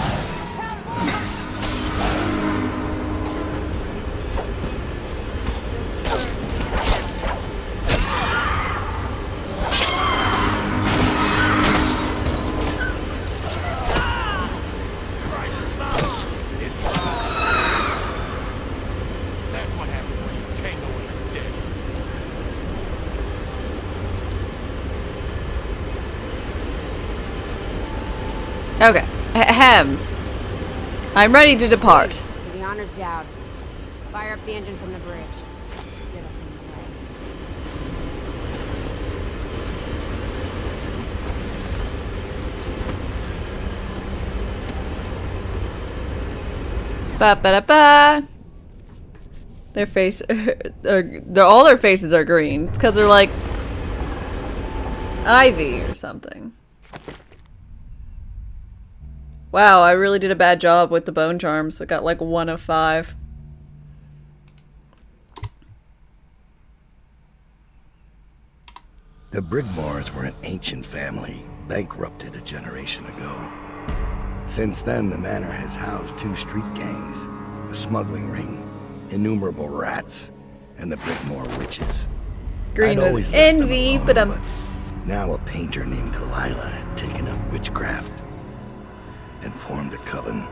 That's what happens when you tangle with the dead. Okay. Ahem. I'm ready to depart. The honor's down. Fire up the engine from the bridge. Get us in the way. Ba ba da ba. Their face, all their faces are green. It's because they're like Ivy or something. Wow, I really did a bad job with the bone charms. I got like 1 of 5. The Brigmores were an ancient family, bankrupted a generation ago. Since then, the manor has housed 2 street gangs, a smuggling ring, innumerable rats, and the Brigmore witches. Green I'd with always left them envy, alone, but now a painter named Delilah had taken up witchcraft and formed a coven.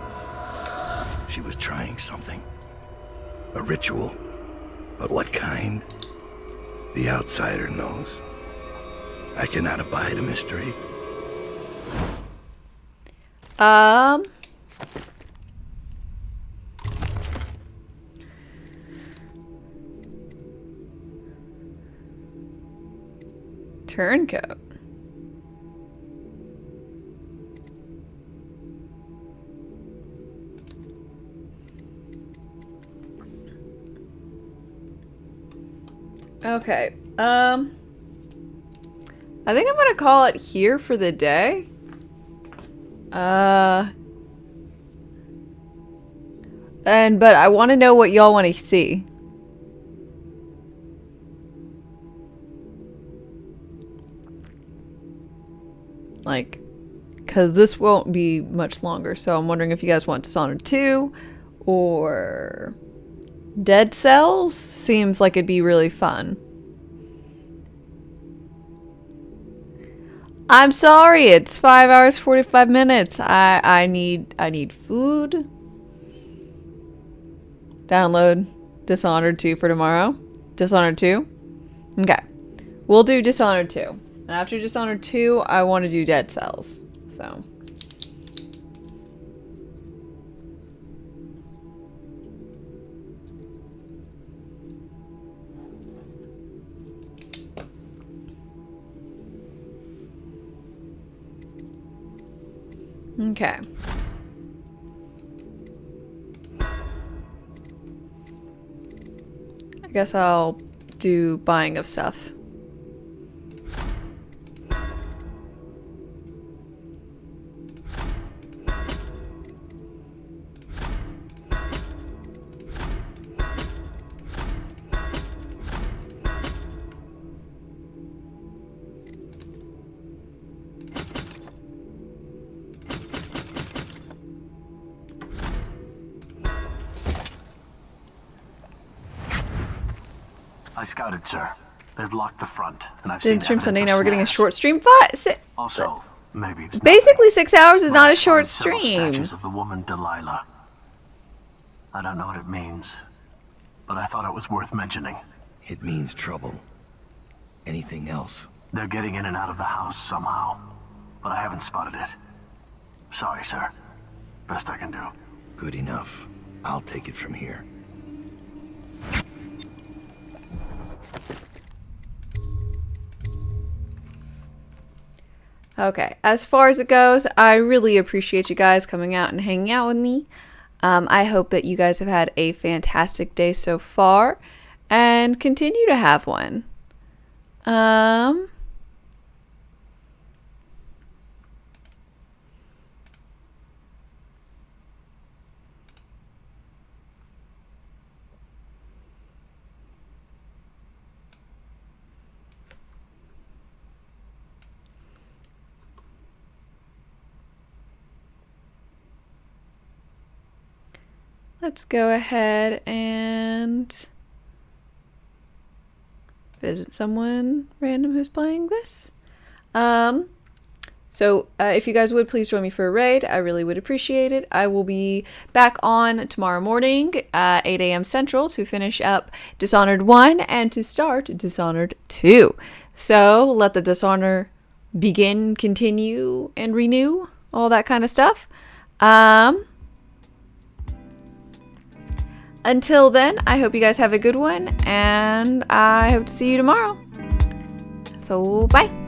She was trying something. A ritual. But what kind? The outsider knows. I cannot abide a mystery. Turncoat. Okay. I think I'm gonna call it here for the day. But I want to know what y'all want to see. Like, because this won't be much longer, so I'm wondering if you guys want Dishonored 2 or Dead Cells. Seems like it'd be really fun. I'm sorry, it's 5 hours 45 minutes. I need food. Download Dishonored 2 for tomorrow. Dishonored 2. Okay. We'll do Dishonored 2. And after Dishonored 2, I want to do Dead Cells. So. Okay. I guess I'll do buying of stuff. I scouted, sir. They've locked the front, and I've Didn't seen stream evidence Sunday, of now we're getting a snares. short stream. Also, maybe it's basically 6 hours is not a short several stream. Statues of the woman Delilah. I don't know what it means, but I thought it was worth mentioning. It means trouble. Anything else? They're getting in and out of the house somehow, but I haven't spotted it. Sorry, sir. Best I can do. Good enough. I'll take it from here. Okay, as far as it goes, I really appreciate you guys coming out and hanging out with me. I hope that you guys have had a fantastic day so far and continue to have one. Let's go ahead and visit someone random who's playing this. So if you guys would please join me for a raid, I really would appreciate it. I will be back on tomorrow morning, 8 AM Central, to finish up Dishonored 1 and to start Dishonored 2. So let the Dishonor begin, continue, and renew, all that kind of stuff. Until then, I hope you guys have a good one, and I hope to see you tomorrow. So, bye.